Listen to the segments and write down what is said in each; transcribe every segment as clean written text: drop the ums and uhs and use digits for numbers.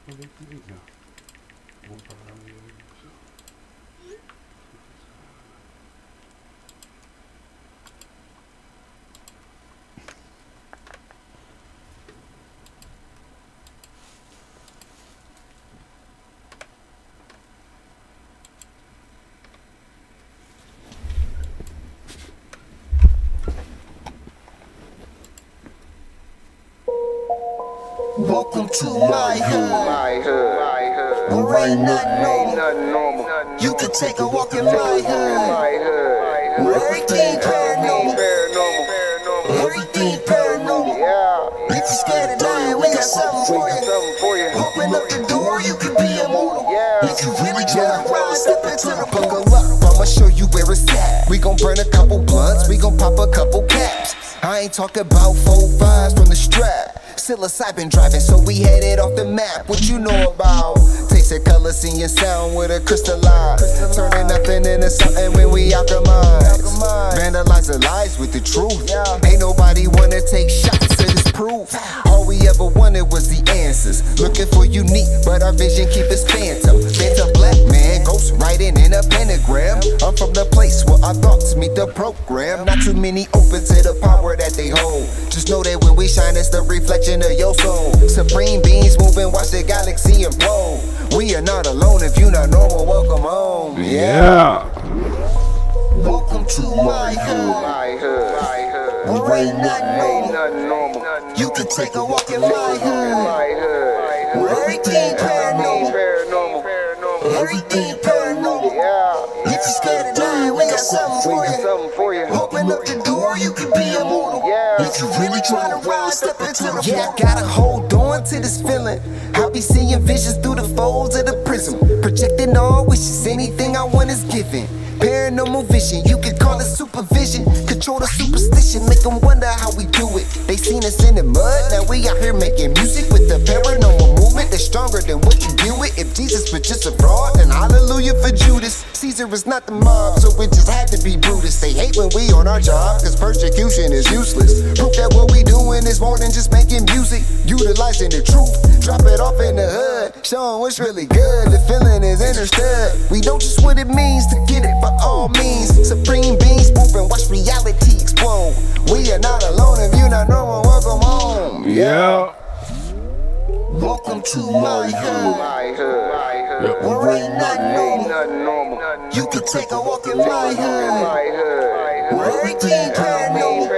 Welcome to my hood. Where ain't nothing normal. You can take a walk in my hood. Where everything paranormal. Everything paranormal. If you're scared of dying, we got something for you. Open up the door, you can be immortal. If you really try to ride, step into the buckle up. I'ma show you where it's at. We gon' burn a couple blunts, we gon' pop a couple caps. I ain't talking about 4-5s from the strap. Psilocybin driving, so we headed off the map. What you know about? Tasting color, seeing sound with a crystallize. Turning nothing into something when we alchemize. Vandalize the lies with the truth. Ain't nobody wanna take shots to this proof. All we ever wanted was the answers. Looking for unique, but our vision keep us phantom. Phantom black man, ghost writing in a pentagram. I'm from the place where our thoughts meet the program. Not too many open to the power that they hold. Just know that when we shine, it's the reflection of your soul. Supreme beings moving, watch the galaxy implode. We are not alone. If you not normal, welcome home. Yeah. Welcome to my hood. Where ain't nothing normal. You can take a walk in my hood. Where everything paranormal. Everything paranormal. If you're scared of dying, we got something for you. Open up the door, you can be immortal. If you really try to rise, step into the I gotta hold on to this feeling. I'll be seeing visions through the folds of the prism. Projecting all wishes, anything I want is given. Paranormal vision, you can call it supervision. Control the superstition, make them wonder how we do it. They seen us in the mud, now we out here making music with the paranormal movement that's stronger than what you deal with. If Jesus was just a fraud, then hallelujah for Judas. Caesar is not the mob, so it just had to be Brutus. They hate when we on our job, cause persecution is useless. Proof that what we doing is more than just making music. Utilizing the truth, drop it off in the hood, showing what's really good. The feeling is understood. We don't just what it means to get it by all means. Supreme beings moving, watch reality explode. We are not alone. If you not normal, welcome home. Yeah. Welcome to my hood. Where ain't nothing normal. You can take a walk in my hood. Where everything paranormal.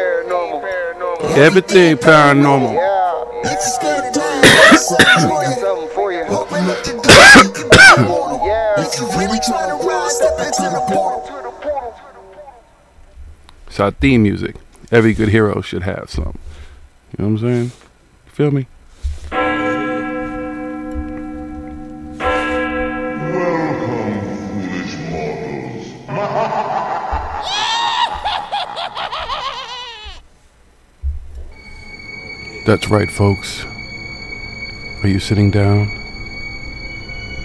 Everything paranormal. If you're scared of dying, something for you. Open up the door, you can be immortal. If you really try to rise, step into the portal. It's our theme music. Every good hero should have some. You know what I'm saying? You feel me? That's right, folks. Are you sitting down?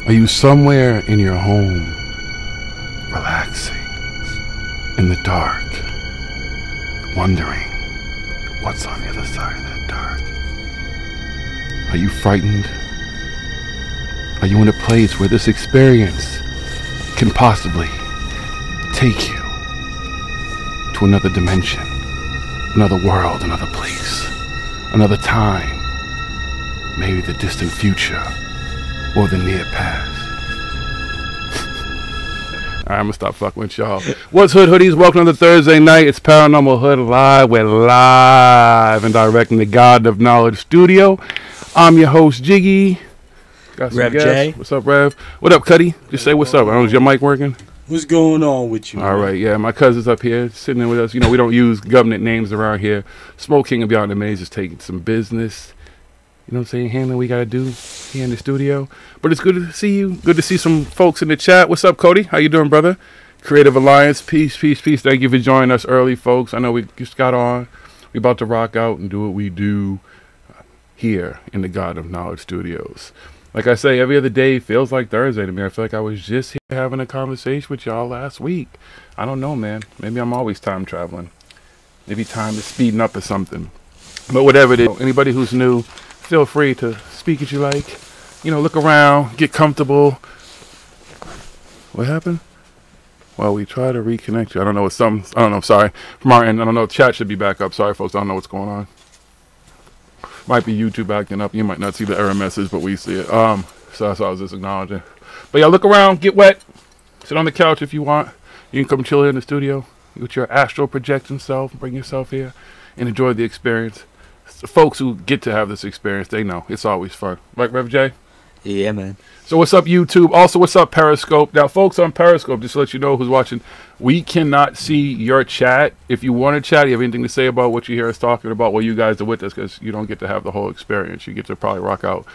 Are you somewhere in your home, relaxing, in the dark, wondering what's on the other side of that dark? Are you frightened? Are you in a place where this experience can possibly take you to another dimension, another world, another place, another time, maybe the distant future or the near past? Alright, I'm gonna stop fucking with y'all. What's Hood Hoodies? Welcome to the Thursday night. It's Paranormal Hood Live. We're live and direct in the God of Knowledge studio. I'm your host, Jiggy. Got some Rev guests. J. What's up, Rev? What up, Cuddy? Just say what's up. I don't know, is your mic working? What's going on with you? All right, yeah. My cousin's up here sitting in with us. You know, we don't use government names around here. Smoke King and Beyond the Maze is taking some business. You know what I'm saying? Handling what we got to do here in the studio. But it's good to see you. Good to see some folks in the chat. What's up, Cody? How you doing, brother? Creative Alliance. Peace, peace, peace. Thank you for joining us early, folks. I know we just got on. We about to rock out and do what we do here in the God of Knowledge studios. Like I say, every other day feels like Thursday to me. I feel like I was just here having a conversation with y'all last week. I don't know, man. Maybe I'm always time traveling. Maybe time is speeding up or something. But whatever it is, anybody who's new, feel free to speak as you like, look around, get comfortable. What happened? Well, we try to reconnect you. I don't know. I don't know. Sorry. From our end, I don't know. Chat should be back up. Sorry, folks. I don't know what's going on. Might be YouTube acting up. You might not see the error message, but we see it. So that's what I was just acknowledging. But yeah, look around, get wet, sit on the couch if you want. You can come chill here in the studio with your astral projection self, bring yourself here, and enjoy the experience. The folks who get to have this experience, they know it's always fun. Right, Rev J? Yeah, man. So what's up, YouTube? Also, what's up, Periscope? Now, folks on Periscope, just to let you know who's watching, we cannot see your chat. If you want to chat, you have anything to say about what you hear us talking about, well, you guys are with us, because you don't get to have the whole experience. You get to probably rock out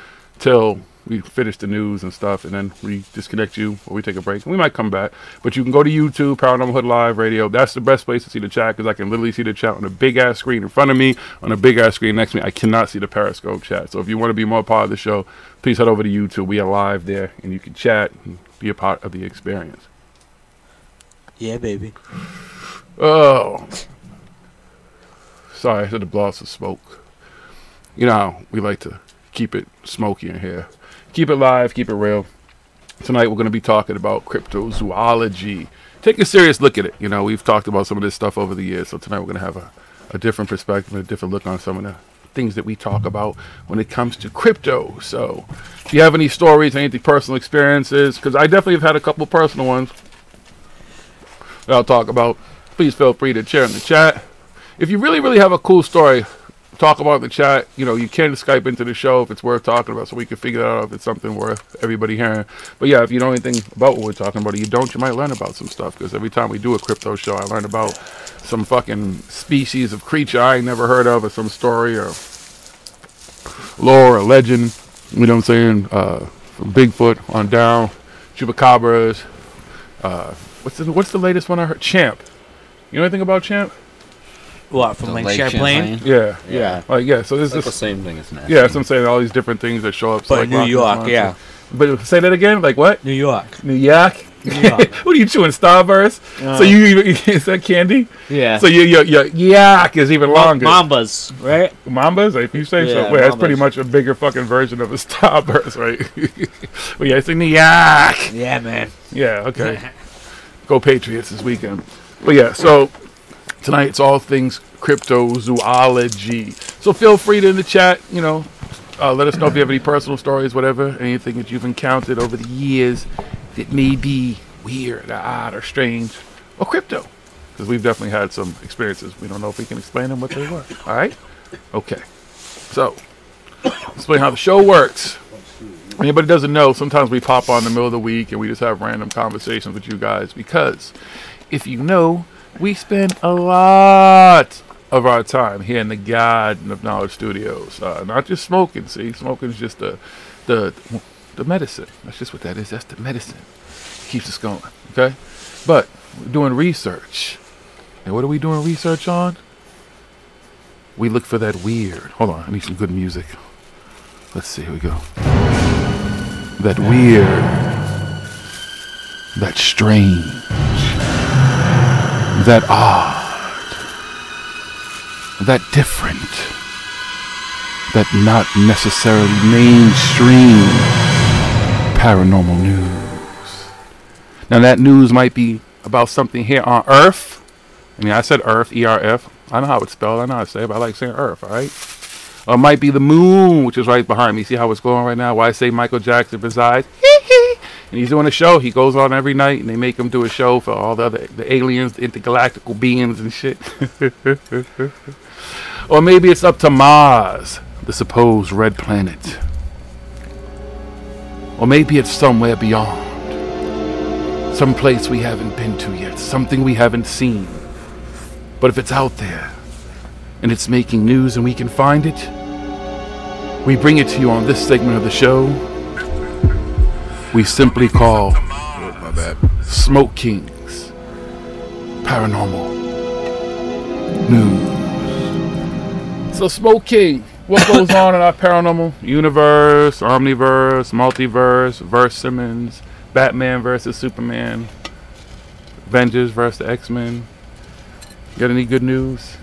till we finish the news and stuff, and then we disconnect you, or we take a break. We might come back, but you can go to YouTube, ParanormalHooD Live Radio. That's the best place to see the chat, because I can literally see the chat on a big-ass screen in front of me, on a big-ass screen next to me. I cannot see the Periscope chat. So if you want to be more part of the show, please head over to YouTube. We are live there, and you can chat and be a part of the experience. Yeah, baby. Oh. Sorry, I had to blow out some smoke. You know how we like to keep it smoky in here. Keep it live, keep it real. Tonight we're going to be talking about cryptozoology. Take a serious look at it. We've talked about some of this stuff over the years, so tonight we're going to have a different perspective, a different look on some of the things that we talk about when it comes to crypto. So if you have any stories, anything, personal experiences, because I definitely have had a couple personal ones that I'll talk about, please feel free to share in the chat. If you really, really have a cool story, talk about in the chat. You can Skype into the show if it's worth talking about, so we can figure out if it's something worth everybody hearing. But yeah, if you know anything about what we're talking about, or you don't, you might learn about some stuff, because every time we do a crypto show, I learn about some fucking species of creature I ain't never heard of, or some story or lore or legend, you know what I'm saying, from Bigfoot on down, chupacabras. What's the latest one I heard? Champ. You know anything about Champ? What, from Lake Champlain? Yeah. So this is the same thing as that. Yeah, that's what I'm saying. All these different things that show up. But like New York, yeah. But say that again. Like what? New York. New York. What are you chewing? Starburst? So is that candy? Yeah. So your yak is even longer. Mambas, right? Mambas, if you say so. Wait, that's pretty much a bigger fucking version of a Starburst, right? Well, yeah, it's in the yak. Yeah, man. Yeah. Okay. Go Patriots this weekend. But yeah, so tonight it's all things cryptozoology. So feel free to in the chat, let us know if you have any personal stories, whatever, anything that you've encountered over the years that may be weird or odd or strange or crypto. Because we've definitely had some experiences. We don't know if we can explain them what they were. All right? Okay. So, explain how the show works. Anybody doesn't know, sometimes we pop on in the middle of the week and we just have random conversations with you guys, because if you know, we spend a lot of our time here in the Garden of Knowledge Studios. Not just smoking, see? Smoking is just the medicine. That's just what that is. That's the medicine. Keeps us going, okay? But we're doing research. And what are we doing research on? We look for that weird. Hold on, I need some good music. Let's see, here we go. That weird, that strange, that odd, that different, that not necessarily mainstream paranormal news. Now that news might be about something here on Earth. I mean, I said Earth, E-R-F. I know how it's spelled, I know how to say it, but I like saying Earth, alright? Or it might be the moon, which is right behind me. See how it's going right now? Why I say Michael Jackson resides? And he's doing a show. He goes on every night, and they make him do a show for all the aliens, the intergalactical beings and shit. Or maybe it's up to Mars, the supposed red planet. Or maybe it's somewhere beyond. Some place we haven't been to yet. Something we haven't seen. But if it's out there, and it's making news and we can find it, we bring it to you on this segment of the show we simply call Smoke King's Paranormal News. So Smoke King, what goes on in our paranormal universe, omniverse, multiverse, Verse Simmons, Batman versus Superman, Avengers versus the X-Men? Got any good news?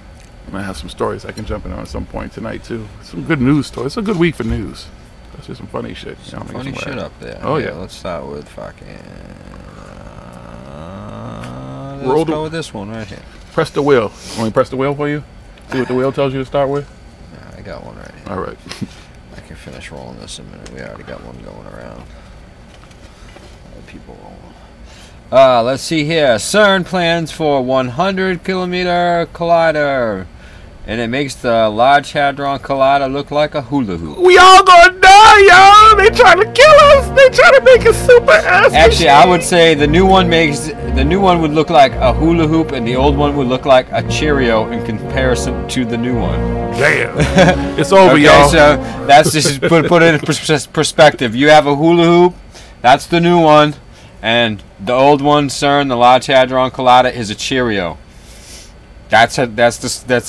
I might have some stories I can jump in on at some point tonight too. Some good news stories. It's a good week for news. Let's do some funny shit. Some funny shit up there. Oh yeah. Let's start with fucking. Let's go with this one right here. Press the wheel. Want me to press the wheel for you? See what the wheel tells you to start with? Yeah, I got one right here. All right. I can finish rolling this in a minute. We already got one going around. People rolling. Let's see here. CERN plans for 100-kilometer collider. And it makes the Large Hadron Collider look like a hula hoop. We all gonna die, y'all! They trying to kill us! They trying to make us super ass. Actually, I would say the new one would look like a hula hoop, and the old one would look like a Cheerio in comparison to the new one. Damn. It's over, okay, y'all. So that's just put it in perspective. You have a hula hoop, that's the new one, and the old one, CERN, the Large Hadron Collider, is a Cheerio. That's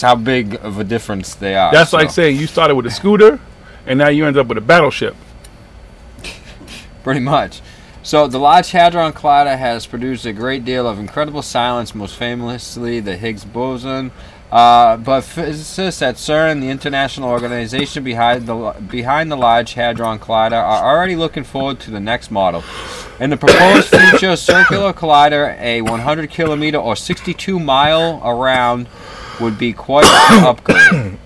how big of a difference they are. That's like saying you started with a scooter, and now you end up with a battleship. Pretty much. So the Large Hadron Collider has produced a great deal of incredible science, most famously the Higgs boson. But physicists at CERN, the international organization behind the Large Hadron Collider, are already looking forward to the next model. In the proposed future circular collider, a 100-kilometer or 62-mile around would be quite an upgrade.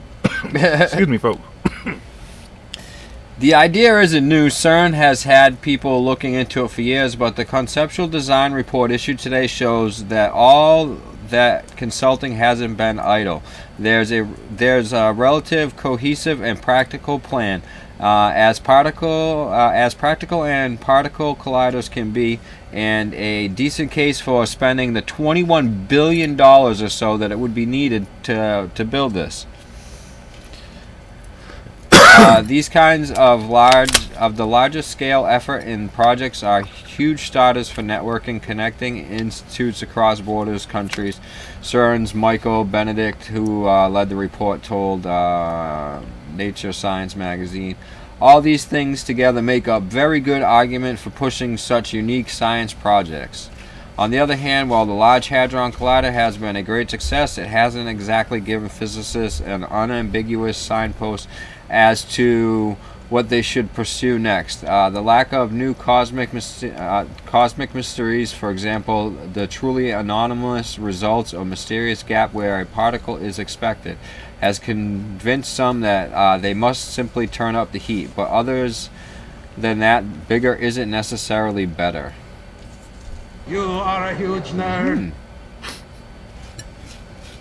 Excuse me, folks. The idea isn't new. CERN has had people looking into it for years, but the conceptual design report issued today shows that all that consulting hasn't been idle. There's a relative, cohesive, and practical plan. As practical and particle colliders can be, and a decent case for spending the $21 billion or so that it would be needed to build this. These kinds of the largest scale effort in projects are huge starters for networking, connecting institutes across borders, countries. CERN's Michael Benedict, who led the report, told Nature Science magazine, all these things together make a very good argument for pushing such unique science projects. On the other hand, while the Large Hadron Collider has been a great success, it hasn't exactly given physicists an unambiguous signpost as to what they should pursue next. The lack of new cosmic mysteries, for example, the truly anomalous results or mysterious gap where a particle is expected, has convinced some that they must simply turn up the heat. But others than that, bigger isn't necessarily better. You are a huge nerd.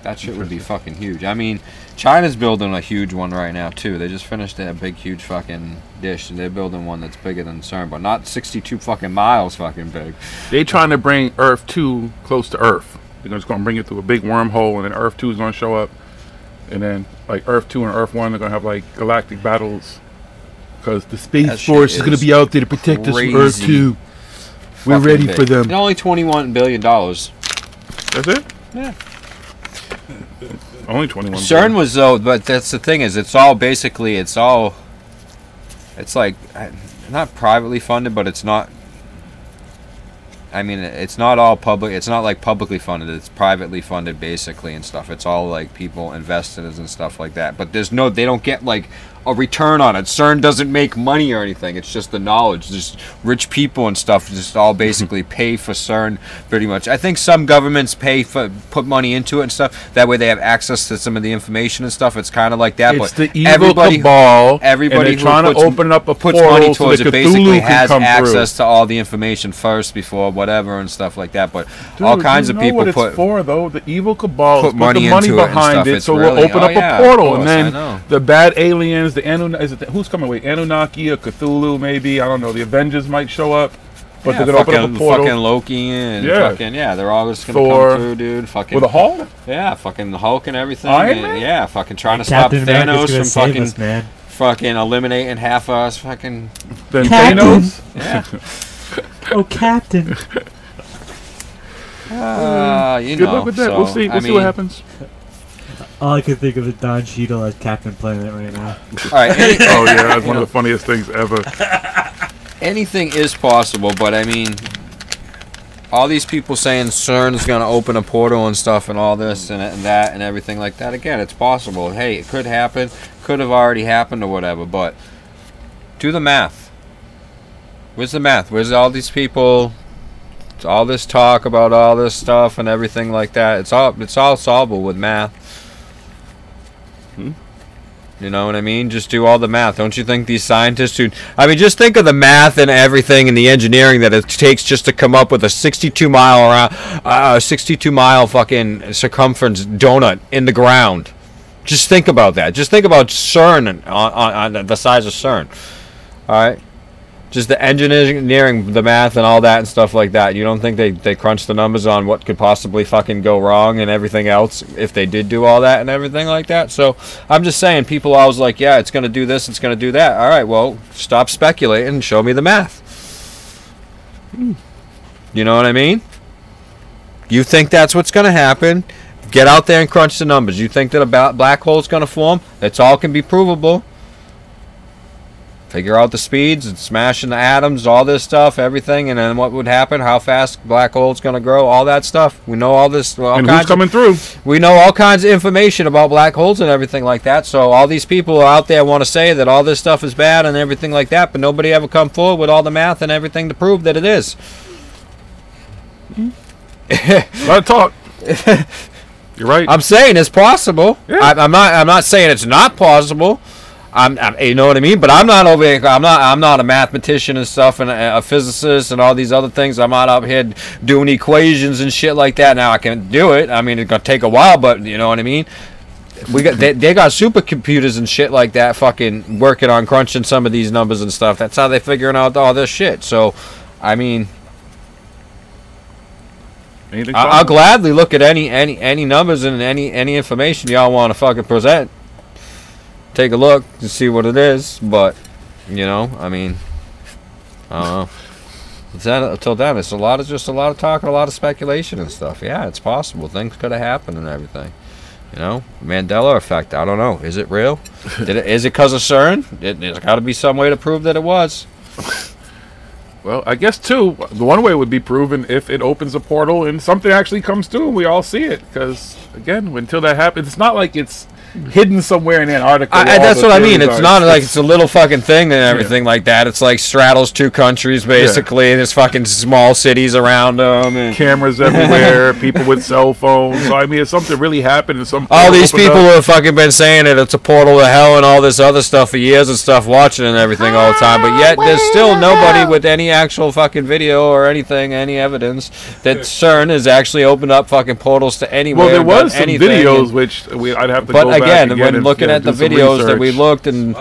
That shit would be fucking huge. I mean, China's building a huge one right now too. They just finished that big, huge fucking dish. They're building one that's bigger than CERN, but not 62 fucking miles fucking big. They trying to bring Earth 2 close to Earth. They're just going to bring it through a big wormhole, and then Earth 2 is going to show up. And then, like, Earth 2 and Earth 1 are going to have, like, galactic battles. Because the Space Force is going to be out there to protect us from Earth 2. We're ready for them. And only $21 billion. That's it? Yeah. Only 21 CERN billion. was, though, but that's the thing is, it's all basically, it's like, not privately funded, but it's not, I mean, it's not all public, it's not like publicly funded, it's privately funded basically and stuff. It's all like people invested and stuff like that. But there's no, they don't get like a return on it. CERN doesn't make money or anything. It's just the knowledge. Just rich people and stuff just all basically pay for CERN pretty much. I think some governments put money into it and stuff. That way they have access to some of the information and stuff. It's kind of like that. It's but the evil cabal. Everybody and they're trying to open up a puts portal money towards so it basically has access through. to all the information first before whatever and stuff like that. But Dude, all kinds you of know people what put it's for though. The evil cabal put put money the money into it and behind stuff. it, It's so really, we'll open up yeah, a portal, of course, and then the bad aliens, the who's coming? Wait, Anunnaki or Cthulhu? Maybe, I don't know. The Avengers might show up, but yeah, they're gonna open up a portal. Fucking Loki and they're all just gonna Thor, come through, dude. Fucking with a Hulk. Yeah, fucking the Hulk and everything. Iron Man? Yeah, fucking trying to Captain stop America's Thanos gonna from save us, man. fucking eliminating half of us. Fucking Then Captain. Thanos. yeah. Oh, Captain. You Good know. luck with that. So, We'll see. We'll see what happens. All I can think of is Don Cheadle as Captain Planet right now. All right. Oh yeah, that's one of the funniest things ever. Anything is possible, but I mean, all these people saying CERN's going to open a portal and stuff and all this and that and everything like that, again, it's possible. Hey, it could happen, could have already happened or whatever, but Do the math. Where's the math? Where's all these people? All this talk about all this stuff and everything like that. It's all solvable with math. You know what I mean? Just do all the math. Don't you think these scientists who... I mean, just think of the math and everything and the engineering that it takes just to come up with a 62-mile fucking circumference donut in the ground. Just think about that. Just think about CERN on the size of CERN. All right? Just the engineering, the math, and all that and stuff like that. You don't think they crunch the numbers on what could possibly fucking go wrong and everything else if they did do all that and everything like that? So I'm just saying, people always like, yeah, it's going to do this, it's going to do that. All right, well, stop speculating and show me the math. You know what I mean? You think that's what's going to happen? Get out there and crunch the numbers. You think that a black hole is going to form? It's all can be provable. Figure out the speeds and smashing the atoms, all this stuff, everything, and then what would happen, how fast black hole's going to grow, all that stuff. We know all this. And who's coming through? We know all kinds of information about black holes and everything like that. So all these people out there want to say that all this stuff is bad and everything like that, but nobody ever come forward with all the math and everything to prove that it is. A lot of talk. You're right. I'm saying it's possible. Yeah. I'm not saying it's not possible. You know what I mean? But I'm not over here. I'm not a mathematician and stuff, and a physicist and all ththese other things. I'm not up here doing equations and shit like that. Now I can do it. I mean, it's gonna take a while, but you know what I mean. They got supercomputers and shit like that, fucking working on crunching some of these numbers and stuff. That's how they're figuring out all this shit. So, I mean, I'll gladly look at any numbers and any information y'all want to fucking present. Take a look to see what it is, but you know, I mean, I don't know. Until then, it's just a lot of talk and a lot of speculation and stuff. Yeah, it's possible things could have happened and everything. You know, Mandela effect. I don't know. Is it real? Is it because of CERN? There's got to be some way to prove that it was. Well, I guess too. The one way would be proven if it opens a portal and something actually comes through and we all see it. Because again, until that happens, it's not like it's hidden somewhere in Antarctica. That's what I mean. It's not like it's a little fucking thing and everything like that. It's like straddles two countries basically. And there's fucking small cities around them. And cameras everywhere. People with cell phones. So, I mean, if something really happened and some all these people who have fucking been saying that it's a portal to hell and all this other stuff for years and stuff, watching and everything all the time. But yet there's still nobody with any actual fucking video or anything, any evidence that CERN has actually opened up fucking portals to anywhere. Well, there was some videos which I'd have to go back again, when looking at the videos that we looked, and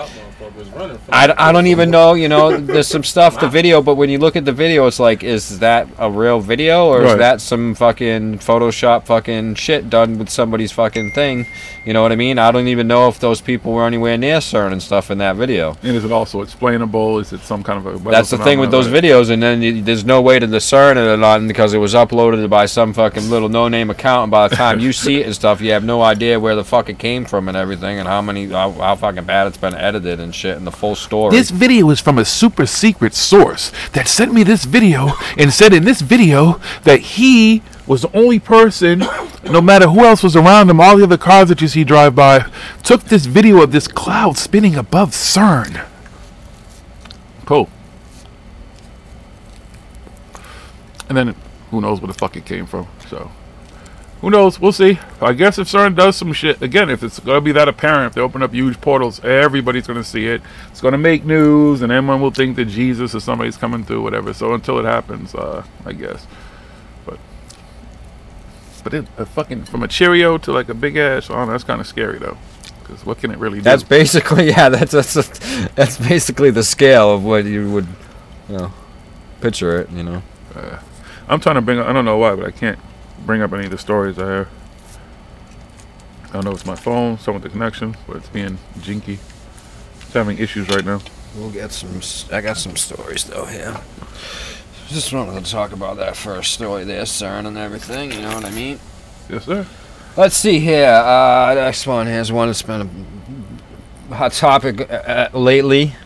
I don't even know, you know, there's some stuff, the video, but when you look at the video, it's like, is that a real video, or is that some fucking Photoshop fucking shit done with somebody's fucking thing? You know what I mean? I don't even know if those people were anywhere near CERN and stuff in that video. And is it also explainable? Is it some kind of a... That's the thing with those videos, and then there's no way to discern it or not, because it was uploaded by some fucking little no-name account, and by the time you see it and stuff, you have no idea where the fuck it came from and everything, and how fucking bad it's been edited and shit, and the full story. This video is from a super secret source that sent me this video and said in this video that he was the only person, no matter who else was around him, all the other cars that you see drive by, took this video of this cloud spinning above CERN. Cool. And then who knows where the fuck it came from, so who knows? We'll see. I guess if CERN does some shit, again, if it's going to be that apparent, if they open up huge portals, everybody's going to see it. It's going to make news, and everyone will think that Jesus or somebody's coming through, whatever. So until it happens, I guess. But it fucking, from a Cheerio to like a big ass, that's kind of scary though. Because what can it really do? That's basically, yeah, that's basically the scale of what you would, you know, picture it, you know. I'm trying to bring up, I don't know why, but I can't bring up any of the stories I have. I don't know if it's my phone, some with the connection, but it's being jinky. It's having issues right now. We'll get some, I got some stories though here. Just wanted to talk about that first story there, CERN and everything, you know what I mean? Yes, sir. Let's see here. Next one. Here's one that's been a hot topic lately.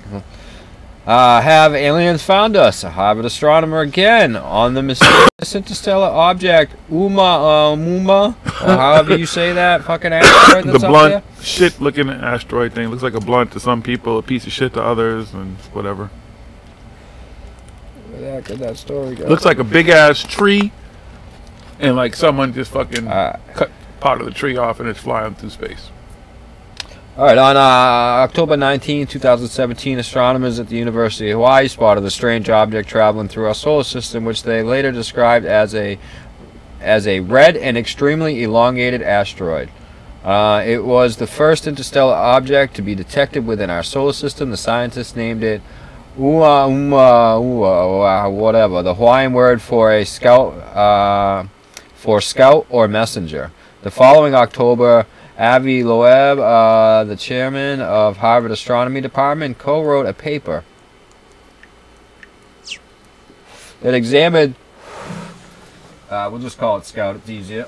Have aliens found us? A Harvard astronomer again on the mysterious interstellar object Muma, or however you say that fucking asteroid The that's up blunt, there. shit-looking asteroid thing. Looks like a blunt to some people, a piece of shit to others, and whatever. Where the heck did that story go? Looks like a big-ass tree, and like someone just fucking cut part of the tree off, and it's flying through space. Alright, on October 19, 2017, astronomers at the University of Hawaii spotted a strange object traveling through our solar system, which they later described as a red and extremely elongated asteroid. It was the first interstellar object to be detected within our solar system. The scientists named it whatever, the Hawaiian word for a scout or messenger. The following October, Avi Loeb, the chairman of Harvard Astronomy Department, co-wrote a paper that examined, we'll just call it Scout, it's easier,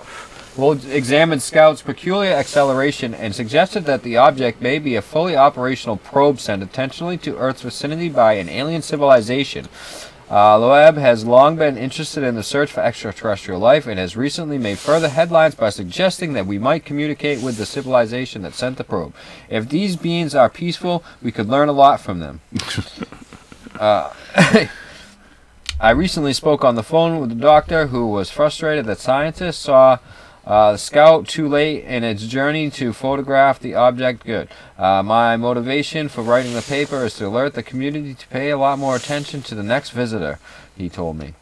examined Scout's peculiar acceleration and suggested that the object may be a fully operational probe sent intentionally to Earth's vicinity by an alien civilization. Loeb has long been interested in the search for extraterrestrial life and has recently made further headlines by suggesting that we might communicate with the civilization that sent the probe. If these beings are peaceful, we could learn a lot from them. I recently spoke on the phone with a doctor who was frustrated that scientists saw Scout too late in its journey to photograph the object good. My motivation for writing the paper is to alert the community to pay a lot more attention to the next visitor, he told me.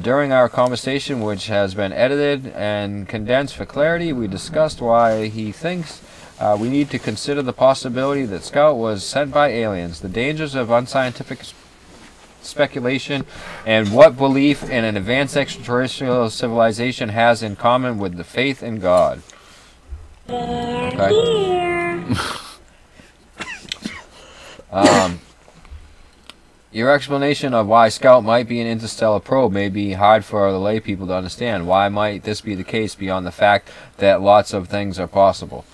During our conversation, which has been edited and condensed for clarity, we discussed why he thinks we need to consider the possibility that Scout was sent by aliens, the dangers of unscientific speculation, and what belief in an advanced extraterrestrial civilization has in common with the faith in God. Okay. Your explanation of why Scout might be an interstellar probe may be hard for the lay people to understand. Why might this be the case beyond the fact that lots of things are possible?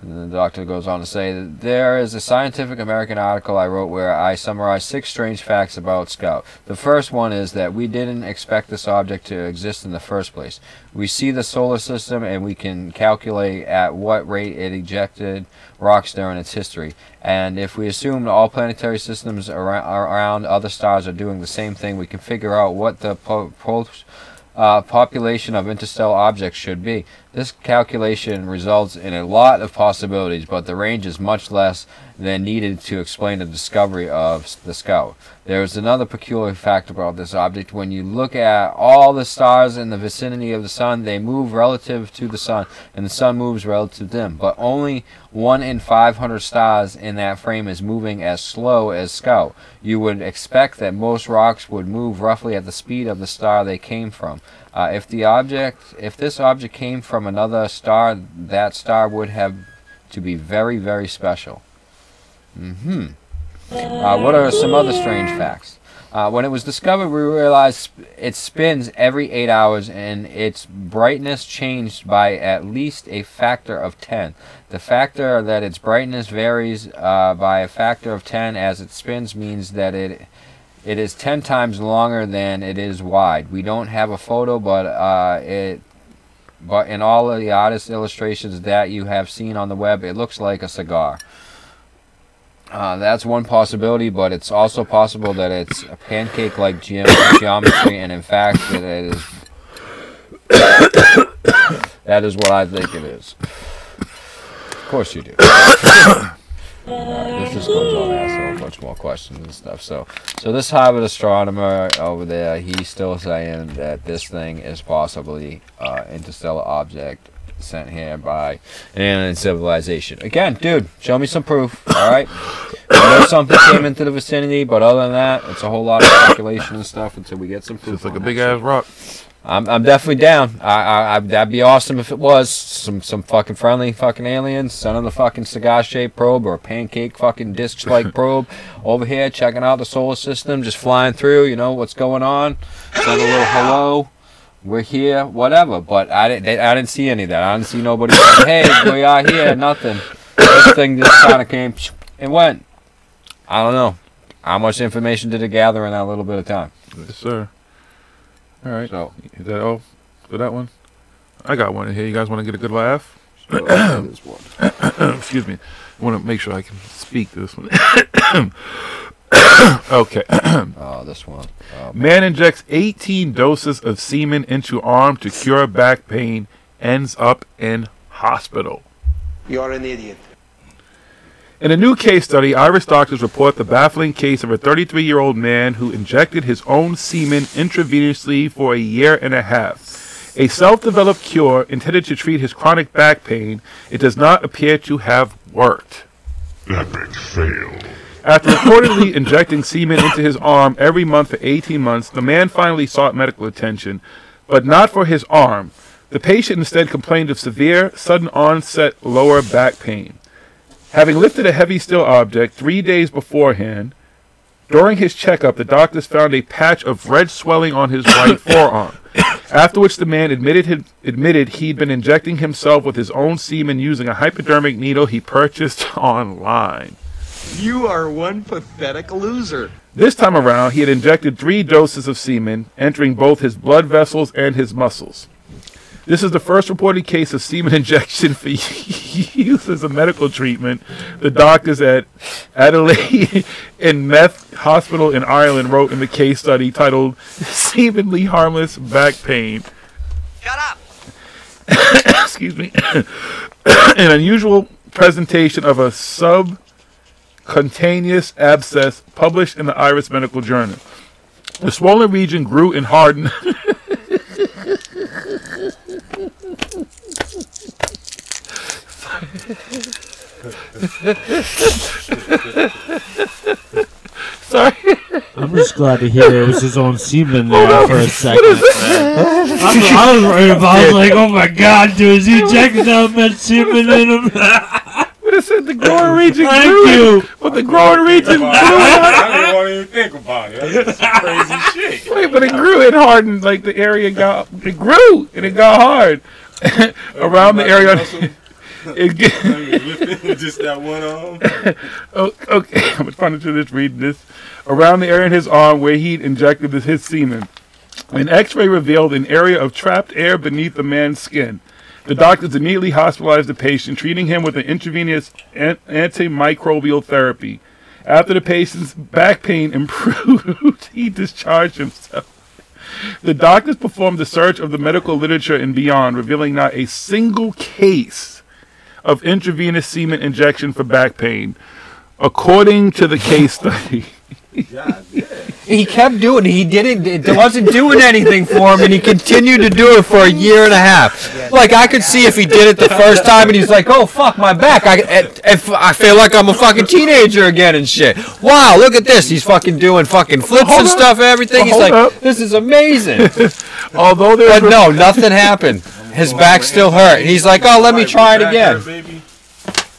And the doctor goes on to say that there is a Scientific American article I wrote where I summarized 6 strange facts about Scout. The first one is that we didn't expect this object to exist in the first place. We see the solar system and we can calculate at what rate it ejected rocks during its history. And if we assume all planetary systems around other stars are doing the same thing, we can figure out what the population of interstellar objects should be. This calculation results in a lot of possibilities, but the range is much less than needed to explain the discovery of the Scout. There is another peculiar fact about this object. When you look at all the stars in the vicinity of the sun, they move relative to the sun, and the sun moves relative to them. But only 1 in 500 stars in that frame is moving as slow as Scout. You would expect that most rocks would move roughly at the speed of the star they came from. If this object came from another star, that star would have to be very, very special. What are some other strange facts? When it was discovered, we realized it spins every 8 hours and its brightness changed by at least a factor of 10. The factor that its brightness varies by a factor of 10 as it spins means that it is 10 times longer than it is wide. We don't have a photo, but in all of the artist illustrations that you have seen on the web, it looks like a cigar. That's one possibility, but it's also possible that it's a pancake-like geometry, and in fact, that it is. That is what I think it is. Of course you do. This just goes on to ask a whole bunch more questions and stuff. So this Harvard astronomer over there, he's still saying that this thing is possibly interstellar object sent here by an alien civilization. Again, dude, show me some proof. All right, I know something came into the vicinity, but other than that, it's a whole lot of speculation and stuff until we get some proof. It's like a big ass rock. I'm definitely down. That'd be awesome if it was some fucking friendly fucking aliens sending the fucking cigar-shaped probe or a pancake fucking disc-like probe over here checking out the solar system, just flying through. You know what's going on? Send a little hello. We're here, whatever. But I didn't see any of that. I didn't see nobody saying, "Hey, we are here." Nothing. This thing just kind of came and went. I don't know. How much information did it gather in that little bit of time? Yes, sir. All right. So, is that all for that one? I got one in here. You guys want to get a good laugh? Excuse me. I want to make sure I can speak this one. Okay. Oh, this one. Oh, man injects 18 doses of semen into arm to cure back pain. Ends up in hospital. You're an idiot. In a new case study, Irish doctors report the baffling case of a 33-year-old man who injected his own semen intravenously for a year and a half. A self-developed cure intended to treat his chronic back pain, it does not appear to have worked. Epic fail. After reportedly injecting semen into his arm every month for 18 months, the man finally sought medical attention, but not for his arm. The patient instead complained of severe, sudden onset lower back pain. Having lifted a heavy steel object 3 days beforehand, during his checkup, the doctors found a patch of red swelling on his right forearm. After which the man admitted he'd been injecting himself with his own semen using a hypodermic needle he purchased online. You are one pathetic loser. This time around, he had injected 3 doses of semen, entering both his blood vessels and his muscles. This is the first reported case of semen injection for use as a medical treatment. The doctors at Adelaide and Meth Hospital in Ireland wrote in the case study titled Seemingly Harmless Back Pain. Shut up! Excuse me. An unusual presentation of a subcutaneous abscess published in the Irish Medical Journal. The swollen region grew and hardened. Sorry. I'm just glad to hear it was his own semen there for a second. I was like, oh my god, dude, is he injecting that much semen in him? But it said the growing region Thank grew. you. But the growing region grew. I didn't want to even think about it. That's some crazy shit. Wait, but it grew and hardened. Like the area it grew and it got hard. Around the area. Just that one arm. Okay, I'm trying to just read this. Around the area in his arm where he'd injected his semen. An x-ray revealed an area of trapped air beneath the man's skin. The doctors immediately hospitalized the patient, treating him with an intravenous antimicrobial therapy. After the patient's back pain improved, he discharged himself. The doctors performed a search of the medical literature and beyond, revealing not a single case of intravenous semen injection for back pain, according to the case study. He kept doing it. He didn't. It wasn't doing anything for him, and he continued to do it for a year and a half. Like I could see if he did it the first time, and he's like, "Oh fuck my back! I feel like I'm a fucking teenager again and shit." Wow, look at this. He's fucking doing fucking flips and stuff and everything. He's like, "This is amazing." Although but no, nothing happened. His back still hurt, and he's like, "Oh, let me try it again."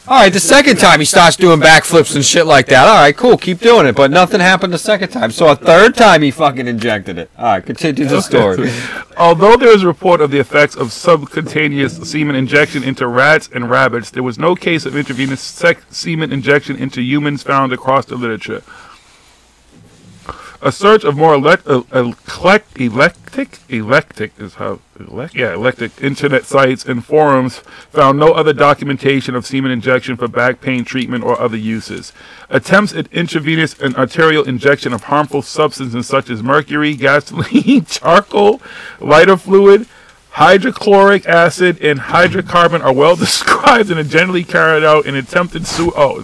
All right, the second time he starts doing backflips and shit like that. All right, cool, keep doing it. But nothing happened the second time. So a third time he fucking injected it. All right, continue the story. Although there is a report of the effects of subcutaneous semen injection into rats and rabbits, there was no case of intravenous semen injection into humans found across the literature. A search of more eclectic internet sites and forums found no other documentation of semen injection for back pain treatment or other uses. Attempts at intravenous and arterial injection of harmful substances such as mercury, gasoline, charcoal, lighter fluid, hydrochloric acid, and hydrocarbon are well described and are generally carried out in attempted suicide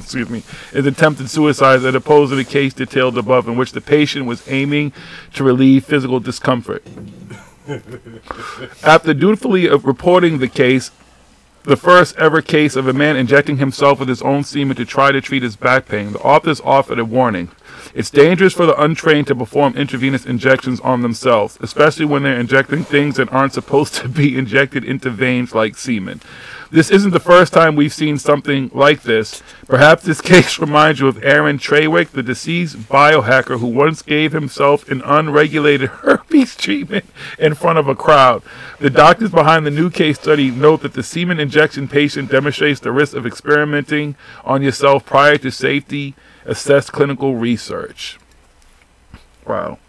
as opposed to the case detailed above in which the patient was aiming to relieve physical discomfort. After dutifully reporting the case, the first ever case of a man injecting himself with his own semen to try to treat his back pain, the authors offered a warning. It's dangerous for the untrained to perform intravenous injections on themselves, especially when they're injecting things that aren't supposed to be injected into veins like semen. This isn't the first time we've seen something like this. Perhaps this case reminds you of Aaron Trawick, the deceased biohacker who once gave himself an unregulated herpes treatment in front of a crowd. The doctors behind the new case study note that the semen injection patient demonstrates the risk of experimenting on yourself prior to safety assessed clinical research. Wow.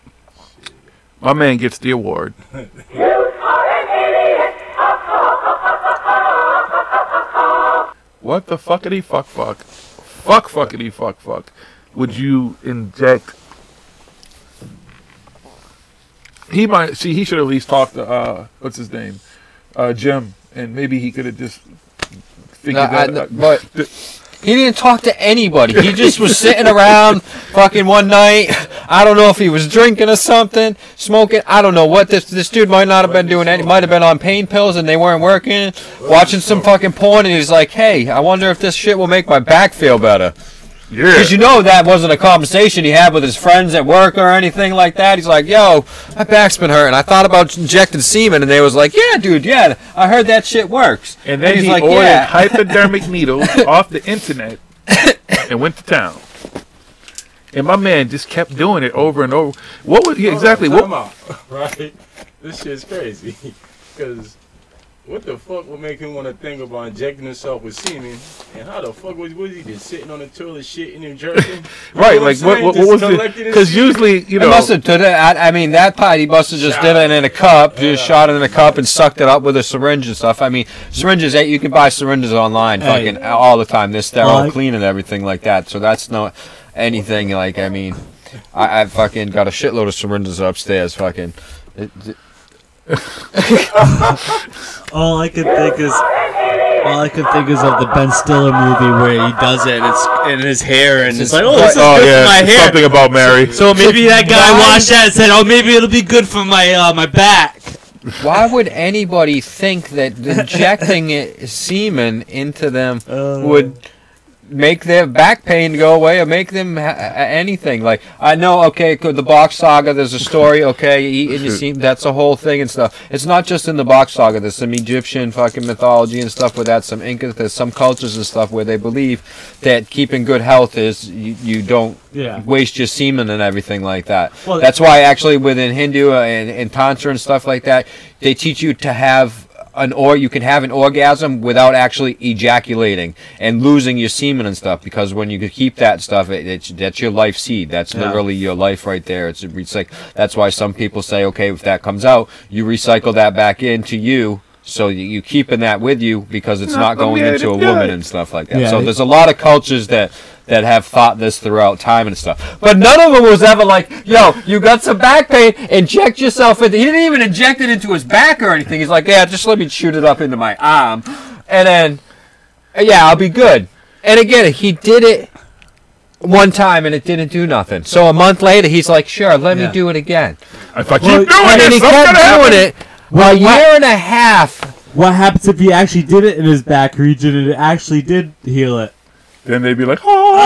My man gets the award. What the fuckity fuck fuck? Fuckity fuck would you inject? He might see. He should at least talk to what's his name, Jim, and maybe he could have just figured that out. But he didn't talk to anybody. He just was sitting around fucking one night. I don't know if he was drinking or something, smoking. I don't know what this dude might not have been doing. He might have been on pain pills and they weren't working. Watching some fucking porn and he's like, hey, I wonder if this shit will make my back feel better. Yeah. Because you know that wasn't a conversation he had with his friends at work or anything like that. He's like, yo, my back's been hurting. I thought about injecting semen. And they was like, yeah, dude, yeah, I heard that shit works. And then he ordered hypodermic needles off the internet and went to town. And my man just kept doing it over and over. What was exactly what? Right? This shit's crazy. Because what the fuck would make him want to think about injecting himself with semen? And how the fuck was he just sitting on the toilet shitting and jerking? Right, like what was it? Because usually, you know, he must have did it. I mean, that part he must have just did it in a cup, just shot it in a cup and sucked it up with a syringe and stuff. I mean, syringes, you can buy syringes online, fucking all the time. They're sterile, clean, and everything like that. So that's not anything like. I mean, I fucking got a shitload of syringes upstairs, fucking. All I can think is of the Ben Stiller movie where he does it. It's in his hair, and it's like, oh, this is good for my hair. Something about Mary. So maybe that guy watched that and said, oh, maybe it'll be good for my my back. Why would anybody think that injecting semen into them would make their back pain go away or make them anything? Like, I know, okay, the Box Saga, there's a story, okay, and you see that's a whole thing and stuff. It's not just in the Box Saga. There's some Egyptian fucking mythology and stuff with that, some Inca, there's some cultures and stuff where they believe that keeping good health is you don't waste your semen and everything like that. Well, that's why actually within Hindu and Tantra and stuff like that, they teach you to have you can have an orgasm without actually ejaculating and losing your semen and stuff, because when you keep that stuff, that's your life seed. That's literally your life right there. It's like, that's why some people say, okay, if that comes out, you recycle that back into you, so you keeping that with you because it's not going into a woman and stuff like that. So there's a lot of cultures that have thought this throughout time and stuff. But none of them was ever like, yo, you got some back pain, inject yourself into. He didn't even inject it into his back or anything. He's like, yeah, just let me shoot it up into my arm. And then, yeah, I'll be good. And again, he did it one time and it didn't do nothing. So a month later, he's like, sure, let me do it again. If I keep doing it, and then he kept doing it a year and a half. What happens if he actually did it in his back region and it actually did heal it? Then they'd be like, oh,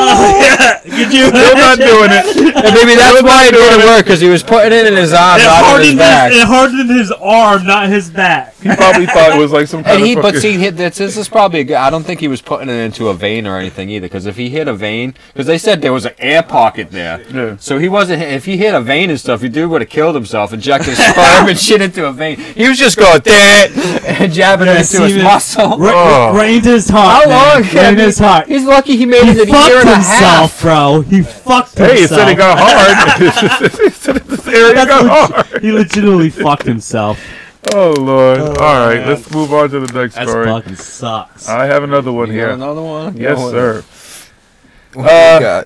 yeah. Still not doing it. And maybe that's why it didn't work, because he was putting it in his arm, not in his back. It hardened his arm, not his back. He probably thought it was like some kind of But see, this is probably a good. I don't think he was putting it into a vein or anything either, because if he hit a vein, because they said there was an air pocket there. Yeah. So he wasn't, if he hit a vein and stuff, the dude would have killed himself, injected sperm and shit into a vein. He was just going, and jabbing it into his muscle. Right into his heart. How long? Right into his heart. He's lucky he made it a year and a half. Bro. He fucked himself. Hey, he said it got hard. He said this area got hard. He legitimately fucked himself. Oh, Lord. All right, let's move on to the next story. That fucking sucks. I have another one here. Another one? Yes, sir.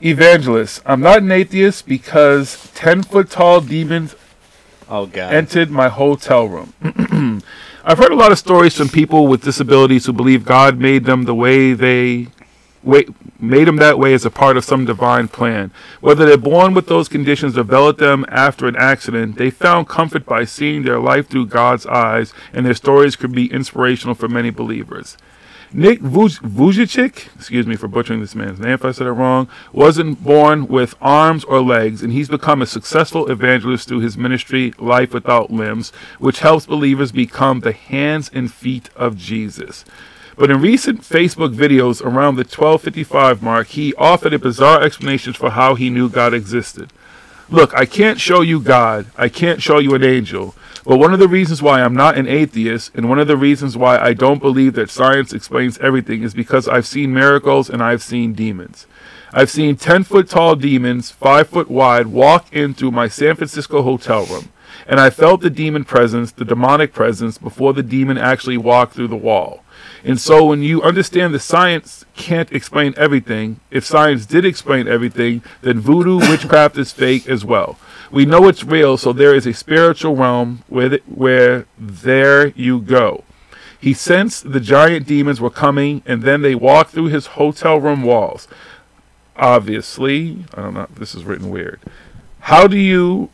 Evangelist. I'm not an atheist because 10-foot-tall demons entered my hotel room. I've heard a lot of stories from people with disabilities who believe God made them the way made them that way as a part of some divine plan. Whether they're born with those conditions or developed them after an accident, they found comfort by seeing their life through God's eyes, and their stories could be inspirational for many believers. Nick Vujicic, excuse me for butchering this man's name if I said it wrong, wasn't born with arms or legs, and he's become a successful evangelist through his ministry, Life Without Limbs, which helps believers become the hands and feet of Jesus. But in recent Facebook videos around the 12:55 mark, he offered a bizarre explanation for how he knew God existed. Look, I can't show you God. I can't show you an angel. But one of the reasons why I'm not an atheist, and one of the reasons why I don't believe that science explains everything, is because I've seen miracles and I've seen demons. I've seen 10-foot tall demons, 5 foot wide, walk in through my San Francisco hotel room. And I felt the demon presence, the demonic presence, before the demon actually walked through the wall. And so when you understand that science can't explain everything, if science did explain everything, then voodoo, witchcraft is fake as well. We know it's real, so there is a spiritual realm where there you go. He sensed the giant demons were coming, and then they walked through his hotel room walls. Obviously, I don't know, this is written weird. How do you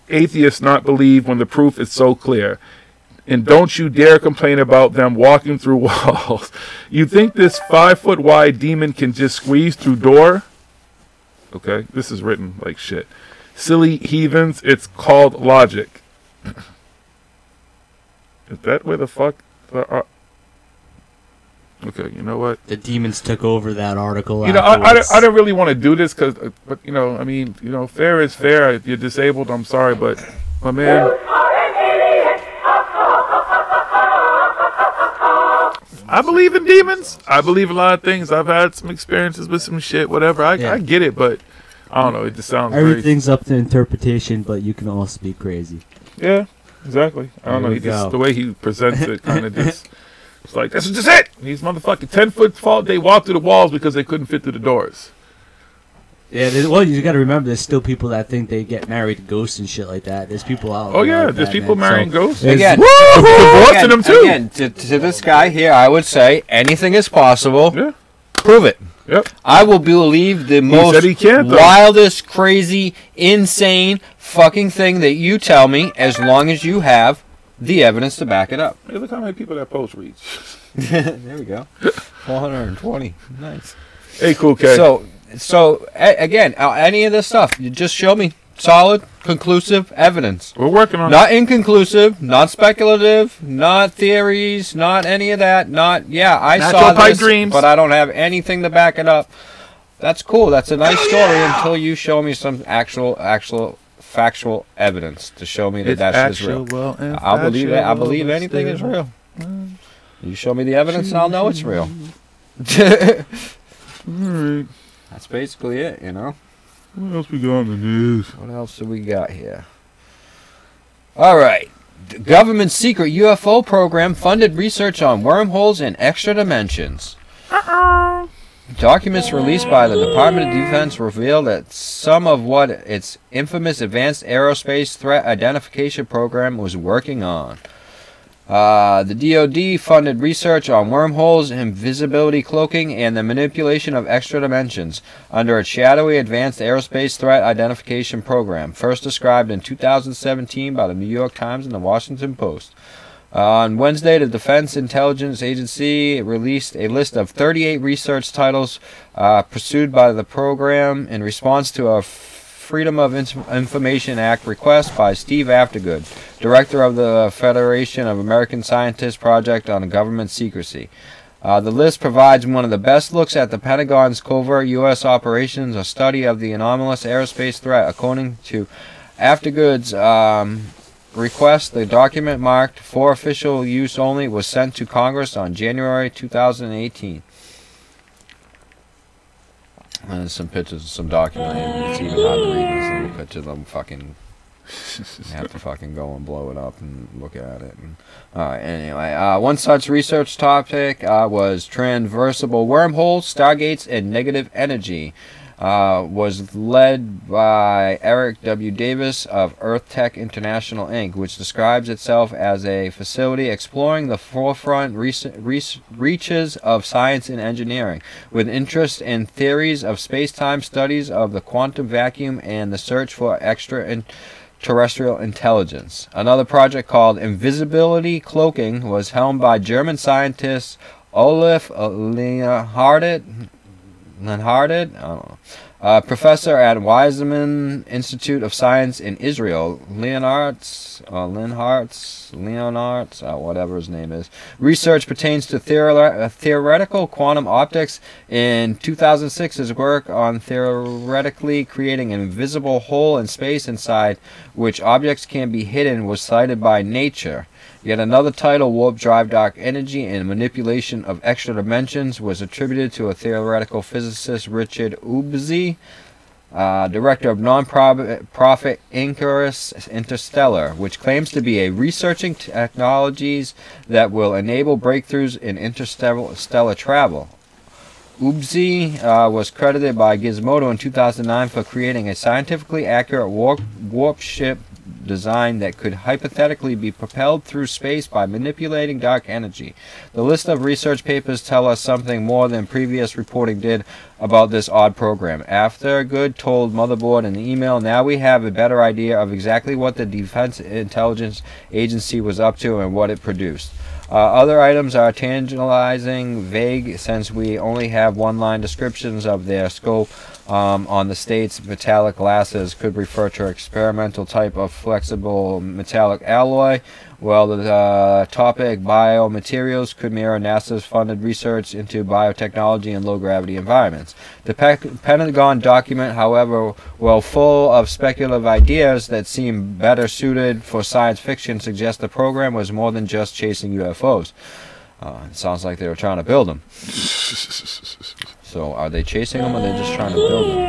atheists not believe when the proof is so clear? And don't you dare complain about them walking through walls. You think this 5 foot wide demon can just squeeze through door? Okay, this is written like shit. Silly heathens, it's called logic. Is that where the fuck the okay, you know what? The demons took over that article. You know, I don't really want to do this because, but you know, I mean, you know, fair is fair. You're disabled. I'm sorry, but my man. I believe in demons. I believe a lot of things. I've had some experiences with some shit, whatever. I get it, but I don't know. It just sounds everything's crazy. up to interpretation, but you can also be crazy. Yeah, exactly. I don't know. He just the way he presents it, kind of just. It's like, this is just it. These motherfucking 10-foot tall, they walk through the walls because they couldn't fit through the doors. Yeah, well, you got to remember, there's still people that think they get married to ghosts and shit like that. There's people out there. Oh, yeah, like there's that, people marrying ghosts. Again, divorcing them, too. Again, to this guy here, I would say anything is possible. Yeah. Prove it. Yep. I will believe the most wildest, crazy, insane fucking thing that you tell me as long as you have the evidence to back it up. Hey, look how many people that post reach. There we go. 420. Nice. Hey, cool cat. So again, any of this stuff, you just show me solid, conclusive evidence. We're working on not inconclusive, not speculative, not theories, not any of that. Not I saw this, dreams. But I don't have anything to back it up. That's cool. That's a nice story until you show me some actual factual evidence to show me that that shit is real. I'll believe that. I believe anything is real. You show me the evidence and I'll know it's real. Alright. That's basically it, you know. What else we got on the news? What else do we got here? Alright. The government's secret UFO program funded research on wormholes and extra dimensions. Documents released by the Department of Defense reveal that some of what its infamous Advanced Aerospace Threat Identification Program was working on. The DoD funded research on wormholes, invisibility cloaking, and the manipulation of extra dimensions under its shadowy Advanced Aerospace Threat Identification Program, first described in 2017 by the New York Times and the Washington Post. On Wednesday, the Defense Intelligence Agency released a list of 38 research titles pursued by the program in response to a Freedom of Information Act request by Steve Aftergood, director of the Federation of American Scientists Project on Government Secrecy. The list provides one of the best looks at the Pentagon's covert U.S. operations, a study of the anomalous aerospace threat. According to Aftergood's request, the document marked for official use only was sent to Congress on January 2018. And there's some pictures of some document. It's even hard to read these little pictures. I'm fucking have to fucking go and blow it up and look at it. Alright, anyway, one such research topic was transversible wormholes, stargates, and negative energy. Was led by Eric W. Davis of Earth Tech International, Inc., which describes itself as a facility exploring the forefront reaches of science and engineering, with interest in theories of space-time, studies of the quantum vacuum, and the search for extraterrestrial intelligence. Another project called Invisibility Cloaking was helmed by German scientists Olaf Leonhardt, I don't know, Professor at Weizmann Institute of Science in Israel, Leonards, whatever his name is. Research pertains to theoretical quantum optics. In 2006, his work on theoretically creating an invisible hole in space inside which objects can be hidden was cited by Nature. Yet another title, Warp Drive Dark Energy and Manipulation of Extra Dimensions, was attributed to a theoretical physicist, Richard Ubzi, director of non-profit Icarus Interstellar, which claims to be a researching technologies that will enable breakthroughs in interstellar travel. Ubzi was credited by Gizmodo in 2009 for creating a scientifically accurate warp ship design that could hypothetically be propelled through space by manipulating dark energy. The list of research papers tell us something more than previous reporting did about this odd program. Aftergood told Motherboard in an email, now we have a better idea of exactly what the Defense Intelligence Agency was up to and what it produced. Other items are tantalizing, vague, since we only have one-line descriptions of their scope. On the state's metallic glasses could refer to experimental type of flexible metallic alloy, while the topic biomaterials could mirror NASA's funded research into biotechnology and low-gravity environments. The Pentagon document, however, while full of speculative ideas that seem better suited for science fiction, suggests the program was more than just chasing UFOs. It sounds like they were trying to build them. So are they chasing them or are they just trying to build them?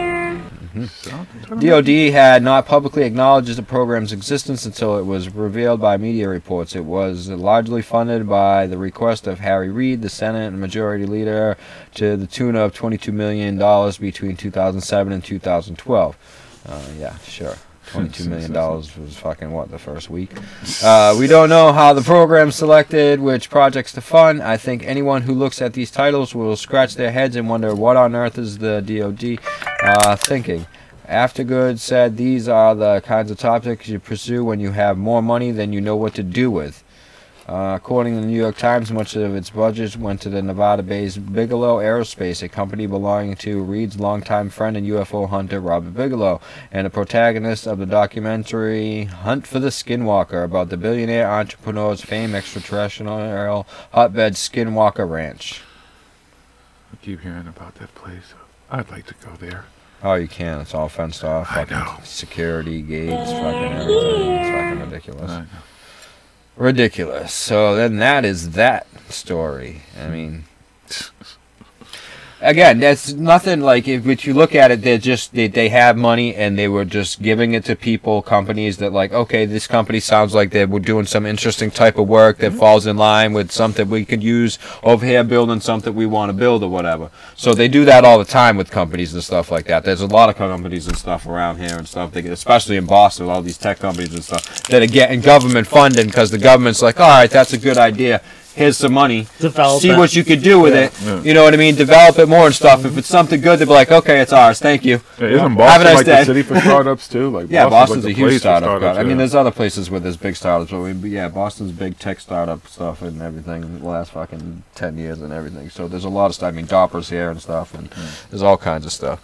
DoD had not publicly acknowledged the program's existence until it was revealed by media reports. It was largely funded by the request of Harry Reid, the Senate Majority Leader, to the tune of $22 million between 2007 and 2012. Yeah, sure. $22 million was fucking, what, the first week? We don't know how the program selected which projects to fund. I think anyone who looks at these titles will scratch their heads and wonder what on earth is the DoD thinking. Aftergood said these are the kinds of topics you pursue when you have more money than you know what to do with. According to the New York Times, much of its budget went to the Nevada-based Bigelow Aerospace, a company belonging to Reed's longtime friend and UFO hunter Robert Bigelow, and the protagonist of the documentary Hunt for the Skinwalker, about the billionaire entrepreneur's famed extraterrestrial hotbed Skinwalker Ranch. I keep hearing about that place. I'd like to go there. Oh, you can. It's all fenced off. I know. Security gates, fucking everything. It's fucking ridiculous. I know. Ridiculous. So then that is that story. I mean, again, that's nothing like, if you look at it, they have money and they were just giving it to people, companies that, like, okay, this company sounds like they were doing some interesting type of work that falls in line with something we could use over here, building something we want to build or whatever. So they do that all the time with companies and stuff like that. There's a lot of companies and stuff around here and stuff, especially in Boston, all these tech companies and stuff that are getting government funding because the government's like, all right, that's a good idea. Here's some money. See what you could do with it. Yeah. You know what I mean? Develop it more and stuff. If it's something good, they'll be like, okay, it's ours. Thank you. Yeah, isn't Boston like the city for startups too? Like, yeah, Boston's like a huge startup. Yeah. I mean, there's other places where there's big startups, but yeah, Boston's big tech startup stuff and everything. The last fucking 10 years and everything. So there's a lot of stuff. I mean, DARPA's here and stuff, and there's all kinds of stuff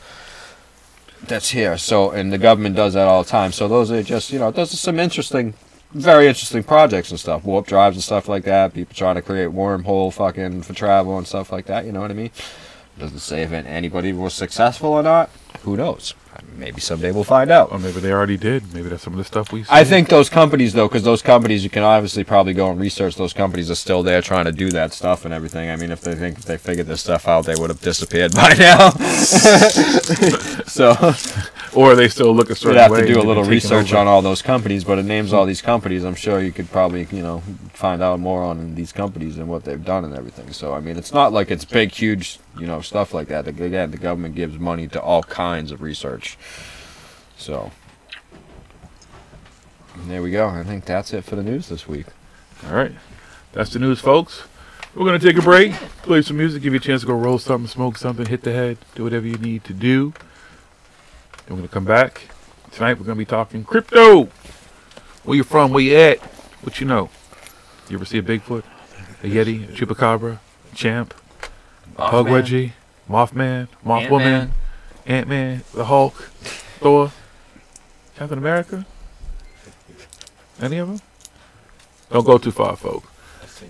that's here. So, and the government does that all the time. So those are just, those are some very interesting projects and stuff, warp drives and stuff like that. People trying to create wormhole fucking for travel and stuff like that. You know what I mean? Doesn't say if anybody was successful or not. Who knows? Maybe someday we'll find out. Or maybe they already did. Maybe that's some of the stuff we see. I think those companies, though, because those companies, you can obviously probably go and research. Those companies are still there trying to do that stuff and everything. I mean, if they figured this stuff out, they would have disappeared by now. So, or they still look a certain way. You'd have to do a little research on all those companies, but it names all these companies. I'm sure you could probably, find out more on these companies and what they've done and everything. So, I mean, it's not like it's big, huge, stuff like that. Again, the government gives money to all kinds of research. So, there we go. I think that's it for the news this week. All right. That's the news, folks. We're going to take a break, play some music, give you a chance to go roll something, smoke something, hit the head, do whatever you need to do. Then we're going to come back. Tonight we're going to be talking crypto. Where you from? Where you at? What you know? You ever see a Bigfoot? A Yeti? A Chupacabra? A Champ? A Pug Wedgie? Mothman? Mothwoman? Ant-Man, the Hulk, Thor, Captain America? Any of them? Don't go too far, folks.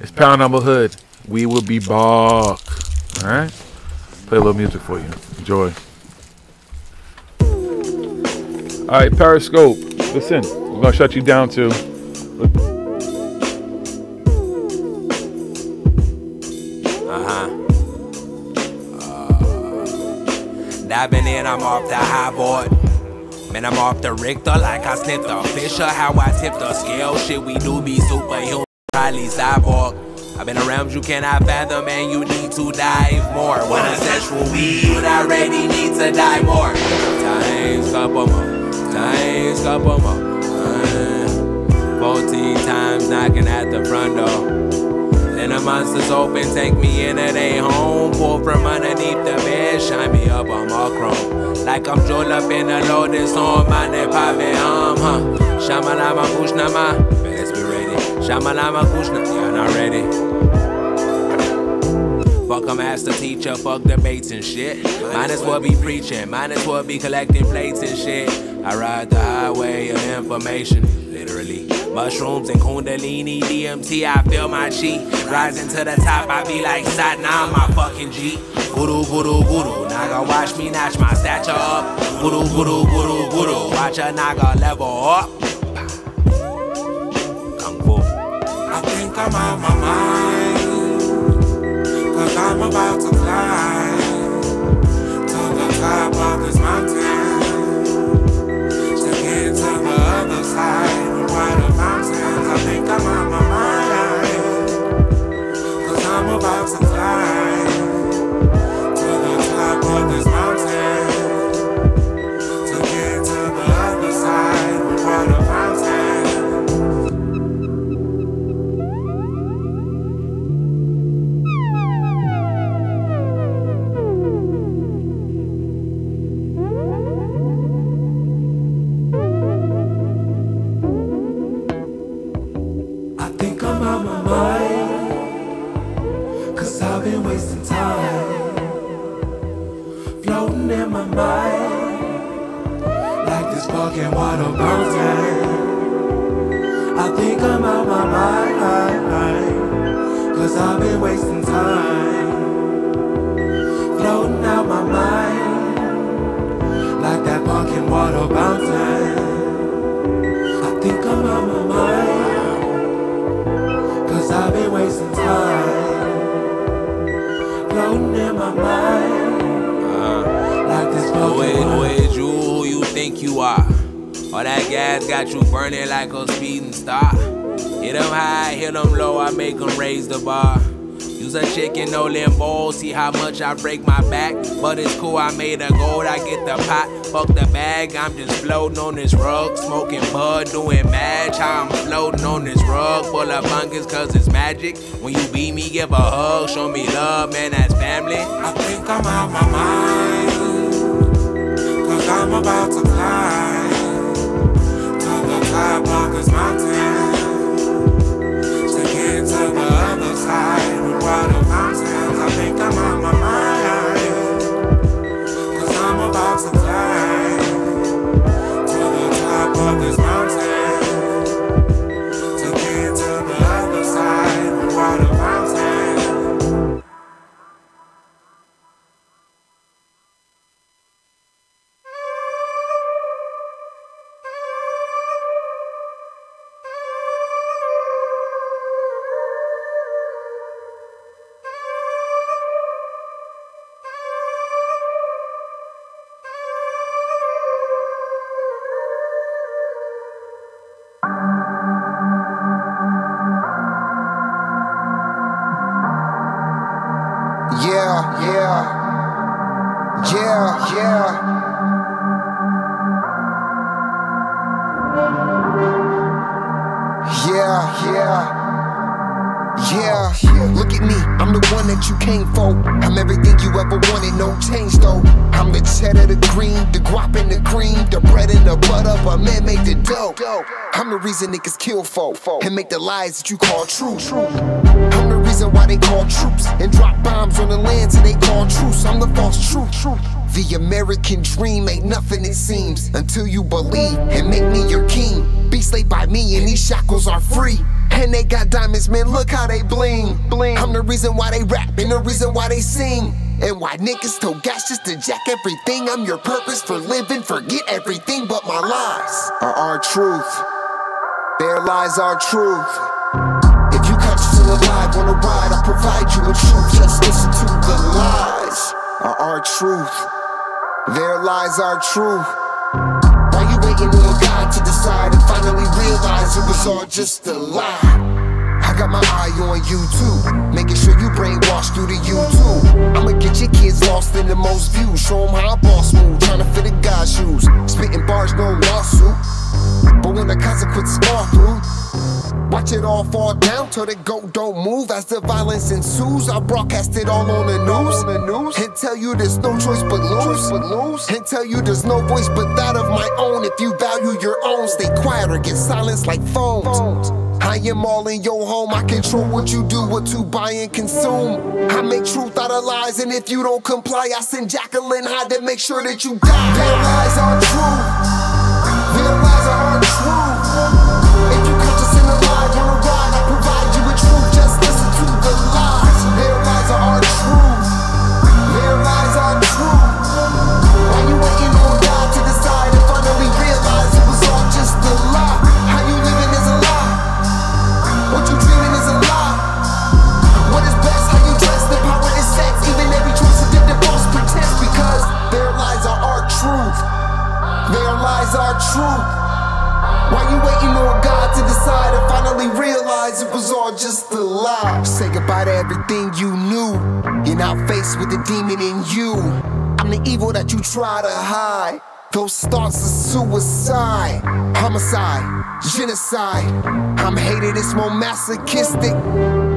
It's ParanormalHooD. We will be back. Alright? Play a little music for you. Enjoy. Alright, Periscope. Listen, we're going to shut you down too. Diving in, I'm off the high board. Man, I'm off the Richter like I sniffed a Fisher. How I tip the scale, shit we do be superhuman, probably cyborg. I've been around you cannot fathom and you need to dive more. When a sexual weed, you already need to die more. Times couple more, times couple more. 14 times knocking at the front door. Then the monsters open, take me into they home. Pull from underneath the bed, shine me up on my chrome. Like I'm Joel up in a loaded on my neck, huh? Shamalama Kushnama, let's be ready. Shamalama Kushna, you're not ready. Fuck a master teacher, fuck debates and shit. Might as well be preaching, might as well be collecting plates and shit. I ride the highway of information, literally. Mushrooms and Kundalini, DMT, I feel my chi. Rising to the top, I be like Satna, I'm my fucking G. Guru, guru, guru, Naga watch me notch my stature up. Guru, guru, guru, guru, watch a Naga level up. Kung Fu. I think I'm out my mind, 'cause I'm about to climb to the top of this mountain, to get to the other side. Water fountains, I think I'm out my mind, 'cause I'm about to climb to the top of this mountain, to get to the other side with water fountains. Water fountain. I think I'm out my mind, 'cause I've been wasting time, floating out my mind, like that fucking water fountain. I think I'm out my mind, 'cause I've been wasting time, floating in my mind, like this fucking Who is you? Who you think you are? All that gas got you burning like a speeding star. Hit them high, hit them low, I make them raise the bar. Use a chicken, no limbo, see how much I break my back. But it's cool, I made a gold, I get the pot, fuck the bag. I'm just floating on this rug, smoking bud, doing match. How I'm floating on this rug, full of fungus, 'cause it's magic. When you beat me, give a hug, show me love, man, that's family. I think I'm out my mind, 'cause I'm about to climb top of this mountain, to get to the other side with water fountains. I think I'm out my mind, 'cause I'm about to climb to the top of this mountain, to get to the other side with water fountains. Look at me, I'm the one that you came for. I'm everything you ever wanted, no change though. I'm the cheddar, the green, the guap and the cream, the bread and the butter, but man make the dough. I'm the reason niggas kill folk and make the lies that you call true. I'm the reason why they call troops and drop bombs on the land till they call truce. I'm the false truth. The American dream ain't nothing it seems until you believe and make me your king. Be slaved by me and these shackles are free. And they got diamonds, man, look how they bling. I'm the reason why they rap and the reason why they sing. And why niggas told gas just to jack everything. I'm your purpose for living, forget everything but my lies are our truth. Their lies are truth. If you catch us still alive on a ride, I'll provide you with truth. Just listen to the lies are our truth. Their lies are truth. Why you waiting on God to decide and finally realize it was all just a lie? I got my eye on you too, making sure you brainwashed through the YouTube. I'ma get your kids lost in the most views, show them how I boss move, trying to fit a guy's shoes. Spitting bars, no lawsuit, but when the consequences fall through, watch it all fall down till the goat don't move. As the violence ensues, I'll broadcast it all on the news and tell you there's no choice but lose, and tell you there's no voice but that of my own. If you value your own, stay quiet or get silenced like phones. I am all in your home, I control what you do, what to buy and consume. I make truth out of lies, and if you don't comply, I send Jacqueline Hyde to make sure that you die. Their lies are true. Their lies are our truth. If you catch us in the lie, wanna ride, I provide you with truth. Just listen to the lies. Their lies are our truth. Their lies are true. Why you waiting on God to decide and finally realize it was all just a lie? How you living is a lie. What you dreaming is a lie. What is best, how you dress, the power is sex. Even every choice is different, false pretense. Because their lies are our truth. Their lies are truth. Why you waiting on God to decide and finally realize it was all just a lie? Say goodbye to everything you knew. You're now faced with the demon in you. I'm the evil that you try to hide. Those thoughts of suicide, homicide, genocide. I'm hated, it's more masochistic.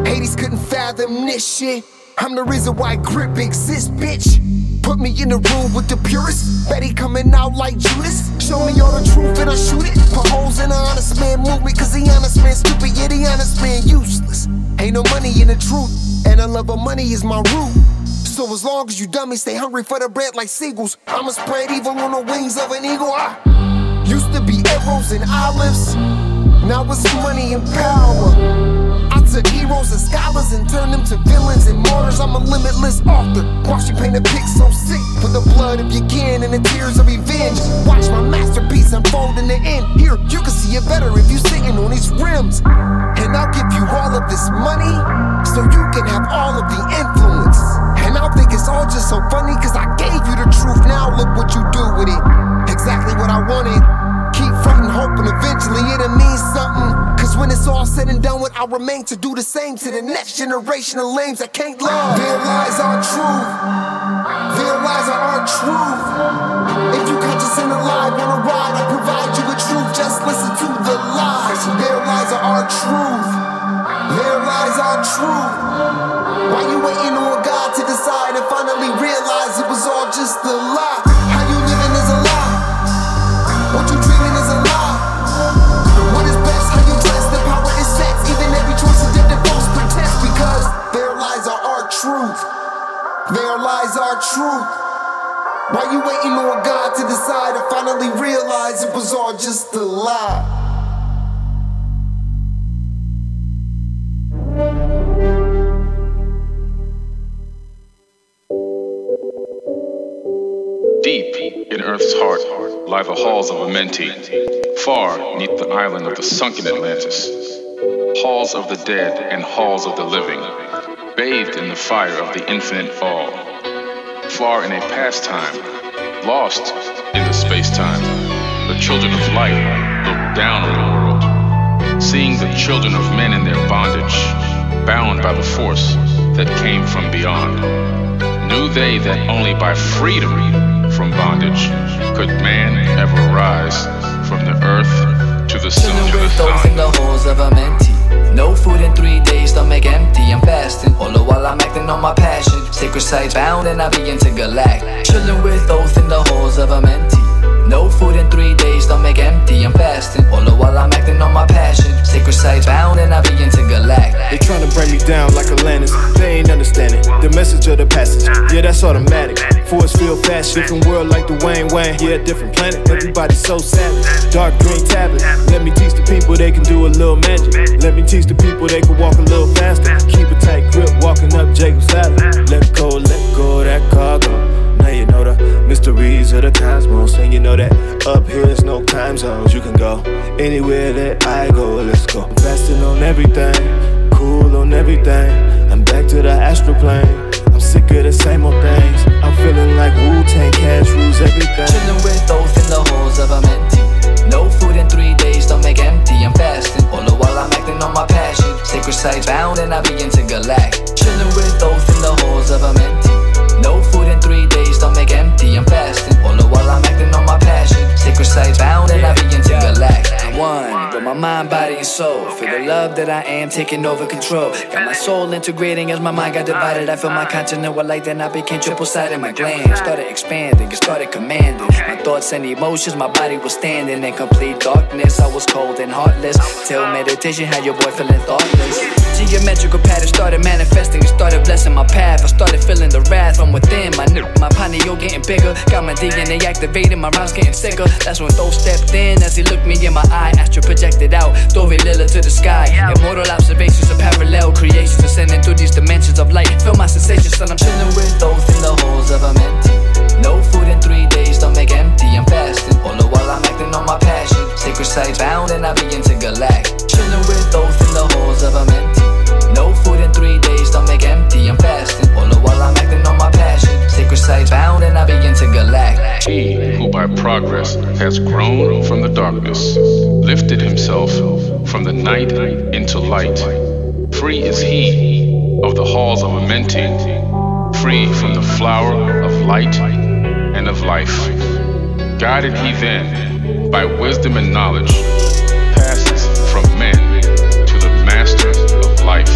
Hades couldn't fathom this shit. I'm the reason why grip exists, bitch. Put me in the room with the purest. Betty coming out like Judas. Show me all the truth and I shoot it. Put holes in the honest man movement, cause the honest man stupid, yeah, the honest man useless. Ain't no money in the truth, and the love of money is my root. So as long as you dummies stay hungry for the bread like seagulls, I'ma spread evil on the wings of an eagle. I used to be arrows and olives, now it's money and power. I took heroes and scholars and turned them to villains and martyrs. I'm a limitless author. Watch you paint a pic so sick for the blood of your kin and the tears of revenge. Watch my masterpiece unfold in the end. Here, you can see it better if you sitting on these rims. And I'll give you all of this money so you can have all of the influence. And I'll think it's all just so funny cause I gave you the truth. Now look what you do with it. Exactly what I wanted. Keep frontin', hoping eventually it'll mean something. Cause when it's all said and done with, I'll remain to do the same to the next generation of lames that can't love. Their lies are truth. Their lies are our truth. If you catch us in the lie, wanna ride, I'll provide you with truth. Just listen to the lies. Their lies are our truth. Their lies are truth. Why you waiting on God to decide and finally realize it was all just a lie? How you living is a lie. What you dreaming is a lie. What is best, how you dress, the power is sex. Even every choice is different, false pretense. Because their lies are our truth. Their lies are truth. Why you waiting on God to decide and finally realize it was all just a lie? Deep in Earth's heart lie the halls of Amenti, far neath the island of the sunken Atlantis. Halls of the dead and halls of the living, bathed in the fire of the infinite fall. Far in a past time, lost in the space-time, the children of light looked down on the world, seeing the children of men in their bondage, bound by the force that came from beyond. Knew they that only by freedom from bondage could man ever rise from the earth to the sun. Chilling with those in the halls of Amenti. No food in 3 days, stomach empty, I'm fasting. All the while I'm acting on my passion. Sacred sites bound and I be intergalactic. Chilling with those in the halls of Amenti. No food in 3 days, stomach empty, I'm fasting. All the while I'm acting on my passion. Sacred sites bound and I begin to galactic. They tryna bring me down like Atlantis. They ain't understanding the message of the passage. Yeah, that's automatic. Force field fast, different world like the Wayne. Yeah, different planet. Everybody's so savage. Dark green tablet. Let me teach the people they can do a little magic. Let me teach the people they can walk a little faster. Keep a tight grip, walking up Jacob's ladder. Let go of that cargo. Now you know the mysteries of the cosmos. And you know that up here is no time zones. You can go anywhere that I go. Let's go. I'm fasting on everything, cool on everything. I'm back to the astral plane. I'm sick of the same old things. I'm feeling like Wu-Tang Cash rules everything. Chilling with those in the holes of a mentee. No food in 3 days, stomach empty, I'm fasting. All the while I'm acting on my passion. Sacred sites bound and I begin to galactic. Chilling with those in the holes of a mentee. No food in 3 days, stomach empty, I'm fasting. All the while I'm acting on my passion. Sacred sites bound and I begin to galactic. One, with my mind, body, and soul. Feel the love that I am taking over control. Got my soul integrating as my mind got divided. I feel my continent with light, then I became triple-sided. My glands started expanding, it started commanding my thoughts and emotions. My body was standing in complete darkness. I was cold and heartless till meditation had your boy feeling thoughtless. Geometrical pattern started manifesting, it started blessing my path. I started feeling the wrath from within. My pineal getting bigger, got my DNA activated, my rhymes getting sicker. That's when Thor stepped in as he looked me in my eye. Astro projected out, Dove Lila to the sky. Immortal observations of parallel creations, ascending through these dimensions of light. Feel my sensations, son, I'm chilling with those in the holes of a mentee. No food in 3 days, stomach empty, I'm fasting. All the while I'm acting on my passion. Sacred sites bound and I begin to galactic. Chilling with those in the holes of a mentee. No food in 3 days, stomach empty, I'm fasting. All the while I'm acting on my passion. Sacred sites bound and I begin to galactic. He who by progress has grown from the darkness, lifted himself from the night into light. Free is he of the halls of a mentee, free from the flower of light and of life. Guided he then by wisdom and knowledge, passes from men to the master of life.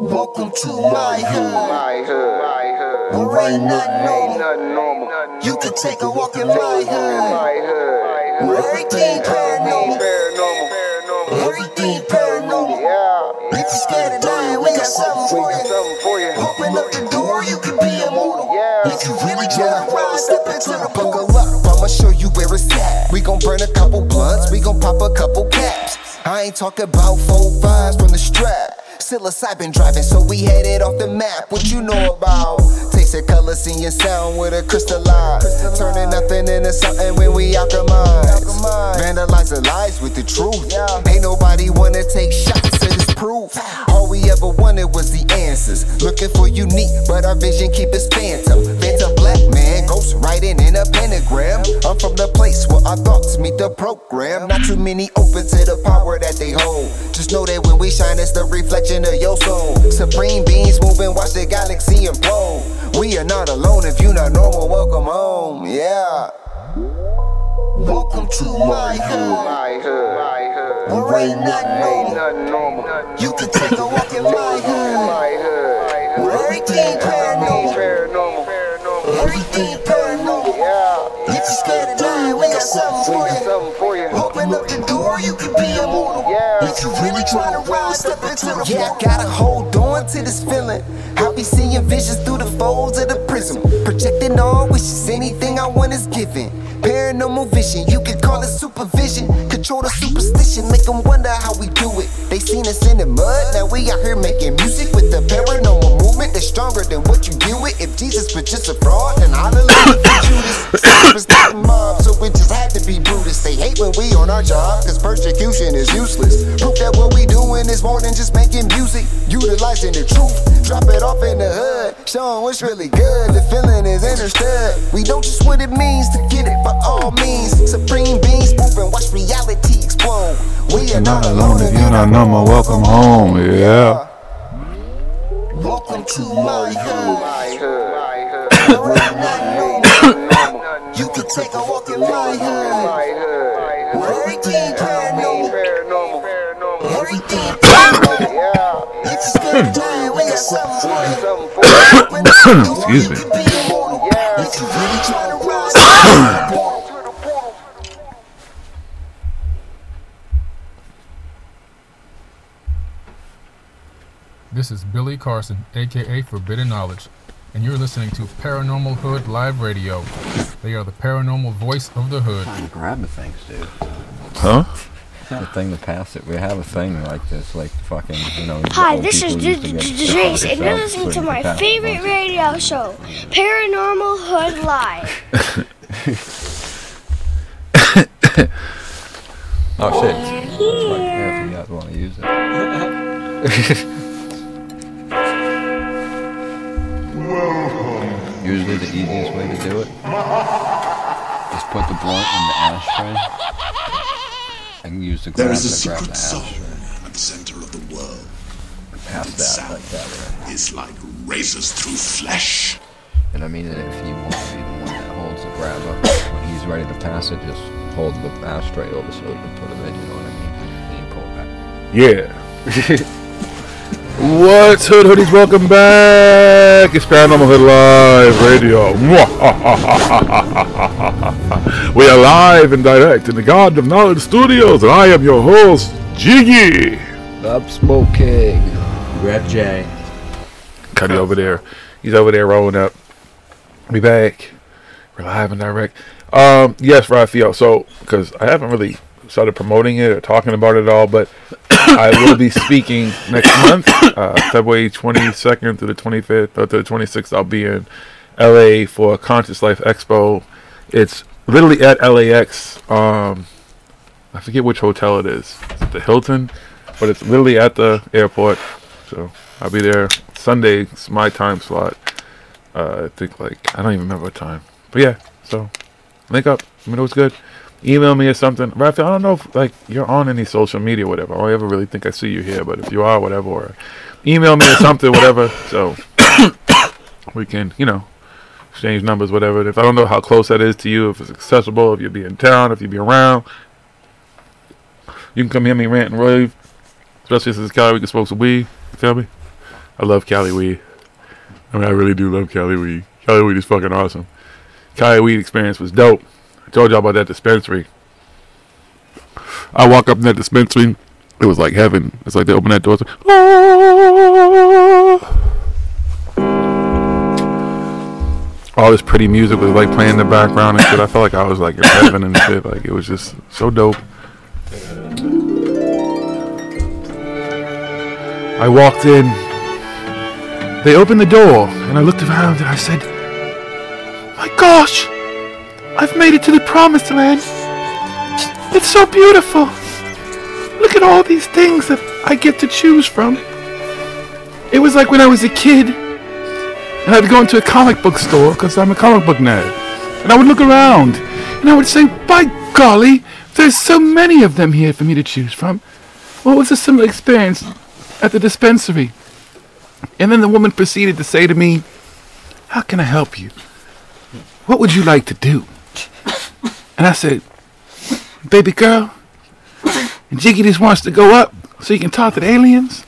Welcome to my hood. Where ain't nothing normal. You can take a walk in my hood. Where everything paranormal. Everything paranormal. If you're scared of dying, we got something for you. Open up the door, you can be immortal. If you really try to ride, step into the portal. Buckle up, I'ma show you where it's at. We gon' burn a couple blunts, we gon' pop a couple caps. I ain't talking about 4 5s from the strap. Psilocybin driving, so we headed off the map. What you know about? Tasting color, seeing sound with a crystalline. Turning nothing into something when we alchemize. Vandalize the lies with the truth. Ain't nobody wanna take shots at this proof. All we ever wanted was the answers. Looking for unique, but our vision keep us phantom. Phantom black man, ghost writing in a pentagram. I'm from the place where our thoughts meet the program. Not too many open to the power that they hold. Just know that when we shine, it's the reflection of your soul. Supreme beings moving, watch the galaxy implode. We are not alone. If you not normal, welcome home. Yeah. Welcome to my hood. or ain't nothing normal. You can take a walk in my hood. Where everything paranormal. Everything paranormal. If you're scared of dying, we got something for you. Open up the door, you can be immortal. If you really trying to rise up into the I gotta hold on to this feeling. I'll be seeing visions through the folds of the prism. Projecting all wishes, anything I want is given. Paranormal vision, you can call it supervision. Control the superstition, make them wonder how we do it. They seen us in the mud, now we out here making music with the paranormal movement that's stronger than what you deal with. If Jesus was just a fraud, then hallelujah for Judas. Was not the mob, so it just had to be Brutus. They hate when we on our job, cause persecution is useless. Proof that what we doing is more than just making music. Utilizing the truth, drop it off in the hood. Showing what's really good, the feeling is understood. We don't just what it means to get it by all means. Supreme beings move and watch reality explode. We are not alone if you're not normal, welcome home, yeah. Welcome to my hood. You can take a walk in my hood. Where everything paranormal. Everything paranormal. If you're scared of dying, we got something for you. Excuse me. If you really trying to rise up. This is Billy Carson, aka Forbidden Knowledge, and you're listening to ParanormalHooD Live Radio. They are the paranormal voice of the hood. Trying to grab the things, dude. Huh? The thing to pass it. We have a thing like this, like fucking, you know. Hi, this is Jace, and you're listening to my favorite radio show, ParanormalHooD Live. Oh shit! Yeah, if you guys want to use it. Usually the easiest way to do it is put the blunt in the ashtray and use the grab to grab the ashtray. At the center of the world. Pass that like that, right? It's like razors through flesh. And I mean that if you want to be the one that holds the grab up, when he's ready to pass it, just hold the ashtray over so you can put it in, you know what I mean? And you pull it back. Yeah. What's Hood Hoodies? Welcome back. It's ParanormalHooD Live Radio. We are live and direct in the Garden of Knowledge Studios, and I am your host, Jiggy. Up smoking. Grab Jay. Cuddy over there. He's over there rolling up. We back. We're live and direct. Yes, Raphael. So, because I haven't really started promoting it or talking about it at all, but I will be speaking next month, February 22nd to the 25th, or to the 26th. I'll be in LA for Conscious Life Expo. It's literally at LAX. I forget which hotel it is. Is it the Hilton? But it's literally at the airport. So I'll be there Sunday. It's my time slot. I think, like, I don't even remember what time. But yeah, so link up. Let me know what's good. Email me or something. Raphael, I don't know if, like, you're on any social media or whatever. I don't ever really think I see you here, but if you are, whatever, or email me or something, whatever, so we can, you know, exchange numbers, whatever. If I don't know how close that is to you, if it's accessible, if you'll be in town, if you'll be around, you can come hear me rant and rave, especially since it's Cali, we can smoke some weed. You feel me? I love Cali weed. I mean, I really do love Cali weed. Cali weed is fucking awesome. Cali weed experience was dope. I told y'all about that dispensary. I walk up in that dispensary, it was like heaven. It's like they open that door, it's like, all this pretty music was like playing in the background and shit. I felt like I was like in heaven and shit. Like, it was just so dope. I walked in, they opened the door, and I looked around and I said, my gosh, I've made it to the promised land. It's so beautiful. Look at all these things that I get to choose from. It was like when I was a kid and I'd go into a comic book store, because I'm a comic book nerd, and I would look around and I would say, by golly, there's so many of them here for me to choose from. Well, it was a similar experience at the dispensary. And then the woman proceeded to say to me, how can I help you? What would you like to do? And I said, baby girl, And Jiggy just wants to go up so he can talk to the aliens.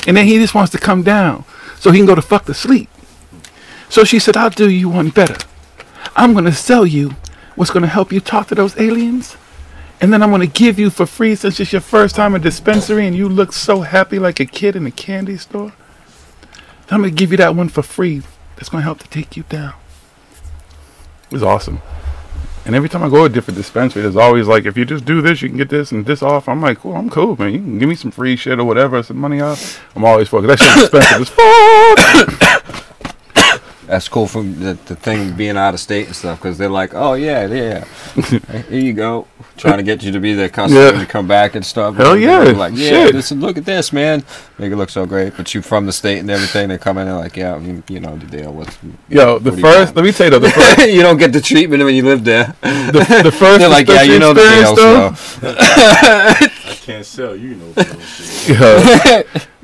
And then he just wants to come down so he can go to fuck to sleep. So she said, I'll do you one better. I'm going to sell you what's going to help you talk to those aliens. And then I'm going to give you for free, since it's your first time at dispensary and you look so happy like a kid in a candy store. I'm going to give you that one for free. That's going to help to take you down. It was awesome. And every time I go to a different dispensary, there's always like, if you just do this, you can get this and this off. I'm like, cool, I'm cool, man. You can give me some free shit or whatever, some money off. I'm always fucking. That shit's expensive as fuck. That's cool from the thing being out of state and stuff, because they're like, oh, yeah. Here you go. Trying to get you to be their customer to come back and stuff. Hell yeah. Like, yeah, look at this, man. Make it look so great. But you from the state and everything, they come in and like, yeah, you know the deal. Yo, the first, let me tell you though, the first. You don't get the treatment when you live there. The first. They're like, yeah, you know the deal, so. I can't sell you no bullshit.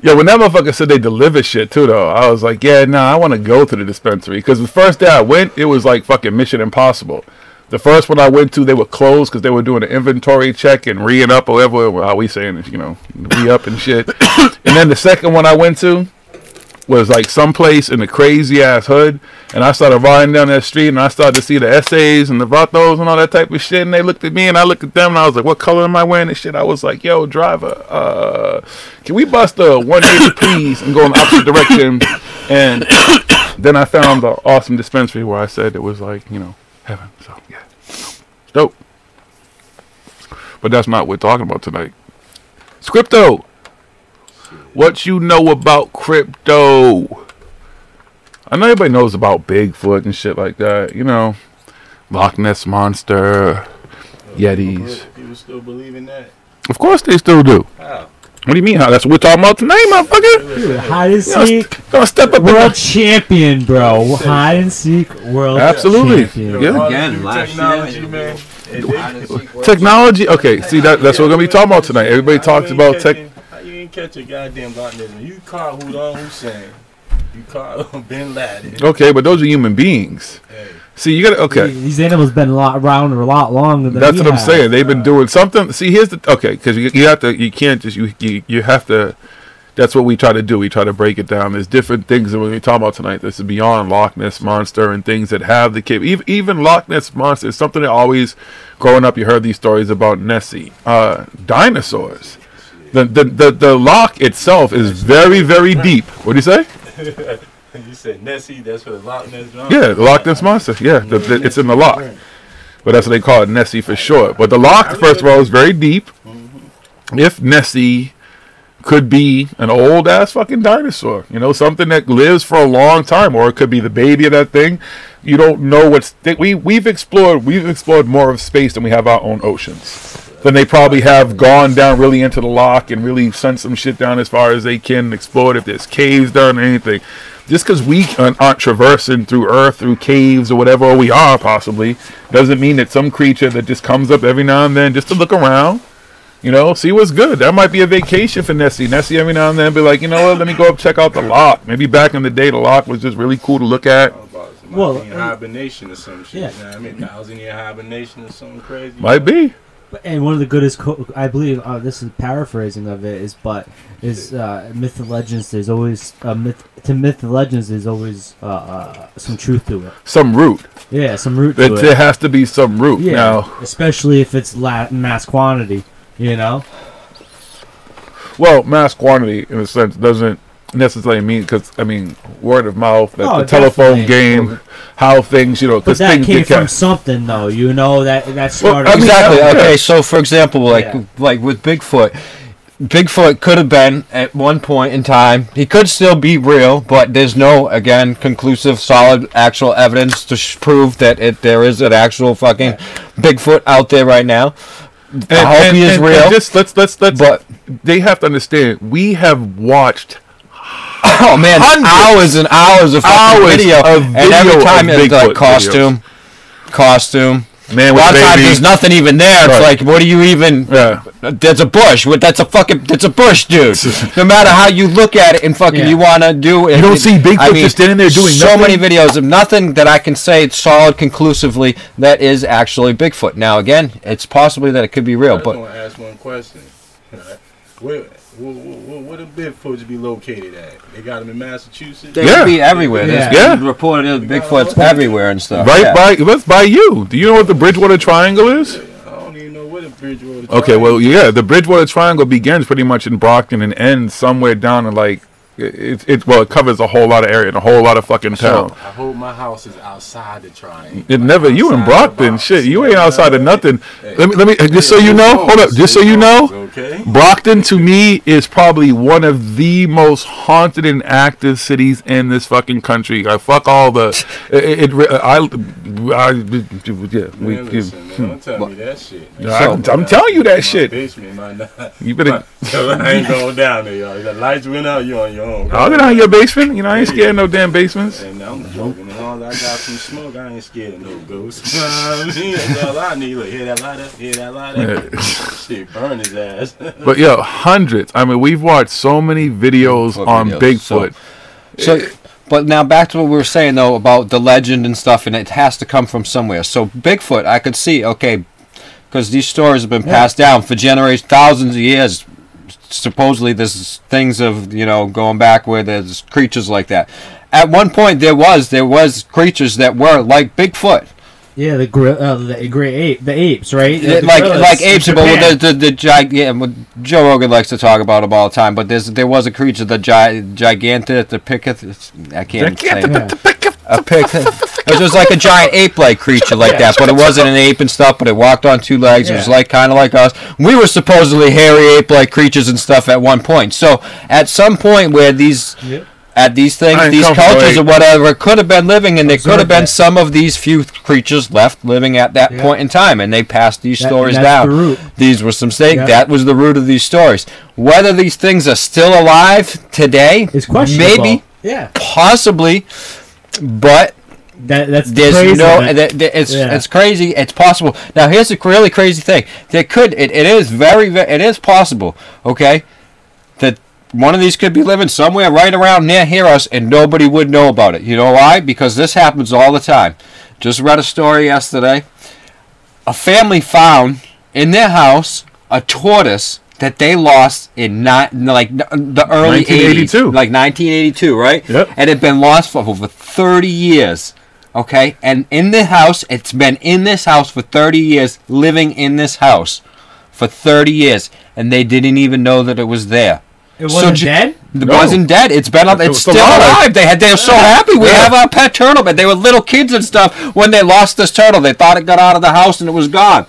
Yo, when that motherfucker said they deliver shit too, though, I was like, yeah, nah, I want to go to the dispensary. Because the first day I went, it was like fucking Mission Impossible. The first one I went to, they were closed because they were doing an inventory check and re-ing up or whatever. How we saying it, you know, re-up and shit. And then the second one I went to was like someplace in the crazy ass hood. And I started riding down that street and I started to see the essays and the vatos and all that type of shit. And they looked at me and I looked at them and I was like, what color am I wearing and shit? I was like, yo, driver, can we bust a 180 please and go in the opposite direction? And then I found the awesome dispensary where I said it was like, you know, heaven. So yeah, dope. But that's not what we're talking about tonight. It's crypto. What you know about crypto? I know everybody knows about Bigfoot and shit like that. You know, Loch Ness Monster, Yetis. People still believe in that? Of course they still do. How? What do you mean how? That's what we're talking about tonight, motherfucker. Dude, hide and seek. Gonna step up world champion, bro. Hide and seek world champion. Yeah. Again, technology, man. Technology. Okay, see that's what we're gonna be talking about tonight. Everybody talks about tech. How you ain't catch a goddamn Loch Ness? You caught Hussein. You caught Bin Laden. Okay, but those are human beings. Hey. See, you gotta. Okay. These animals been around a lot longer than that's what I'm saying. They've been doing something. See, here's the because you have to. You can't just you have to. That's what we try to do. We try to break it down. There's different things that we're going to talk about tonight. This is beyond Loch Ness Monster and things that have the capability. Even Loch Ness Monster is something that always, growing up, you heard these stories about Nessie. Dinosaurs. The loch itself is very, very deep. What do you say? You said Nessie, that's for the Loch Ness Monster? Yeah, the Loch Ness Monster. Yeah, it's in the loch. But that's what they call it, Nessie for short. But the loch, first of all, is very deep. If Nessie could be an old ass fucking dinosaur, you know, something that lives for a long time, or it could be the baby of that thing. You don't know what's we've explored more of space than we have our own oceans. Then they probably have gone down really into the loch and really sent some shit down as far as they can explore if there's caves down or anything. Just because we aren't traversing through earth, through caves or whatever we are possibly, doesn't mean that some creature that just comes up every now and then just to look around, you know, see what's good. That might be a vacation for Nessie. Nessie every now and then be like, you know what, let me go up check out the loch. Maybe back in the day the loch was just really cool to look at. Well, hibernation or some shit. Yeah. You know what I mean? 1,000-year hibernation or something crazy. Might be. And one of the goodest, I believe, this is paraphrasing of it, is myth and legends. There's always myth and legends. There's always some truth to it. Some root. Yeah, some root to it. There has to be some root. Yeah, now, especially if it's mass quantity. You know. Well, mass quantity, in a sense, doesn't necessarily mean, because I mean, word of mouth, the telephone game, how things, you know, because that came from something, though. You know that started. Well, exactly. Okay, so for example, like with Bigfoot. Bigfoot could have been at one point in time. He could still be real, but there's no, again, conclusive, solid, actual evidence to prove that there is an actual fucking Bigfoot out there right now. I hope he is real. And just let's. But they have to understand. We have watched. Oh man, hours and hours of fucking video, and every time it's like costume, Man a with lot of times baby. there's nothing even there. It's Right. like, what do you even? There's a bush. That's a bush, dude. No matter how you look at it and fucking you want to do it. You don't see Bigfoot just standing there doing so nothing? many videos of nothing that I can say solid conclusively that is actually Bigfoot. Now again, it's possibly that it could be real, I just but want to ask one question. Where the Bigfoots be located at? They got them in Massachusetts? they could be everywhere. There's reported Bigfoot's everywhere and stuff. Right by you. Do you know what the Bridgewater Triangle is? I don't even know where the Bridgewater Okay, well, yeah, the Bridgewater Triangle begins pretty much in Brockton and ends somewhere down in like it covers a whole lot of area and a whole lot of fucking town. I hope my house is outside the triangle. It never. You in Brockton, shit. You ain't outside of nothing. Let me. Just so you know. Hold up. Just so you know. Okay. Brockton to me is probably one of the most haunted and active cities in this fucking country. I fuck all the. Don't tell me that shit. I'm telling you that shit. Basement might not. You better. I ain't going down there, y'all. The lights went out. You on your own. I'll get out of your basement. You know I ain't scared of no damn basements. And I'm joking. And all I got some smoke. I ain't scared of no ghosts. You know what I mean? That's all I need. Look, hear that lighter? Hear that lighter? Shit, burn his ass. But yo, hundreds. I mean, we've watched so many videos on Bigfoot. But now back to what we were saying though about the legend and stuff, and it has to come from somewhere. So Bigfoot, I could see, okay, because these stories have been passed down for generations, thousands of years. Supposedly there's things of, going back where there's creatures like that. At one point there was creatures that were like Bigfoot. Yeah, the apes, right? Like apes, but Joe Rogan likes to talk about them all the time. But there was a creature, the gigantic, the picketh. I can't say it. A picketh. It was like a giant ape-like creature like that, but it wasn't an ape and stuff. But it walked on two legs. It was kind of like us. We were supposedly hairy ape-like creatures and stuff at one point. So at some point where these. At these things, these cultures or whatever could have been living, and there could have been some of these few creatures left living at that point in time, and they passed these stories down. These were some mistakes. That was the root of these stories. Whether these things are still alive today is questionable. Maybe, possibly, but that's there's crazy, it's crazy. It's possible. Now here's a really crazy thing. It is possible. Okay, that. One of these could be living somewhere right around near us, and nobody would know about it. You know why? Because this happens all the time. Just read a story yesterday. A family found in their house a tortoise that they lost in the early 1982. 80s. Like 1982, right? Yep. And it had been lost for over 30 years. Okay? And in the house, it's been in this house for 30 years, living in this house for 30 years, and they didn't even know that it was there. It wasn't dead? It wasn't dead. It's been up. It's still alive. They were so happy. We have our pet turtle, but they were little kids and stuff when they lost this turtle. They thought it got out of the house and it was gone.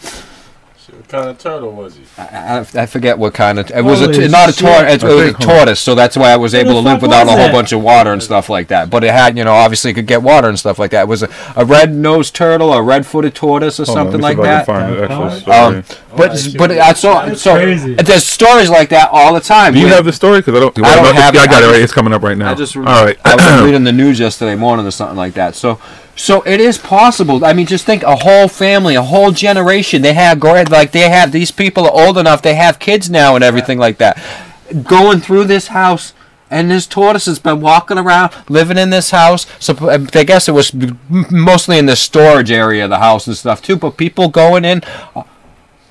What kind of turtle was he? I forget what kind of. It was not a tortoise. It was a tortoise, so that's why I was able to live without a whole bunch of water and stuff like that. But it had, obviously it could get water and stuff like that. It was a red-nosed turtle, a red-footed tortoise, or something like that. But I saw. So there's stories like that all the time. Do you have the story? Because I don't have it. I got it right. It's coming up right now. All right. I was reading the news yesterday morning or something like that. So it is possible. I mean, just think a whole family, a whole generation. They have these people are old enough. They have kids now and everything like that. Going through this house, and this tortoise has been walking around, living in this house. So I guess it was mostly in the storage area of the house and stuff too. But people going in,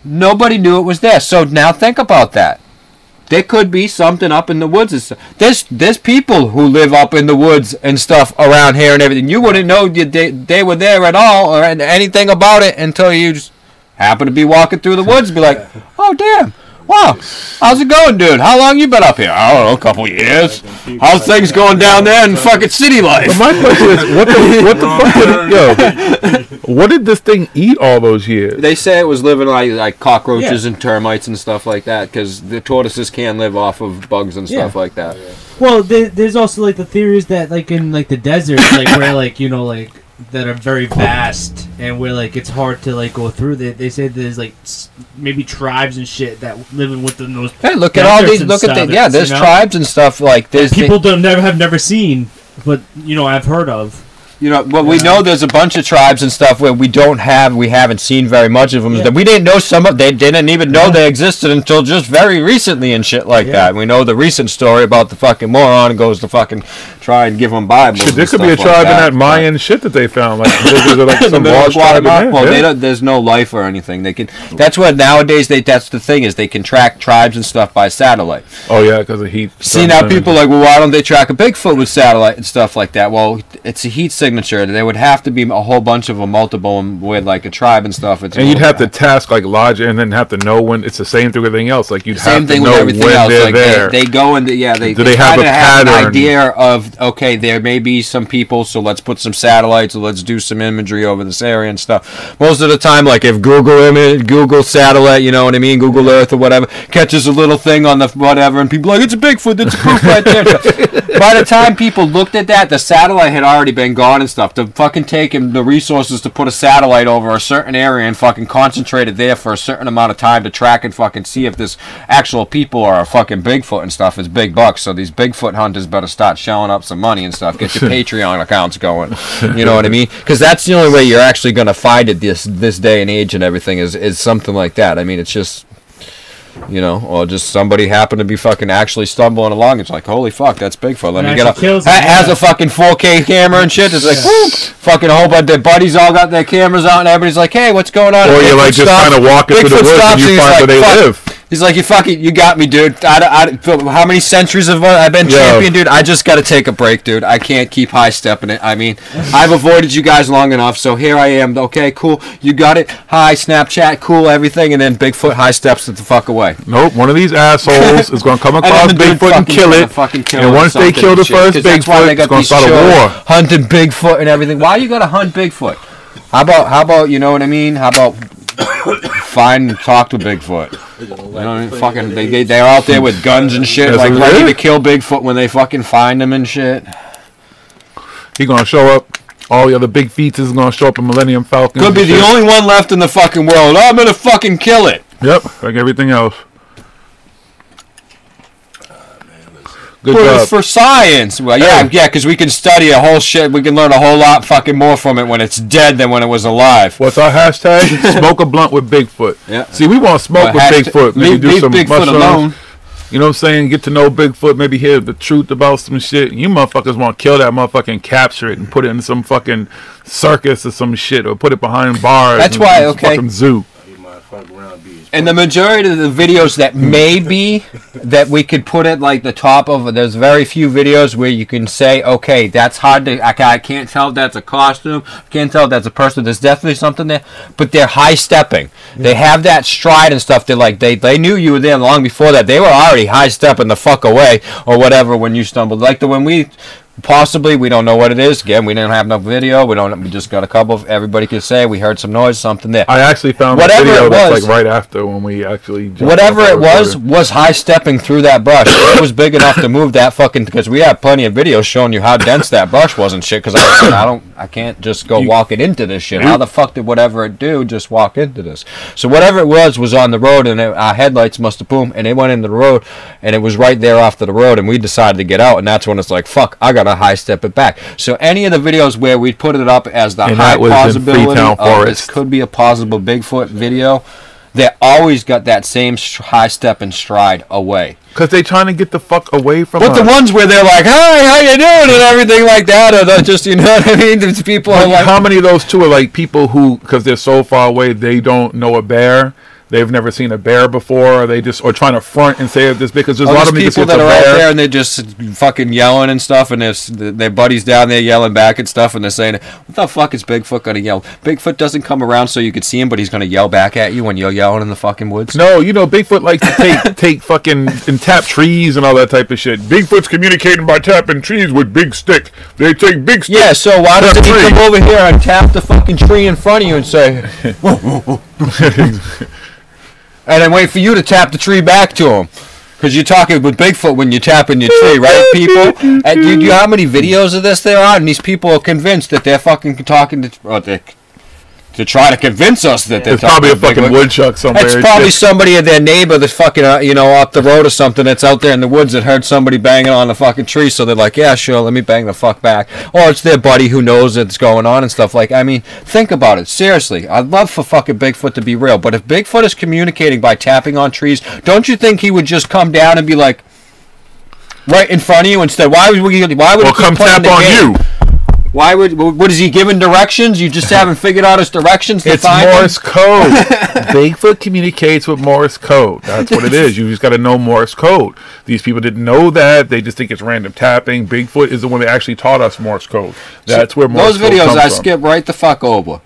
nobody knew it was there. So now think about that. There could be something up in the woods. There's people who live up in the woods and stuff around here and everything. You wouldn't know they were there at all or anything about it until you just happen to be walking through the woods and be like, oh, damn. Wow, how's it going, dude? How long you been up here? I don't know, a couple years. How's things going down there in fucking city life? But my question is, what the fuck what did this thing eat all those years? They say it was living like cockroaches and termites and stuff like that, because the tortoises can live off of bugs and stuff like that. Well, there's also like the theories that like in like the desert, like where like that are very vast and where like it's hard to like go through. They say there's like maybe tribes and shit that living within those. Hey, look at all these. Look at there's tribes and stuff like this. People have never seen, but I've heard of. You know, well, we know there's a bunch of tribes and stuff where we haven't seen very much of them. That we didn't know they didn't even know they existed until just very recently and shit like that. We know the recent story about the fucking moron goes to fucking try and give them Bibles. Shit, there could be a tribe in that Mayan shit that they found, like some large tribe. Well, there's no life or anything. They can. That's what nowadays. That's the thing is they can track tribes and stuff by satellite. Oh yeah, because of heat. See now, people are like, well, why don't they track a Bigfoot with satellite and stuff like that? Well, it's a heat signature. There would have to be a whole bunch of them, multiple with like a tribe and stuff. And you'd have to task like logic, and then have to know when. It's the same thing with everything else. Like you'd same have thing to know with everything when else. they're Like there. they go and they have a pattern? An idea of okay, there may be some people, so let's put some satellites, or let's do some imagery over this area and stuff. Most of the time, like if Google satellite, you know what I mean, Google Earth or whatever, catches a little thing on the whatever, and people are like, it's a Bigfoot, it's a proof right there. By the time people looked at that, the satellite had already been gone and stuff. To fucking take the resources to put a satellite over a certain area and fucking concentrate it there for a certain amount of time to track and fucking see if this actual people are a fucking Bigfoot and stuff is big bucks. So these Bigfoot hunters better start shelling up some money and stuff. Get your Patreon accounts going. You know what I mean? Because that's the only way you're actually going to find it this day and age and everything is something like that. I mean, it's just... You know, or just somebody happened to be fucking actually stumbling along. It's like, holy fuck, that's Bigfoot. Let me get up. Has a fucking 4K camera and shit. It's like, whoop, fucking a whole bunch of their buddies all got their cameras out, and everybody's like, hey, what's going on? Or you're like just kind of walking through the woods and you find where they live. He's like, you got me, dude. How many centuries have I been champion, dude? I just got to take a break, dude. I can't keep high-stepping it. I mean, I've avoided you guys long enough, so here I am. Okay, cool. You got it. Hi, Snapchat, cool, everything, and then Bigfoot high steps it the fuck away. Nope, one of these assholes is going to come across Bigfoot and kill it. And once they kill the first Bigfoot, it's going to start a war. Hunting Bigfoot and everything. Why you got to hunt Bigfoot? How about, you know what I mean? How about find and talk to Bigfoot? You know what I mean? Fucking, they're out there with guns and shit, like ready to kill Bigfoot when they fucking find him and shit. He gonna show up. All the other big features is gonna show up in Millennium Falcon. Could be the only one left in the fucking world. I'm gonna fucking kill it. Yep, like everything else. Good but job. it's for science. Well, yeah, because we can study a whole shit. We can learn a whole lot fucking more from it when it's dead than when it was alive. What's our hashtag? Smoke a blunt with Bigfoot. Yeah. See, we want to smoke with Bigfoot. Maybe do some Bigfoot mushrooms. alone. You know what I'm saying? Get to know Bigfoot. Maybe hear the truth about some shit. You motherfuckers want to kill that motherfucker and capture it and put it in some fucking circus or some shit, or put it behind bars. That's why, okay. Fucking zoo. And the majority of the videos that may be that we could put it like the top of, there's very few videos where you can say, okay, that's hard to, I can't tell if that's a costume, can't tell if that's a person, there's definitely something there, but they're high stepping. They have that stride and stuff. They're like, they knew you were there long before that. They were already high stepping the fuck away or whatever when you stumbled. Like when we... Possibly, we don't know what it is. Again, we didn't have no video. We just got a couple of, everybody could say we heard some noise, something there. I actually found a video that's like right after when we actually whatever it was high stepping through that brush. It was big enough to move that fucking, because we have plenty of videos showing you how dense that brush was and shit, because I can't just go walking into this shit. How the fuck did whatever it do just walk into this? So whatever it was on the road, and our headlights must have boom, and it went into the road, and it was right there off to the road, and we decided to get out, and that's when it's like, fuck, I got a high step it back. So any of the videos where we put it up as the high possibility of this could be a possible Bigfoot video, they always got that same high step and stride away. Because they trying to get the fuck away from us. But the ones where they're like, hi, how you doing, and everything like that, or they're just, you know what I mean? There's people are like... How many of those two are like people who, because they're so far away, they don't know a bear? They've never seen a bear before, or they just trying to front and say this, because there's a lot of people that are out there and they're just fucking yelling and stuff, and their buddies down there yelling back and stuff, and they're saying, "What the fuck is Bigfoot gonna yell?" Bigfoot doesn't come around so you can see him, but he's gonna yell back at you when you're yelling in the fucking woods. No, you know Bigfoot likes to take fucking and tap trees and all that type of shit. Bigfoot's communicating by tapping trees with big stick. They take big sticks. Yeah, so why doesn't he come over here and tap the fucking tree in front of you and say? And then wait for you to tap the tree back to him. Because you're talking with Bigfoot when you're tapping your tree, right, people? And do you know how many videos of this there are? And these people are convinced that they're fucking talking to... to try to convince us that they're There's probably a talking fucking woodchuck somewhere. It's probably somebody of their neighbor that's fucking, up the road or something that's out there in the woods that heard somebody banging on the fucking tree, so they're like, yeah, sure, let me bang the fuck back. Or it's their buddy who knows it's going on and stuff. Like, I mean, think about it. Seriously, I'd love for fucking Bigfoot to be real, but if Bigfoot is communicating by tapping on trees, don't you think he would just come down and be like, right in front of you instead? Why would he come tap on you? Why what is he giving directions? You just haven't figured out his directions to It's find Morse him? code. Bigfoot communicates with Morse code. That's what it is. You just got to know Morse code. These people didn't know that. They just think it's random tapping. Bigfoot is the one that actually taught us Morse code. That's where Morse those code videos comes I from. skip right the fuck over.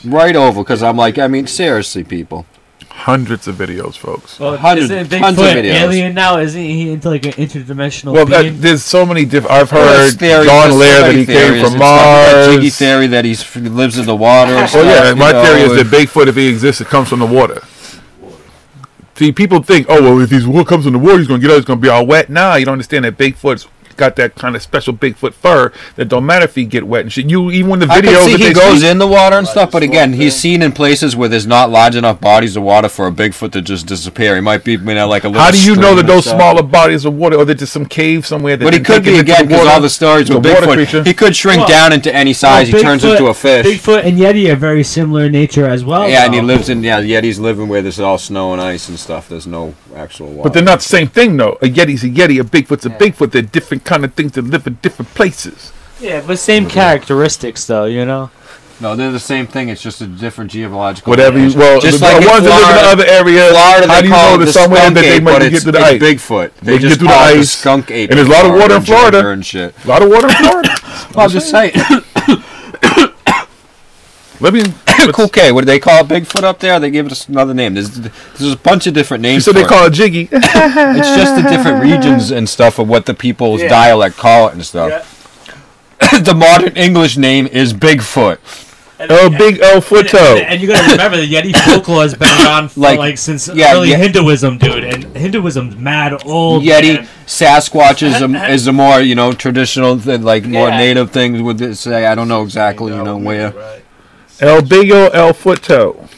Right over, because I'm like, I mean, seriously, people. Hundreds of videos, folks. Well, Hundreds- isn't tons of Bigfoot videos. alien now? Isn't he into like an interdimensional Well, being? there's so many different. I've Well, heard there's theories, John there's Lair so that many he came theories from and stuff. You got Jiggy Mars. theory that he lives in the water. And Oh yeah, stuff, my you theory is know, that Bigfoot, if he exists, it comes from the water. See, people think, oh well, if he's what comes from the water, he's gonna get out, he's gonna be all wet. Nah, you don't understand that Bigfoot's got that kind of special Bigfoot fur that don't matter if he get wet and shit. You even when the I videos can see that he they goes see, in the water and stuff, but again, he's seen in places where there's not large enough bodies of water for a Bigfoot to just disappear. He might be, like a little. how do you know stream that and those stuff. smaller bodies of water, or they're just some cave somewhere? That But he didn't could take be it into again the because water? all the stories with The water Bigfoot. creature. He could shrink Well, down into any size. He turns into a fish. Bigfoot and Yeti are very similar in nature as well. Yeah, and he though. lives in Yeti's living where there's all snow and ice and stuff. There's no actual water. But they're not the same thing, though. A Yeti's a Yeti, a Bigfoot's a Bigfoot. They're different kind of things that live in different places. Yeah, but same characteristics though, you know. No, they're the same thing. It's just a different geological. Whatever you, area. well, just the like in ones that live in the other areas, Florida, how do you call know it there's the somewhere skunk that they ape, might but get to the it's ice? Bigfoot. They They can just get to the call it the ice. skunk ape. And there's a lot of water in Florida. And shit. A lot of water in Florida. Well, I'm just saying. Let me. Okay, what do they call it? Bigfoot up there? They give it another name. There's a bunch of different names. So they for call it Jiggy. It's just the different regions and stuff of what the people's dialect call it and stuff. The modern English name is Bigfoot. Big El Footo. And you gotta remember the Yeti folklore has been around for since early Hinduism, dude. And Hinduism's mad old. Yeti, man. Sasquatch is a more traditional, more native things with this. I don't know exactly where. El Bigo El Footo.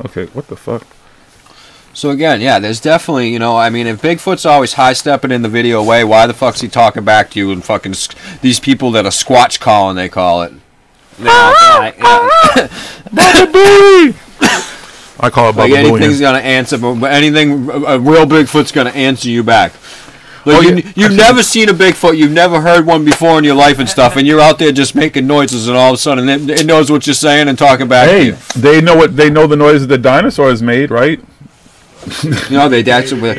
Okay, what the fuck? So again, yeah, there's definitely, I mean, if Bigfoot's always high-stepping in the video way, why the fuck's he talking back to you and fucking these people that are squatch calling, they call it. I call it Like Baba anything's Booey. gonna answer, but anything, a real Bigfoot's gonna answer you back. Like you've never seen a Bigfoot, you've never heard one before in your life and stuff, and you're out there just making noises, and all of a sudden it knows what you're saying and talking back to you. They know the noises the dinosaurs made, right? They actually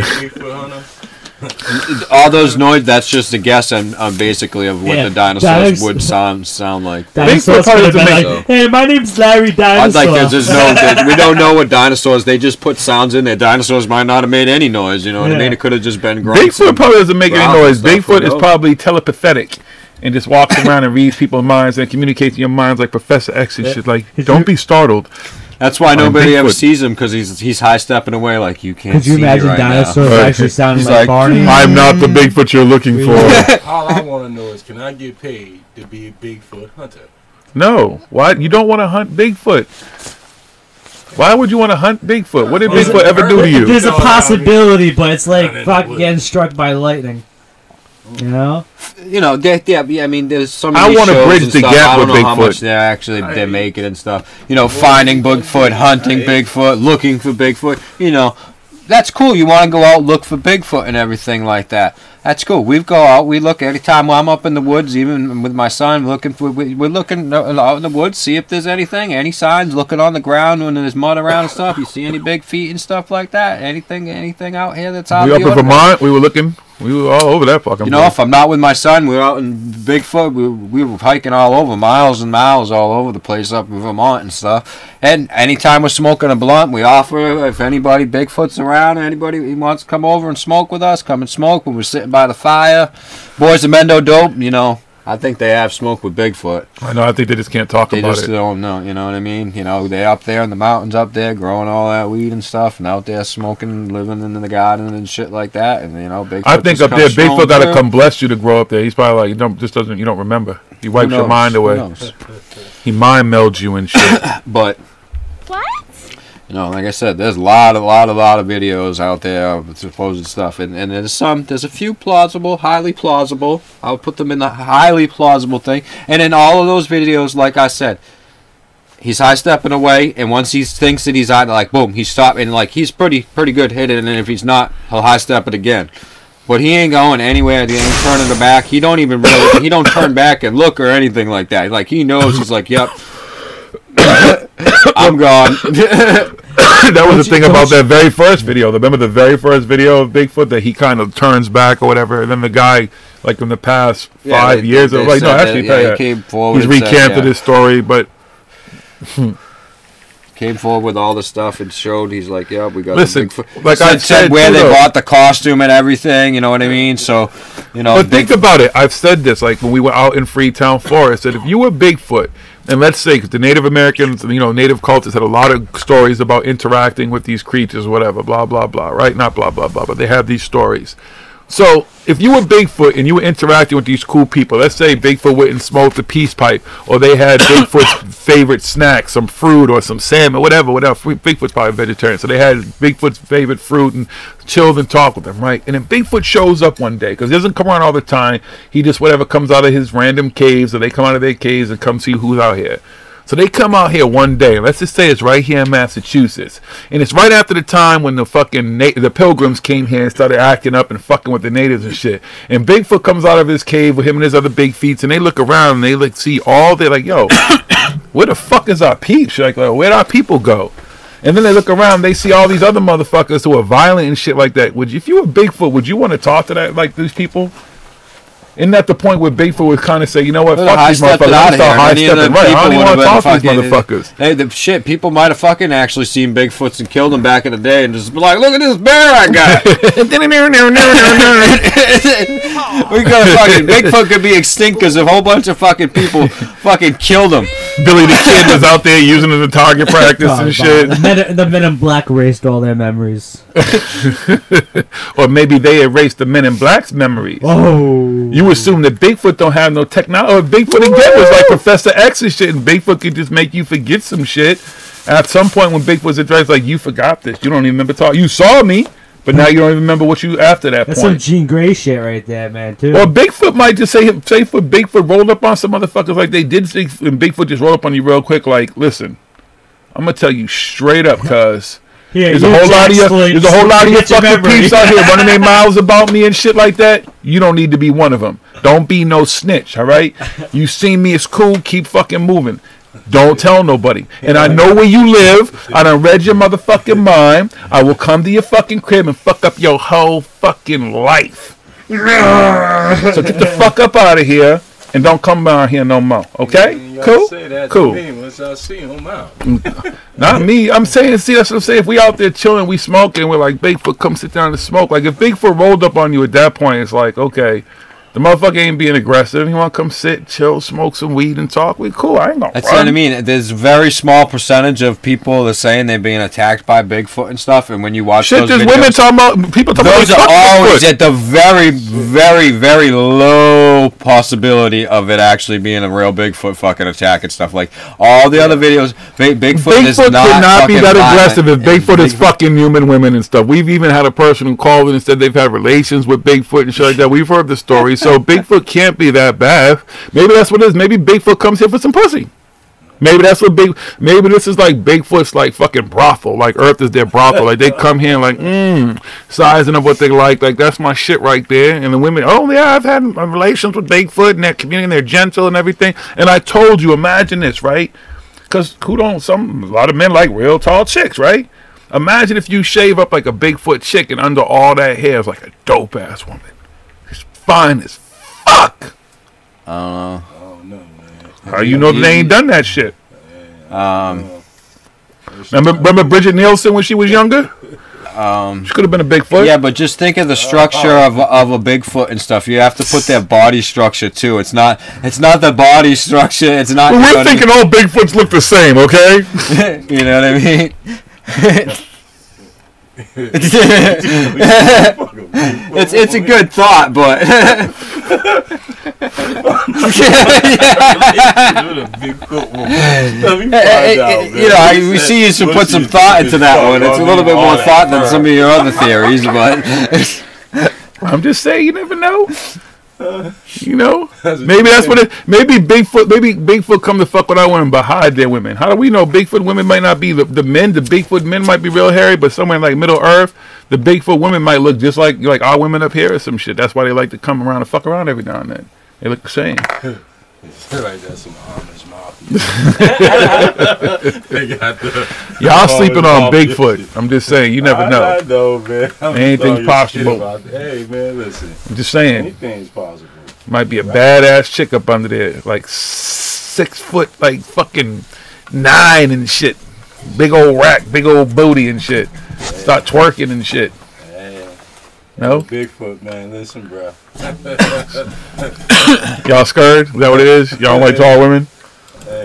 all those noises. That's just a guess on basically of what the dinosaurs would sound like. Dinosaurs could have been like, hey, my name's Larry Dinosaur. I'd like there's no we don't know what dinosaurs. They just put sounds in there. Dinosaurs might not have made any noise. You know what I mean? It could have just been grunts. Bigfoot probably doesn't make any noise. Bigfoot is probably probably telepathic and just walks around and reads people's minds and communicates in your minds like Professor X and shit. Like, don't be startled. That's why nobody ever Bigfoot. sees him, because he's high stepping away like you can't. Could you see imagine me right dinosaurs now. actually sounding He's like Barney? I'm not the Bigfoot you're looking for. All I want to know is, can I get paid to be a Bigfoot hunter? No. Why? You don't want to hunt Bigfoot. Why would you want to hunt Bigfoot? What did Bigfoot ever do to you? There's a possibility, but it's like fucking getting struck by lightning. You know? I mean, there's some. I want to bridge the gap I don't with know how Bigfoot. much they're making and stuff. Finding Bigfoot, hunting Bigfoot, looking for Bigfoot. That's cool. You want to go out, look for Bigfoot and everything like that. That's cool. We go out, we look anytime I'm up in the woods, even with my son, we're looking out in the woods, see if there's anything, any signs, looking on the ground when there's mud around and stuff. You see any big feet and stuff like that? Anything out here that's out We up in Vermont. We were looking. We were all over that fucking place. if I'm not with my son, we're out in Bigfoot. We were hiking all over, miles and miles all over the place up in Vermont and stuff. And anytime we're smoking a blunt, we offer, if anybody Bigfoot's around, anybody who wants to come over and smoke with us, come and smoke when we're sitting by the fire. Boys of Mendo Dope, I think they have smoked with Bigfoot. I know. I think they just can't talk about it. They just don't know. You know what I mean? You know, they're up there in the mountains up there growing all that weed and stuff, and out there smoking, living in the garden and shit like that. And you know, Bigfoot. I think up there, Bigfoot got to come bless you to grow up there. He's probably like, you don't remember. He wipes your mind away. He mind melds you and shit. But what? You know, like I said, there's a lot of videos out there of supposed stuff, and there's a few plausible, highly plausible. I'll put them in the highly plausible thing, and in all of those videos, like I said, he's high stepping away, and once he thinks that he's out, like boom, he's stopping, and like he's pretty good hitting, and if he's not, he'll high step it again. But he ain't going anywhere. He ain't turning the back. He don't even really. He don't turn back and look or anything like that. Like he knows. He's like, yep. I'm gone. That was the thing about that very first video. Remember the very first video of Bigfoot that he kind of turns back or whatever, and then the guy, like in the past 5 years, they like no, actually, he came forward. He's recanted his story, but came forward with all the stuff and showed. He's like, yeah, we got. Listen, Bigfoot. like I said, where they bought the costume and everything. You know what I mean? So, you know. But think about it. I've said this, like when we were out in Freetown Forest, that if you were Bigfoot. And let's say, because the Native Americans, you know, Native cultures had a lot of stories about interacting with these creatures, whatever, blah, blah, blah, right? Not blah, blah, blah, but they have these stories. So, if you were Bigfoot and you were interacting with these cool people, let's say Bigfoot went and smoked a peace pipe, or they had Bigfoot's favorite snack, some fruit or some salmon, whatever. Bigfoot's probably vegetarian, so they had Bigfoot's favorite fruit and chilled and talked with them, right? And then Bigfoot shows up one day, because he doesn't come around all the time. He just, whatever, comes out of his random caves, or they come out of their caves and come see who's out here. So they come out here one day. Let's just say it's right here in Massachusetts, and it's right after the time when the fucking the Pilgrims came here and started acting up and fucking with the natives and shit. And Bigfoot comes out of his cave with him and his other big feet, and they look around and they like see all. They're like, yo, where the fuck is our peeps? Like, where'd our people go? And then they look around, they see all these other motherfuckers who are violent and shit like that. If you were Bigfoot, would you want to talk to that like these people? Isn't that the point where Bigfoot would kind of say, you know what, fuck these motherfuckers, I'm start high stepping, right? I don't even want to talk to these motherfuckers. Hey, the shit, people might have fucking actually seen Bigfoots and killed them back in the day and just be like, look at this bear I got. We got fucking, Bigfoot could be extinct because a whole bunch of fucking people fucking killed him. Billy the Kid was out there using it as a target practice and shit. The Men in Black erased all their memories. Or maybe they erased the Men in Black's memories. Oh. You assume that Bigfoot don't have no technology. Or Bigfoot again was like Professor X and shit, and Bigfoot could just make you forget some shit. At some point when Bigfoot's addressed, like, you forgot this. You don't even remember talking. You saw me, but now you don't even remember what you after that That's point. That's some Jean Grey shit right there, man, too. Or Bigfoot might just say for Bigfoot rolled up on some motherfuckers like they did, and Bigfoot just rolled up on you real quick like, listen, I'm going to tell you straight up, cuz. Yeah, there's a whole lot of your fucking peeps out here running their mouths about me and shit like that. You don't need to be one of them. Don't be no snitch, all right? You see me, it's cool. Keep fucking moving. Don't tell nobody. And I know where you live. I done read your motherfucking mind. I will come to your fucking crib and fuck up your whole fucking life. So get the fuck up out of here. And don't come down here no more, okay? Cool? Cool. Once I see him out. Not me. I'm saying, see, that's what I'm saying. If we out there chilling, we smoking, we're like, Bigfoot, come sit down and smoke. Like, if Bigfoot rolled up on you at that point, it's like, okay, the motherfucker ain't being aggressive. You want to come sit, chill, smoke some weed and talk? We cool. I ain't gonna That's what I mean. There's a very small percentage of people that are saying they're being attacked by Bigfoot and stuff. And when you watch those there's videos, women talking about, people talking those about are always Bigfoot. at the very, very, very low possibility of it actually being a real Bigfoot fucking attack and stuff. Like all the other videos, Bigfoot is could not be that aggressive if Bigfoot is fucking human women and stuff. We've even had a person who called in and said they've had relations with Bigfoot and shit like that. We've heard the story. So Bigfoot can't be that bad. Maybe that's what it is. Maybe Bigfoot comes here for some pussy. Maybe that's what maybe this is like Bigfoot's like fucking brothel. Like Earth is their brothel. Like they come here and like, sizing up what they like. Like that's my shit right there. And the women, oh yeah, I've had relations with Bigfoot and their community and they're gentle and everything. And I told you, imagine this, right? Because a lot of men like real tall chicks, right? Imagine if you shave up like a Bigfoot chick and under all that hair is like a dope ass woman. She's fine as fuck. Oh no, man. How you know they ain't done that shit? Remember Bridget Nielsen when she was younger? She could have been a Bigfoot. Yeah, but just think of the structure of a Bigfoot and stuff. You have to put their body structure too. It's not the body structure. It's not. Well, we're thinking all Bigfoots look the same, okay? You know what I mean? it's a good thought, but we see you should put some thought into that one. It's a little bit more thought than some of your other theories, but I'm just saying, you never know. You know, maybe that's what it. Maybe Bigfoot come to fuck with our women, but hide their women. How do we know Bigfoot women might not be the men? The Bigfoot men might be real hairy, but somewhere like Middle Earth, the Bigfoot women might look just like our women up here or some shit. That's why they like to come around and fuck around every now and then. They look the same. Like that's some Amish mafia. Y'all sleeping on Bigfoot. I'm just saying, you never know. I know, man. Anything's possible. Hey, man, listen. I'm just saying. Anything's possible. Might be a badass chick up under there, like 6 foot, like fucking 9 and shit. Big old rack, big old booty and shit. Start twerking and shit. No? Bigfoot, man. Listen, bro. Y'all scared? Is that what it is? Y'all don't like tall women?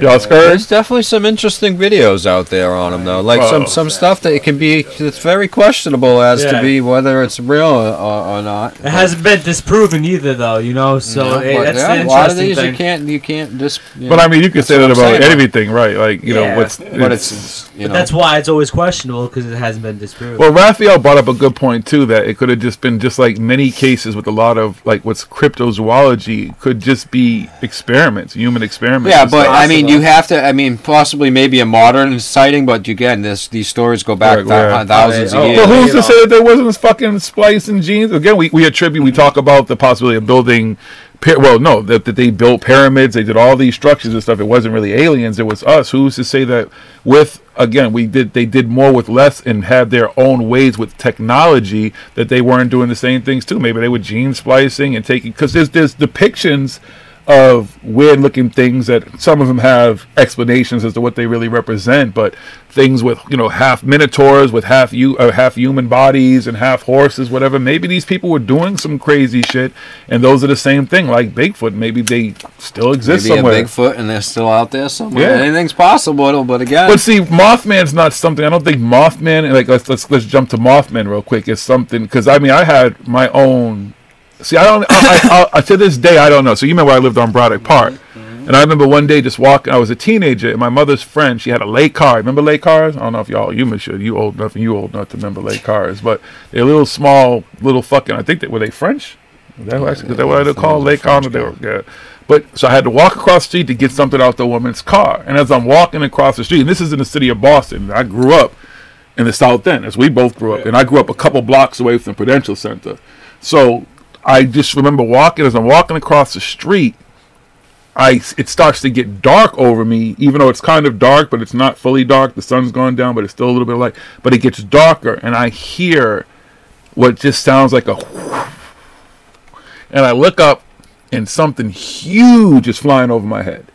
Y'all scared? There's definitely some interesting videos out there on them, though. Like some stuff that it can be. It's very questionable as to be whether it's real or not. It hasn't been disproven either, though. You know, so that's the interesting a lot of these thing. you can't just. But I mean, you can say that about everything, right? Like know, what's. But it's But that's why it's always questionable because it hasn't been disproven. Well, Raphael brought up a good point too, that it could have just been just like many cases with a lot of like what's cryptozoology could just be experiments, human experiments. Yeah, but I mean, you have to. I mean, possibly maybe a modern sighting, but again, these stories go back thousands of years. But who's to say that there wasn't fucking splicing genes? Again, we talk about the possibility of building. That they built pyramids, they did all these structures and stuff. It wasn't really aliens; it was us. Who's to say that they did more with less and had their own ways with technology that they weren't doing the same things too? Maybe they were gene splicing and taking, because there's depictions of weird looking things that some of them have explanations as to what they really represent, but things with half minotaurs with half human bodies and half horses, whatever. Maybe these people were doing some crazy shit, and those are the same thing like Bigfoot. Maybe they still exist somewhere. A Bigfoot and they're still out there somewhere. Yeah. Anything's possible, but again. But see, Mothman's not something. I don't think Mothman. Like let's jump to Mothman real quick. It's something because I mean I had my own. See, I don't. I to this day, I don't know. So you remember I lived on Braddock Park, and I remember one day just walking. I was a teenager, and my mother's friend, she had a late car. Remember late cars? I don't know if you should. You old enough to remember late cars, but they're little small, little fucking. I think were they French? Is that what they call late cars? They were, yeah. But so I had to walk across the street to get something out the woman's car, and as I'm walking across the street, and this is in the city of Boston. I grew up in the South End, as we both grew up, and I grew up a couple blocks away from the Prudential Center, so. I just remember walking, as I'm walking across the street, it starts to get dark over me, even though it's kind of dark, but it's not fully dark. The sun's going down, but it's still a little bit of light. But it gets darker, and I hear what just sounds like a whoosh. And I look up, and something huge is flying over my head.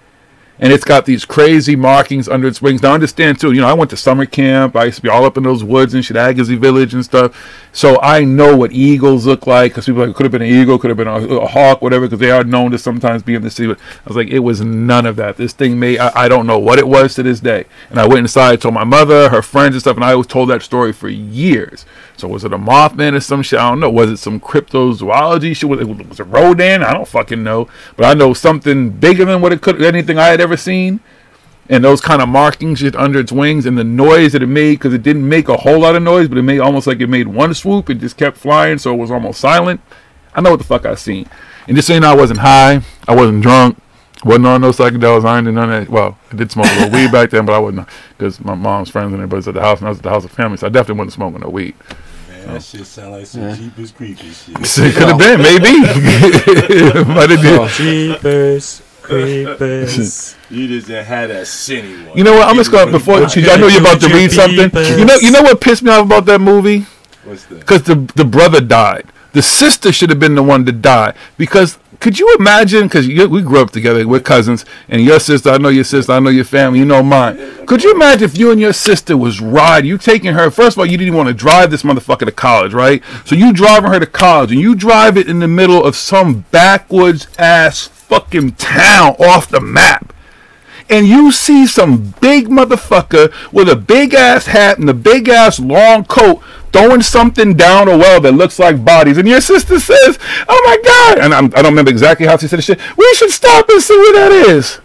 And it's got these crazy markings under its wings. Now, understand, too, I went to summer camp. I used to be all up in those woods in Shadagazi Village and stuff. So I know what eagles look like, because people are like, it could have been an eagle, could have been a hawk, whatever, because they are known to sometimes be in the city. But I was like, it was none of that. This thing I don't know what it was to this day. And I went inside, told my mother, her friends and stuff, and I was told that story for years. So was it a Mothman or some shit? I don't know. Was it some cryptozoology shit? Was it Rodan? I don't fucking know. But I know something bigger than anything I had ever seen. And those kind of markings just under its wings and the noise that it made, because it didn't make a whole lot of noise, but it made almost like it made one swoop. It just kept flying, so it was almost silent. I know what the fuck I seen. And just so you know, I wasn't high. I wasn't drunk. Wasn't on no psychedelics. I didn't do none of that. Well, I did smoke a little weed back then, but I wasn't, because my mom's friends and everybody's at the house, and I was at the house of family, so I definitely wasn't smoking no weed. That shit sound like some Jeepers Creepers shit. It could have been, maybe. Might have been. Jeepers Creepers. You just had that cine one. You know what? I'm just going before. I know you're about to read something. You know what pissed me off about that movie? What's that? Because the brother died. The sister should have been the one to die, because could you imagine, because we grew up together, we're cousins, and your sister, I know your sister, I know your family, you know mine. Could you imagine if you and your sister was riding, you taking her, first of all, you didn't want to drive this motherfucker to college, right? So you driving her to college, and you drive it in the middle of some backwoods-ass fucking town off the map. And you see some big motherfucker with a big-ass hat and a big-ass long coat throwing something down a well that looks like bodies. And your sister says, oh, my God. And I don't remember exactly how she said the shit. We should stop and see what that is.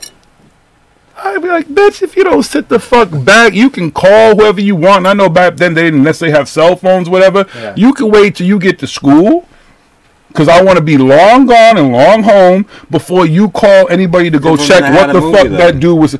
I'd be like, bitch, if you don't sit the fuck back, you can call whoever you want. And I know back then they didn't necessarily have cell phones, whatever. Yeah. You can wait till you get to school. Because I want to be long gone and long home before you call anybody to go check what the fuck that dude was.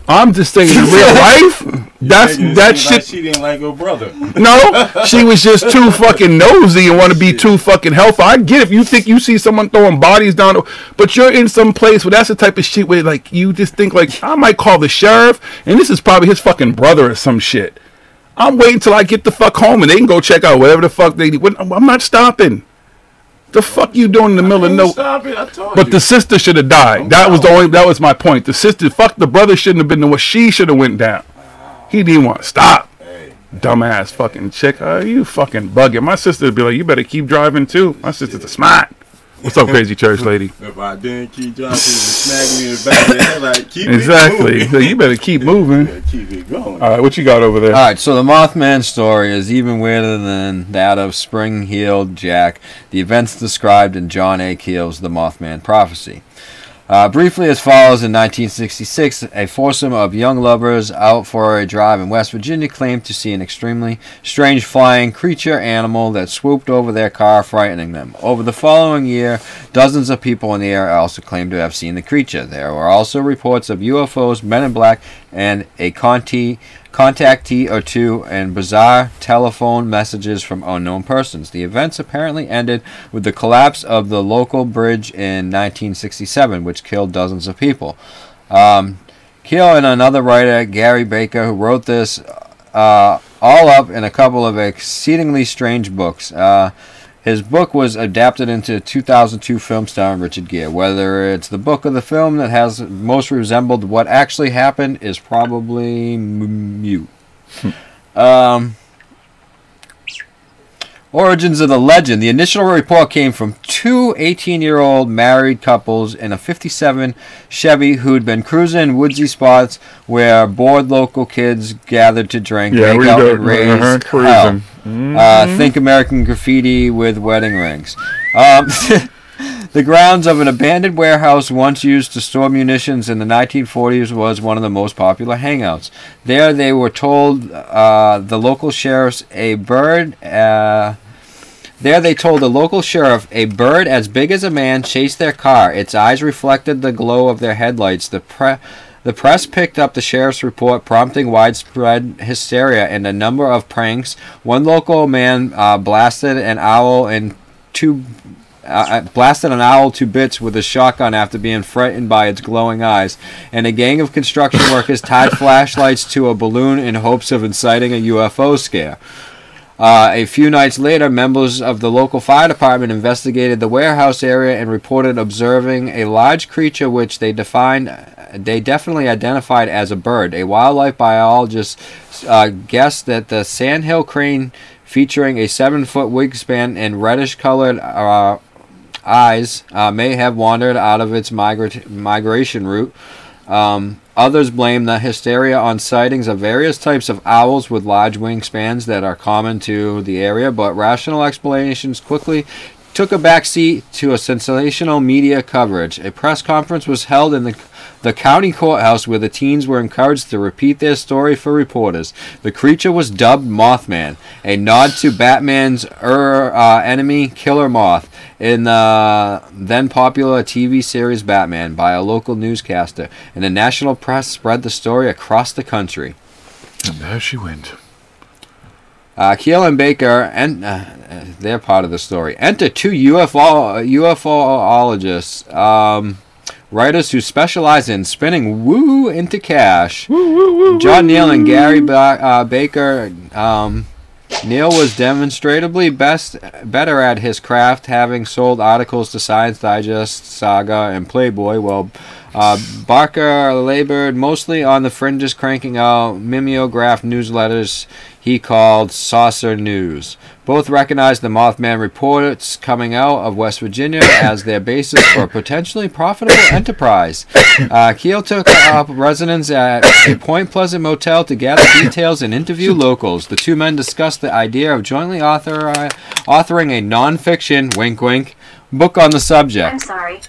I'm just saying, in real life, that shit. Like she didn't like her brother. No, she was just too fucking nosy and want to be too fucking helpful. I get it if you think you see someone throwing bodies down, but you're in some place where that's the type of shit where like you just think like I might call the sheriff, and this is probably his fucking brother or some shit. I'm waiting till I get the fuck home and they can go check out whatever the fuck they need. I'm not stopping. The fuck you doing in the middle of no? But the sister should have died. That was my point. The sister, fuck the brother shouldn't have been the one. She should have went down. He didn't want to stop. Dumbass fucking chick. You fucking bugging. My sister would be like, you better keep driving too. My sister's a smart. What's up, crazy church lady? If I didn't keep driving, she would snag me in the back of the head like, keep exactly. it moving. So you better keep moving. Keep it going. All right, what you got over there? All right, so the Mothman story is even weirder than that of Spring-Heeled Jack, the events described in John A. Keel's The Mothman Prophecy. Briefly as follows, in 1966, a foursome of young lovers out for a drive in West Virginia claimed to see an extremely strange flying creature animal that swooped over their car, frightening them. Over the following year, dozens of people in the area also claimed to have seen the creature. There were also reports of UFOs, men in black, and a contactee or two, and bizarre telephone messages from unknown persons. The events apparently ended with the collapse of the local bridge in 1967, which killed dozens of people. Keel and another writer, Gary Baker, who wrote this all up in a couple of exceedingly strange books. His book was adapted into a 2002 film starring Richard Gere. Whether it's the book or the film that has most resembled what actually happened is probably mute. Origins of the legend. The initial report came from two 18-year-old married couples in a 57 Chevy who'd been cruising in woodsy spots where bored local kids gathered to drink, make out, and raise hell. Think American Graffiti with wedding rings. The grounds of an abandoned warehouse once used to store munitions in the 1940s was one of the most popular hangouts. There they were told the local sheriff a bird as big as a man chased their car. Its eyes reflected the glow of their headlights. The press picked up the sheriff's report, prompting widespread hysteria and a number of pranks. One local man blasted an owl to bits with a shotgun after being frightened by its glowing eyes, and a gang of construction workers tied flashlights to a balloon in hopes of inciting a UFO scare. A few nights later, members of the local fire department investigated the warehouse area and reported observing a large creature which they definitely identified as a bird. A wildlife biologist guessed that the sandhill crane, featuring a 7-foot wingspan and reddish-colored eyes, may have wandered out of its migration route. Others blame the hysteria on sightings of various types of owls with large wingspans that are common to the area, but rational explanations quickly took a backseat to a sensational media coverage. A press conference was held in the county courthouse where the teens were encouraged to repeat their story for reporters. The creature was dubbed Mothman, a nod to Batman's enemy, Killer Moth, in the then popular TV series Batman, by a local newscaster, and the national press spread the story across the country. And there she went. Keel and Baker, and they're part of the story. Enter two UFOologists, writers who specialize in spinning woo into cash. John Neal and Gary Baker Neil was demonstrably better at his craft, having sold articles to Science Digest, Saga, and Playboy, while Barker labored mostly on the fringes, cranking out mimeograph newsletters he called Saucer News. Both recognized the Mothman reports coming out of West Virginia as their basis for a potentially profitable enterprise. Keel took up residence at a Point Pleasant motel to gather details and interview locals. The two men discussed the idea of jointly authoring a non-fiction, wink wink, book on the subject. I'm sorry.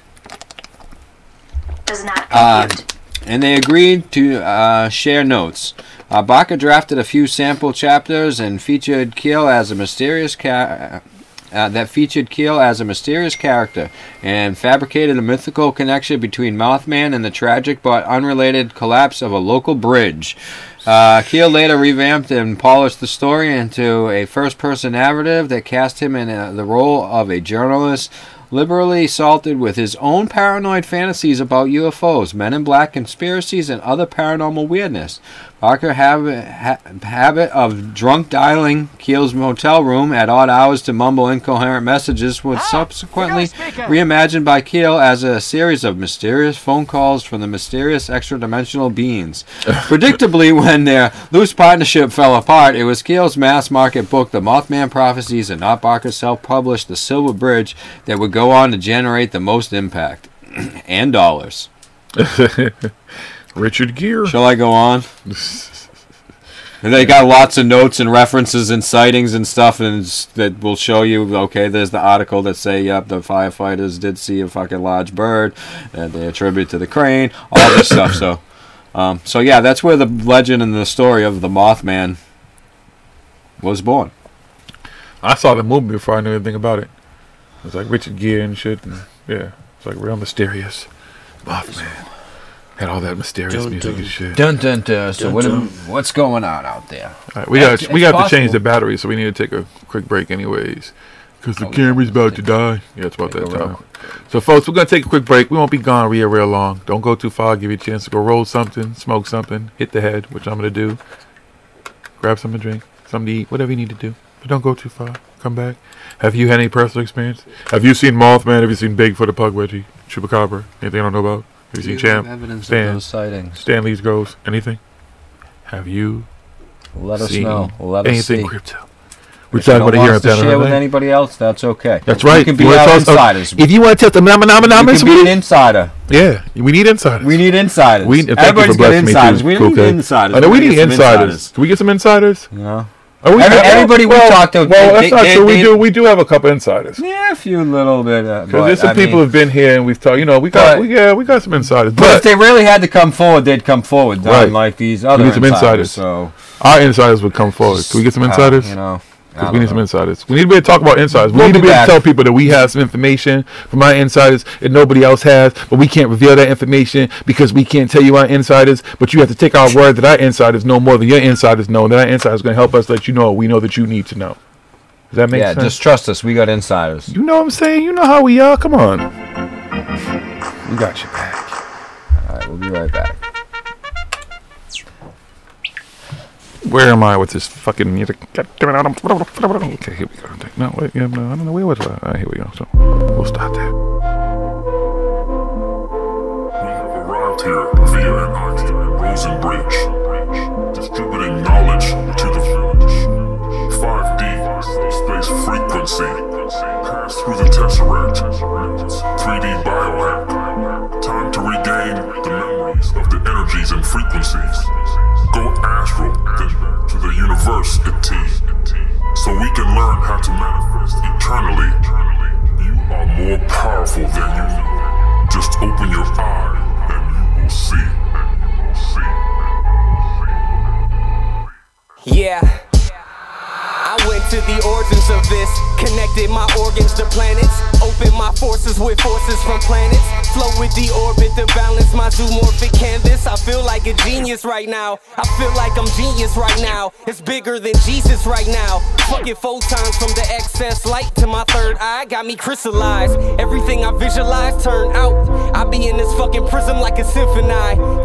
Does not compute. And they agreed to share notes. Barker drafted a few sample chapters and featured Keel as a mysterious character, and fabricated a mythical connection between Mothman and the tragic but unrelated collapse of a local bridge. Keel later revamped and polished the story into a first-person narrative that cast him in the role of a journalist, liberally salted with his own paranoid fantasies about UFOs, Men in Black conspiracies, and other paranormal weirdness. Barker habit of drunk dialing Keel's motel room at odd hours to mumble incoherent messages was subsequently reimagined by Keel as a series of mysterious phone calls from the mysterious extra-dimensional beings. Predictably, when their loose partnership fell apart, it was Keel's mass-market book, The Mothman Prophecies, and not Barker's self-published The Silver Bridge, that would go on to generate the most impact. And dollars. Richard Gere. Shall I go on? And they got lots of notes and references and sightings and stuff, and that will show you, okay, there's the article that say, yep, the firefighters did see a fucking large bird that they attribute to the crane, all this stuff. So yeah, that's where the legend and the story of the Mothman was born. I saw the movie before I knew anything about it. It was like Richard Gere and shit, and yeah, it's like real mysterious. Mothman. Had all that mysterious music and shit. Dun dun dun. So what's going on out there? All right, we got to change the battery, so we need to take a quick break anyways, because the camera's about to die. Yeah, it's about that time. So folks, we're gonna take a quick break. We won't be gone real long. Don't go too far. Give you a chance to go roll something, smoke something, hit the head, which I'm gonna do. Grab something to drink, something to eat, whatever you need to do. But don't go too far. Come back. Have you had any personal experience? Have you seen Mothman? Have you seen Bigfoot, the Pug Wedgie, Chupacabra? Anything I don't know about? Have you seen Champ? Evidence of those sightings. Stanley's ghost? Anything? Have you? Let us know. Let us anything see. crypto? We're talking about here at to share with anybody else, that's okay. That's right. You can be our insiders. If you want to tell them, you can be an insider. Yeah, we need insiders. We need insiders. Everybody's got insiders. We need insiders. I know we need insiders. Can we get some insiders? No. Everybody we talked to. Well, that's not true. We do have a couple insiders. Yeah, a few little bit. Because there's some people who've been here and we've talked. You know, we got some insiders. But if they really had to come forward, they'd come forward. Right. Like these other insiders. So our insiders would come forward. Can we get some insiders? You know. Because we need some insiders. We need to be able to talk about insiders. We need to be able to tell people that we have some information from our insiders that nobody else has, but we can't reveal that information because we can't tell you our insiders. But you have to take our word that our insiders know more than your insiders know, and that our insiders are going to help us let you know what we know that you need to know. Does that make sense? Yeah, just trust us. We got insiders. You know what I'm saying? You know how we are. Come on. We got your back. All right, we'll be right back. Where am I with this fucking music? Okay, here we go. No, wait, yeah, no, I don't know where was I. All right, here we go. So we'll start there. We have arrived here via an Rosen Bridge, distributing knowledge to the village. 5D space frequency. Pass through the Tesseract. 3D biohack. Time to regain the memories of the energies and frequencies. Go astral, then to the university, so we can learn how to manifest eternally. You are more powerful than you know. Just open your eye and you will see. Yeah, I went to the origins of this. Connected my organs to planets. Open my forces with forces from planets. Flow with the orbit to balance my zoomorphic canvas. I feel like a genius right now. I feel like I'm genius right now. It's bigger than Jesus right now. Fucking photons from the excess light to my third eye got me crystallized. Everything I visualize turned out. I be in this fucking prism like a symphony.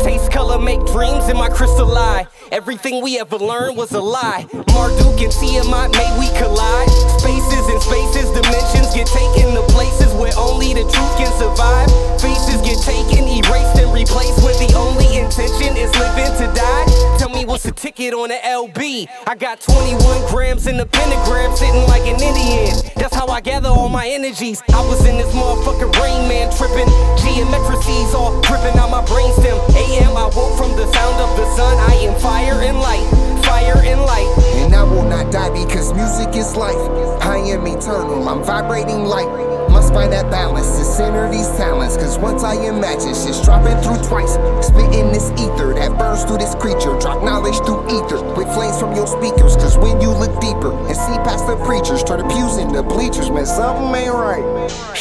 Taste, color, make dreams in my crystal eye. Everything we ever learned was a lie. Marduk and Tiamat made we collide. Spaces and spaces, dimensions get taken to places where only the truth can survive. Faces get taken, erased and replaced, where the only intention is living to die. Tell me what's the ticket on the LB? I got 21 grams in the pentagram, sitting like an Indian. That's how I gather all my energies. I was in this motherfucking Rain Man tripping. Geometrices all dripping out my brainstem. AM, I woke from the sound of the sun. I am fire and light, fire and light. And I will not die because music is life. I am eternal, I'm vibrating light. Must find that balance to center these talents. Cause once I imagine shit's dropping through twice. Spitting this ether that burns through this creature. Drop knowledge through ether with flames from your speakers. Cause when you look deeper and see past the preachers, turn the pews into bleachers, man, something ain't right.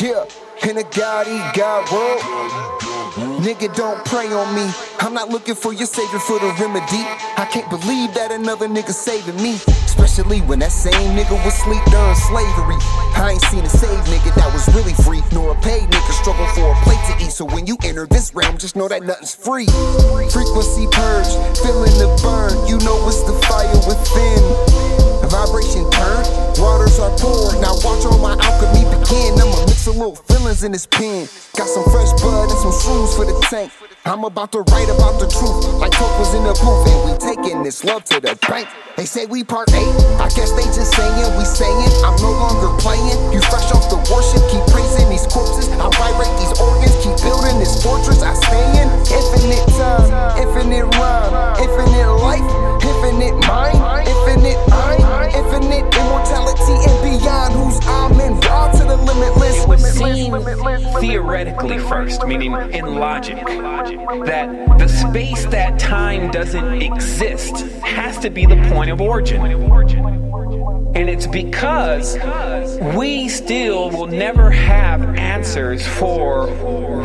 Yeah, in a God world, nigga, don't pray on me. I'm not looking for your savior for the remedy. I can't believe that another nigga saving me, especially when that same nigga was sleep during slavery. I ain't seen a saved nigga that was really free, nor a paid nigga struggle for a plate to eat. So when you enter this realm, just know that nothing's free. Frequency purge, feeling the burn. You know it's the fire within. The vibration turn, waters are poured. Now watch all my alchemy begin. I'ma mix a little feelings in this pen. Got some fresh blood and some shrooms for the tank. I'm about to write about the truth, like Coke was in the booth, and we taking this love to the bank. They say we part 8, I guess they just saying we saying. I'm no longer playing, you fresh off the worship, keep praising these corpses. I vibrate these organs, keep building this fortress I stay in. Infinite time, infinite rhyme, infinite life, infinite mind, infinite I, infinite immortality and beyond. Who's I'm and raw to the limitless. It would seem theoretically first, meaning in logic, that the space that time doesn't exist has to be the point of origin. And it's because we still will never have answers for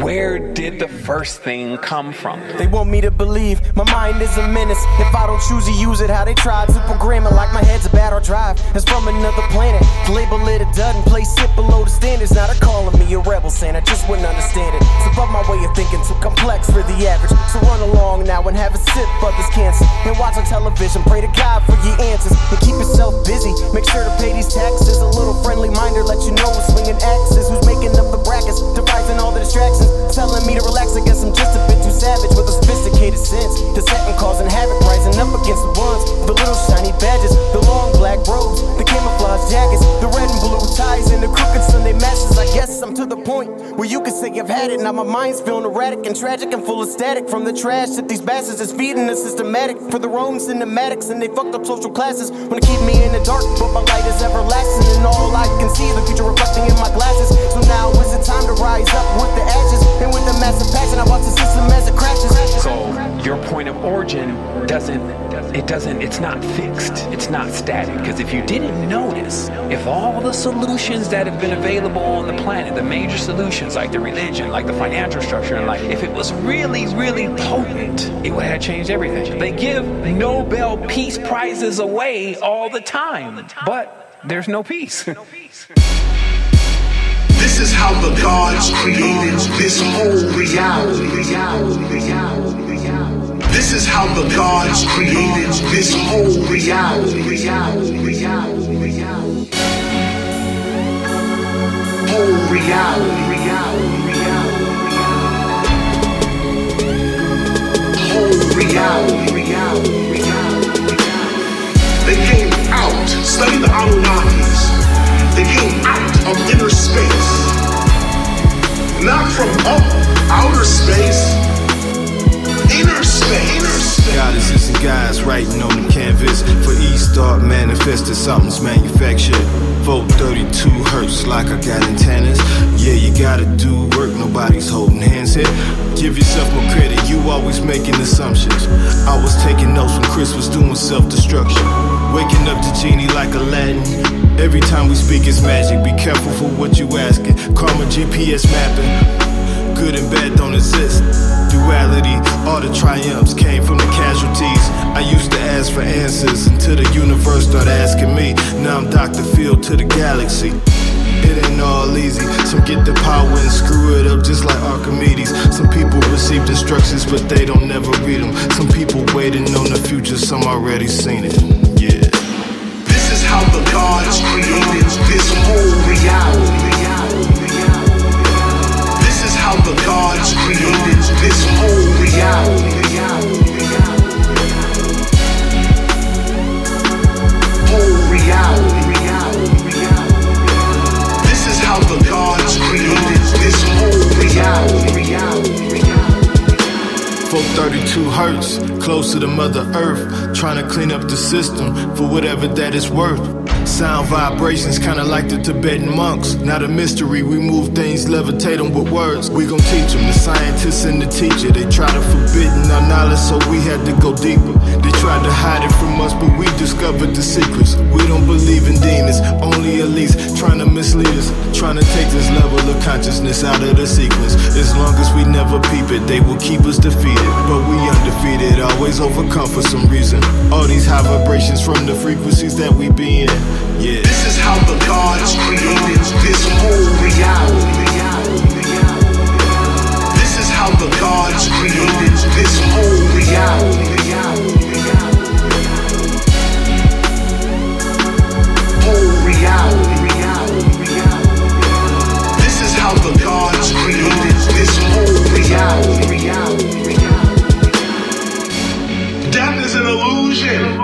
where did the first thing come from. They want me to believe my mind is a menace. If I don't choose to use it, how they tried to program it like my head's a battle drive. It's from another planet. Label it a dud and place it below the standards. Now they're calling me a rebel, saying I just wouldn't understand it. It's above my way of thinking, too complex for the average. So run along now and have a sip of this cancer. And watch on television, pray to God for your answers. And keep yourself busy, make sure to pay these taxes. A little friendly minder, let you know who's swinging axes. Who's making up the brackets, devising all the distractions. Telling me to relax, I guess I'm just a bit too savage. With a sophisticated sense, the setting causing havoc. Rising up against the ones, the little shiny badges, the long black robes, the camouflage jackets, the red and blue ties, and the crooked Sunday matches. I guess I'm to the point where you can say I've had it. Now my mind's feeling erratic and tragic and full of static. From the trash that these bastards is feeding us systematic for their own cinematics. And they fucked up social classes, wanna keep me in the dark, but my light is everlasting. And all I can see is the future reflecting in my glasses. So now is the time to rise up with the ashes. And with the massive passion, I watch the system as it crashes. So your point of origin it's not fixed, it's not static. Because if you didn't notice, if all the solutions that have been available on the planet, the major solutions like the religion, like the financial structure, and like if it was really, really potent, it would have changed everything. They give Nobel Peace Prizes away all the time, but there's no peace. This is how the gods created this whole reality. This is how the gods created this whole reality. Whole reality. Whole reality. They came out, studied the Anunnakis. They came out of inner space. Not from outer space. Inner space. Goddesses and guys writing on the canvas. For each thought manifested, something's manufactured. Volt 32 hertz like I got antennas. Yeah, you gotta do work, nobody's holding hands here. Give yourself more credit, you always making assumptions. I was taking notes when Chris was doing self-destruction. Waking up to genie like Aladdin. Every time we speak it's magic. Be careful for what you asking. Karma GPS mapping. Good and bad don't exist. Duality, all the triumphs came from the casualties. I used to ask for answers until the universe started asking me. Now I'm Dr. Phil to the galaxy. It ain't all easy. Some get the power and screw it up just like Archimedes. Some people received instructions but they don't never read them. Some people waiting on the future, some already seen it. Yeah. This is how the gods created this whole reality. This is how the gods created this whole reality. Whole reality. This is how the gods created this whole reality. 432 hertz, close to the Mother Earth. Trying to clean up the system for whatever that is worth. Sound vibrations kinda like the Tibetan monks. Not a mystery, we move things, levitate them with words. We gon' teach them, the scientists and the teacher. They try to forbidden our knowledge, so we had to go deeper. They tried to hide it from us, but we discovered the secrets. We don't believe in demons, only elites trying to mislead us. Trying to take this level of consciousness out of the sequence. As long as we never peep it, they will keep us defeated. But we undefeated, always overcome for some reason. All these high vibrations from the frequencies that we be in. Yeah. This is how the gods created this whole reality. This is how the gods created this whole reality. Whole reality. This is how the gods created this whole reality. Death is an illusion.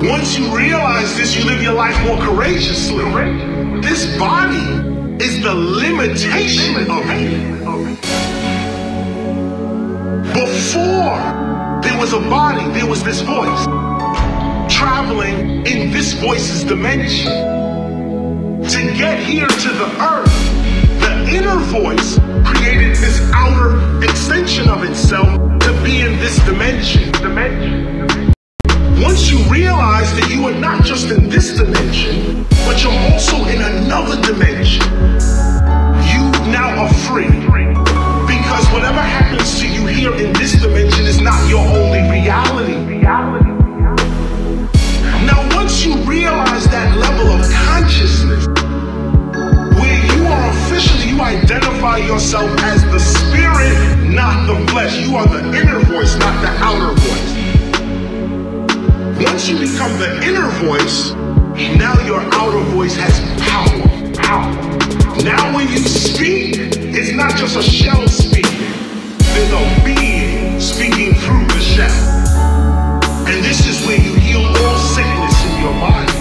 Once you realize this, you live your life more courageously. This body is the limitation of it. Before there was a body, there was this voice traveling in this voice's dimension. To get here to the earth, the inner voice created this outer extension of itself to be in this dimension. Once you realize that you are not just in this dimension, but you're also in another dimension, you now are free. Because whatever happens to you here in this dimension is not your only reality. Now once you realize that level of consciousness, where you are officially, you identify yourself as the spirit, not the flesh. You are the inner voice, not the outer voice. Once you become the inner voice, now your outer voice has power. Now when you speak, it's not just a shell speaking. There's a being speaking through the shell. And this is where you heal all sickness in your body.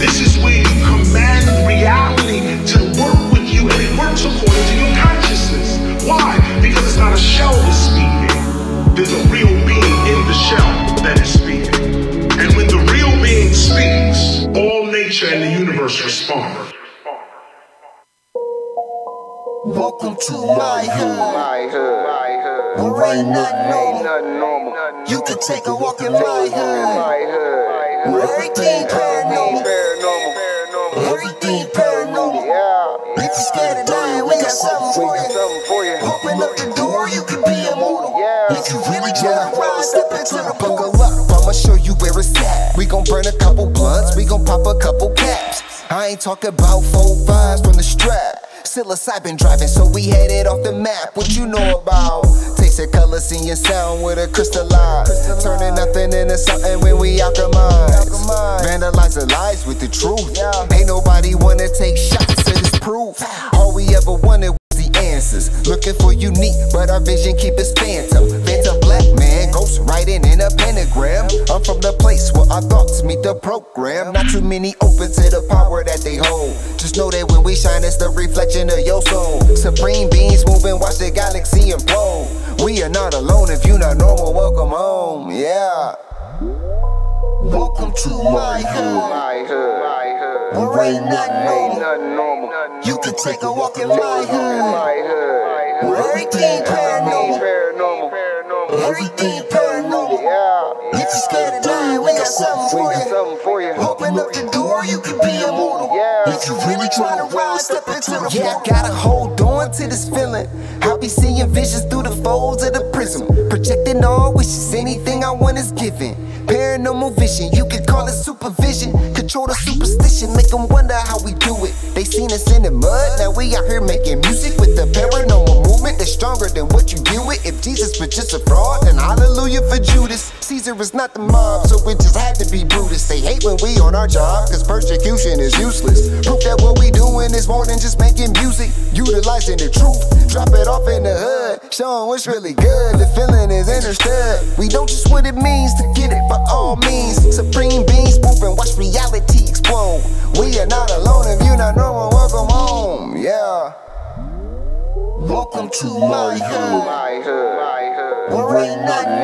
This is where you command reality to work with you, and it works according to your consciousness. Why? Because it's not a shell that's speaking. There's a real being in the shell that is speaking. And when the real being speaks, all nature and the universe respond. Welcome to my hood. Where ain't nothing normal. You can take a walk in my hood. Where everything paranormal. Everything paranormal. If you're scared of dying, we got something for you. Open up the door, you can be immortal. If you really try to ride, step into the buckle up, I'ma show you where it's at. We gon' burn a couple blunts, we gon' pop a couple caps. I ain't talking about 4 5s from the strap. Psilocybin driving, so we headed off the map. What you know about? Tasting color, seeing sound with a crystalline. Turning nothing into something when we alchemize. Vandalize the lies with the truth. Ain't nobody wanna take shots to this proof. All we ever wanted was the answers. Looking for unique, but our vision keep us phantom. Phantom black man, ghost writing in a pentagram. I'm from the place where our thoughts meet the program. Not too many open to the power that they hold. Just know that when we shine, it's the reflection of your soul. Supreme beings moving, watch the galaxy implode. We are not alone. If you not normal, welcome home. Yeah. Welcome to my hood. Where ain't nothing normal. You can take a walk in my hood. Where everything paranormal. Everything paranormal. If you're scared of dying, we got something something for you. Open up the door, you can be immortal. If you really try to rise, step into the Yeah, I gotta hold on to this feeling. I'll be seeing visions through the folds of the prism. Projecting all wishes, anything I want is given. Paranormal vision, you can call it supervision. Control the superstition, make them wonder how we do it. They seen us in the mud, now we out here making music with the paranormal movement that's stronger than what you deal with. If Jesus was just a fraud, then hallelujah for Judas. Caesar is not the mob, so it just had to be Brutus. They hate when we on our job, cause persecution is useless. Proof that what we doing is more than just making music. Utilizing the truth, drop it off in the hood, showing what's really good. The feeling is understood. We don't just what it means to get it by all means. Supreme beings moving, watch reality explode. We are not alone. If you're not normal, welcome home. Yeah. Welcome to my hood, where ain't nothing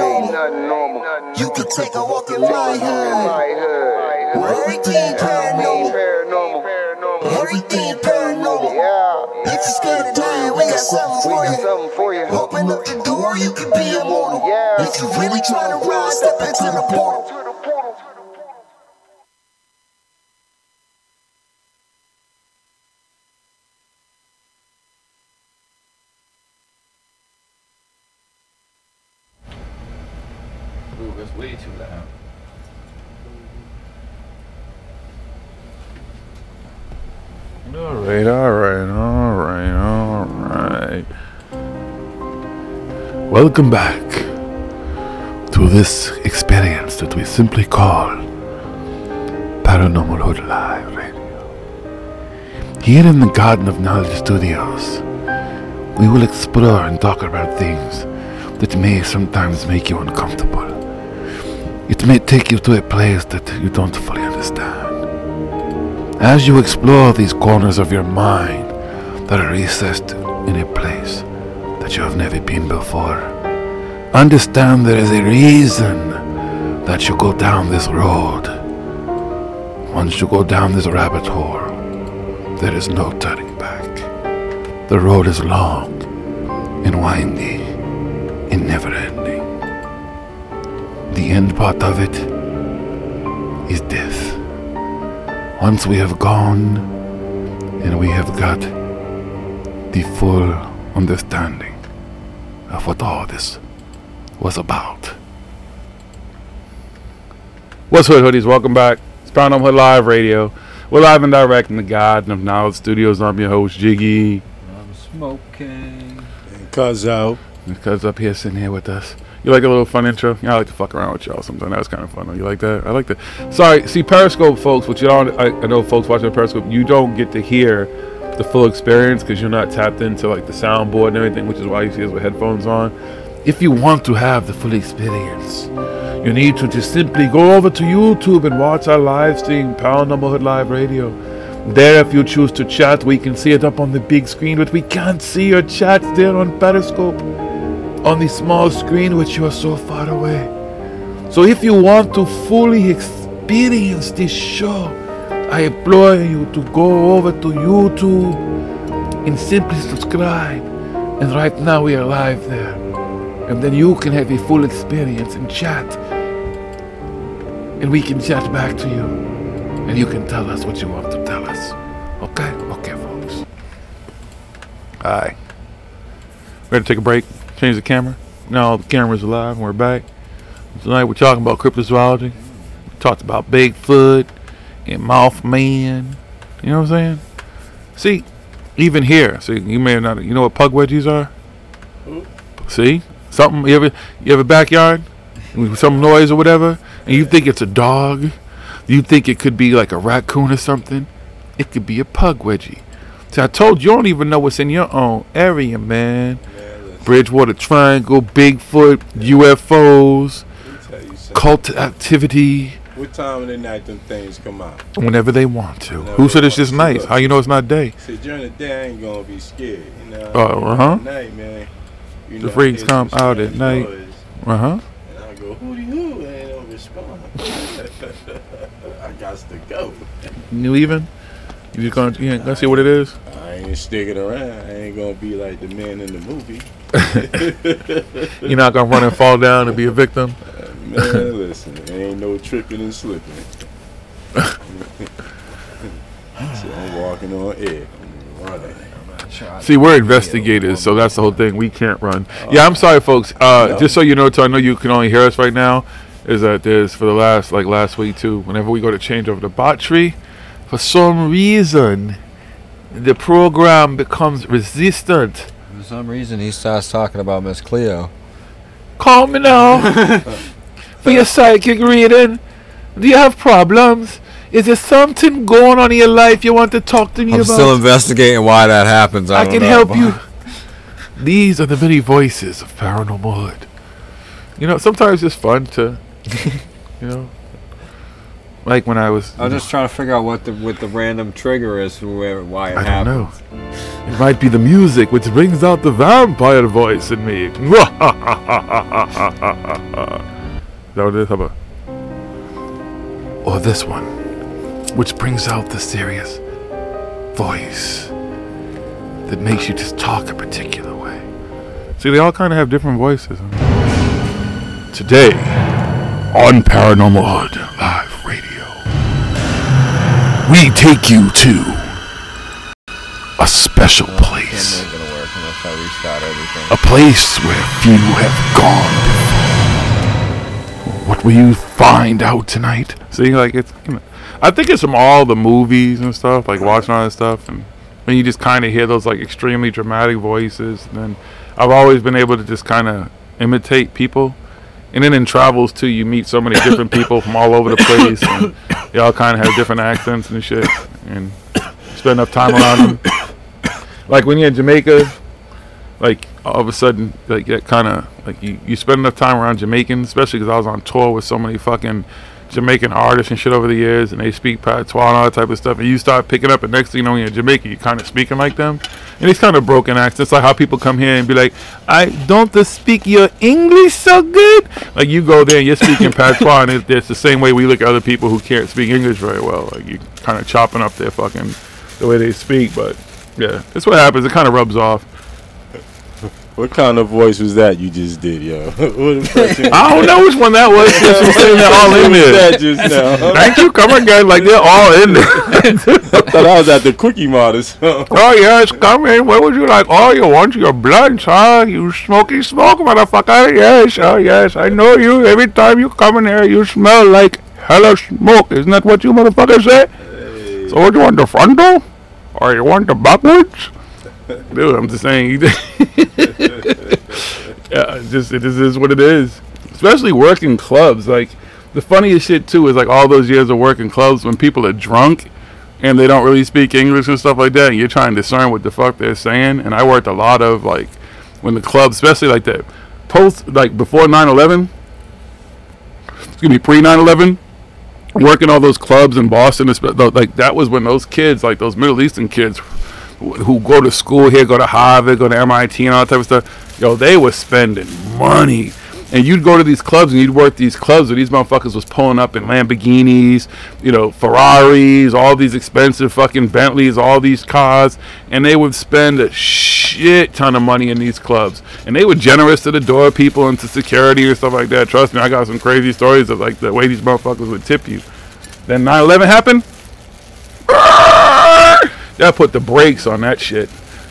normal. You can take a walk in my hood, where everything paranormal. Everything paranormal. If you're scared of dying, we got something for you. Open up the door, you can be immortal. If you really try to rise, step into the portal. Ooh, that's way too loud. All right. Welcome back to this experience that we simply call ParanormalHooD Live Radio. Here in the Garden of Knowledge Studios, we will explore and talk about things that may sometimes make you uncomfortable. It may take you to a place that you don't fully understand. As you explore these corners of your mind that are recessed in a place that you have never been before, understand there is a reason that you go down this road. Once you go down this rabbit hole, there is no turning back. The road is long and windy and never-ending. The end part of it is death. Once we have gone and we have got the full understanding of what all this was about. What's good, hoodies? Welcome back. It's ParanormalHooD Live Radio. We're live and direct in the Garden of Knowledge Studios. I'm your host, Jiggy. I'm smoking. And Cuz out. And Cuz up here sitting here with us. You like a little fun intro? Yeah, I like to fuck around with y'all sometimes. That was kind of fun. You like that? I like that. Sorry, see, Periscope, folks, which you don't, I know folks watching Periscope, you don't get to hear the full experience because you're not tapped into like the soundboard and everything, which is why you see us with headphones on. If you want to have the full experience, you need to just simply go over to YouTube and watch our live stream, ParanormalHooD Live Radio. There, if you choose to chat, we can see it up on the big screen, but we can't see your chats there on Periscope, on the small screen which you are so far away. So if you want to fully experience this show, I implore you to go over to YouTube and simply subscribe. And right now we are live there. And then you can have a full experience and chat. And we can chat back to you. And you can tell us what you want to tell us. Okay? Okay, folks. Alright. Ready to take a break? Change the camera. Now the camera's alive and we're back. Tonight we're talking about cryptozoology. We talked about Bigfoot and Mothman. You know what I'm saying? See, even here, see, you may not, you know what pug wedgies are? See? Something, you have a backyard with some noise or whatever, and you think it's a dog. You think it could be like a raccoon or something. It could be a pug wedgie. See, I told you, you don't even know what's in your own area, man. Bridgewater Triangle, Bigfoot, UFOs, cult activity. What time of the night them things come out? Whenever they want to. Who said it's just night? How you know it's not day? See, during the day I ain't gonna be scared. You know, At night, man. You the know, freaks come out at night. And I go, hooty hoo, and they don't respond. I got to go. You leaving? You just gonna, you ain't gonna see what it is? I ain't sticking around. I ain't gonna be like the man in the movie. You're not gonna run and fall down and be a victim? Man, listen, there ain't no tripping and slipping. So I'm walking on air. I'm running. See, we're investigators, so that's the whole thing. We can't run. Yeah, I'm sorry, folks. Just so you know, I know you can only hear us right now, is that there's for the last week too, whenever we go to change over the battery, for some reason, the program becomes resistant. For some reason, he starts talking about Miss Cleo. Call me now. For your psychic reading. Do you have problems? Is there something going on in your life you want to talk to me about? I'm still investigating why that happens. I can help you. These are the many voices of Paranormal Hood. You know, sometimes it's fun to, you know, like when I was. I'm just trying to figure out what the random trigger is for why it happens. I don't know. It might be the music which brings out the vampire voice in me. Is that what it is? How about? Or this one, which brings out the serious voice that makes you just talk a particular way. See, they all kind of have different voices. Today, on Paranormal Hood Live Radio, we take you to a special place. A place where few have gone before. What will you find out tonight? See, like it's, I think it's from all the movies and stuff, like watching all that stuff, and when you just kind of hear those like extremely dramatic voices. And then I've always been able to just kind of imitate people, and then in travels too, you meet so many different people from all over the place, and they all kind of have different accents and shit, and spend enough time around them. Like when you're in Jamaica, like all of a sudden, like that kind of like you spend enough time around Jamaicans, especially because I was on tour with so many fucking Jamaican artists and shit over the years, and they speak patois and all that type of stuff, and you start picking up, and next thing you know, when you're in Jamaica, you're kind of speaking like them, and it's kind of broken accents, like how people come here and be like, I don't speak your English so good, like you go there and you're speaking patois, and it's the same way we look at other people who can't speak English very well, like you kind of chopping up their fucking the way they speak. But yeah, that's what happens. It kind of rubs off. What kind of voice was that you just did, yo? I don't know which one that was. Just saying they're all in there. That just now. Thank you. Come again. Like they're all in there. I thought I was at the Quickie Mart. Oh yes, come in. What would you like? Oh, you want your blunts, huh? You smoky smoke, motherfucker. Yes, oh yes, I know you. Every time you come in here, you smell like hella smoke. Isn't that what you motherfuckers say? Hey. So what, you want the front door? Or you want the backwards? Dude, I'm just saying. Yeah, it is what it is. Especially working clubs. Like the funniest shit too is like all those years of working clubs when people are drunk and they don't really speak English and stuff like that, and you're trying to discern what the fuck they're saying. And I worked a lot of like when the clubs, especially like that post, like before 9/11. Excuse me, pre 9/11. Working all those clubs in Boston, like that was when those kids, like those Middle Eastern kids who go to school here, go to Harvard, go to MIT and all that type of stuff, yo, they were spending money. And you'd go to these clubs and you'd work these clubs where these motherfuckers was pulling up in Lamborghinis, you know, Ferraris, all these expensive fucking Bentleys, all these cars, and they would spend a shit ton of money in these clubs. And they were generous to the door people and to security and stuff like that. Trust me, I got some crazy stories of like the way these motherfuckers would tip you. Then 9/11 happened. That put the brakes on that shit.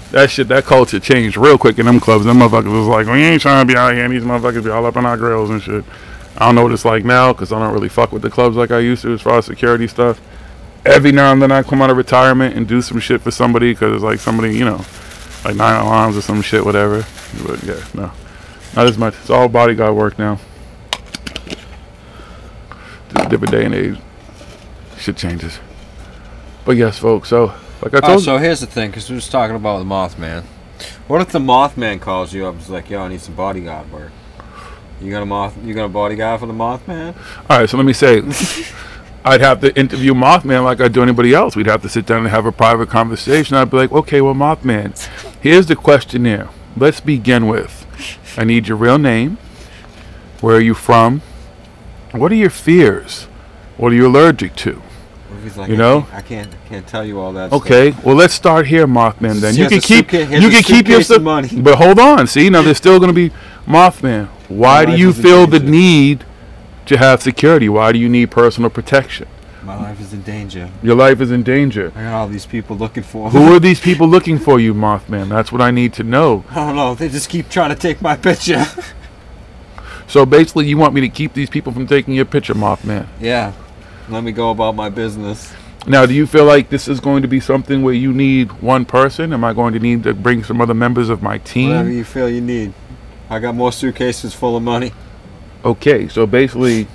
That culture changed real quick in them clubs. Them motherfuckers was like, we ain't trying to be out here and these motherfuckers be all up on our grills and shit. I don't know what it's like now because I don't really fuck with the clubs like I used to as far as security stuff. Every now and then I come out of retirement and do some shit for somebody because it's like somebody, you know, like 9 alarms or some shit, whatever. But yeah, no. Not as much. It's all bodyguard work now. Just a different day and age. Shit changes. But yes, folks, so like I told you. So here's the thing, because we was talking about the Mothman. What if the Mothman calls you up and is like, yo, I need some bodyguard work? You got a bodyguard for the Mothman? Alright, so let me say, I'd have to interview Mothman like I do anybody else. We'd have to sit down and have a private conversation. I'd be like, okay, well, Mothman, here's the questionnaire. Let's begin with, I need your real name. Where are you from? What are your fears? What are you allergic to? Like, you know, I can't tell you all that. Okay, stuff. Well, let's start here, Mothman. Then you can keep your stuff. Money. But hold on, see, now there's still going to be Mothman. Why do you feel the need to have security? Why do you need personal protection? My life is in danger. Your life is in danger. I got all these people looking for me. Who are these people looking for you, Mothman? That's what I need to know. I don't know. They just keep trying to take my picture. So basically, you want me to keep these people from taking your picture, Mothman? Yeah. Let me go about my business. Now, do you feel like this is going to be something where you need one person? Am I going to need to bring some other members of my team? Whatever you feel you need. I got more suitcases full of money. Okay, so basically... you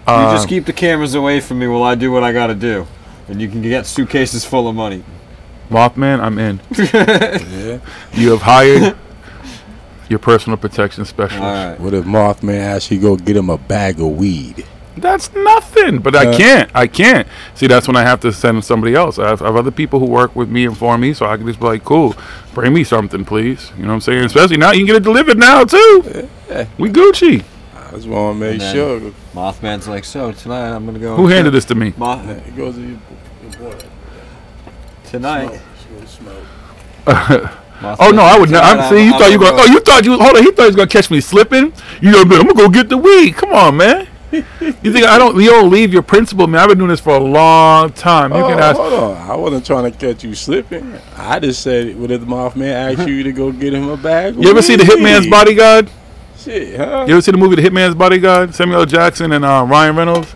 just keep the cameras away from me while I do what I gotta do. And you can get suitcases full of money. Mothman, I'm in. Yeah. You have hired your personal protection specialist. Right. What if Mothman asks you go get him a bag of weed? That's nothing, but I can't. See, that's when I have to send somebody else. I have other people who work with me and for me, so I can just be like, cool, bring me something, please. You know what I'm saying? Especially now, you can get it delivered now, too. Yeah. We Gucci. I just want to make sure. Mothman's like, so tonight I'm going to go... Who handed this to me? It goes to your boy. Tonight. Oh no, I would not. See, you thought you going. Oh, you thought you. Hold on, he thought he was gonna catch me slipping. You know, I'm gonna go get the weed. Come on, man. You think I don't? You don't leave your principal, man. I've been doing this for a long time. You can ask. Hold on, I wasn't trying to catch you slipping. I just said, what if the Mothman asked you to go get him a bag? You ever see The Hitman's Bodyguard? Shit, huh? You ever see the movie The Hitman's Bodyguard? Samuel L. Jackson and Ryan Reynolds.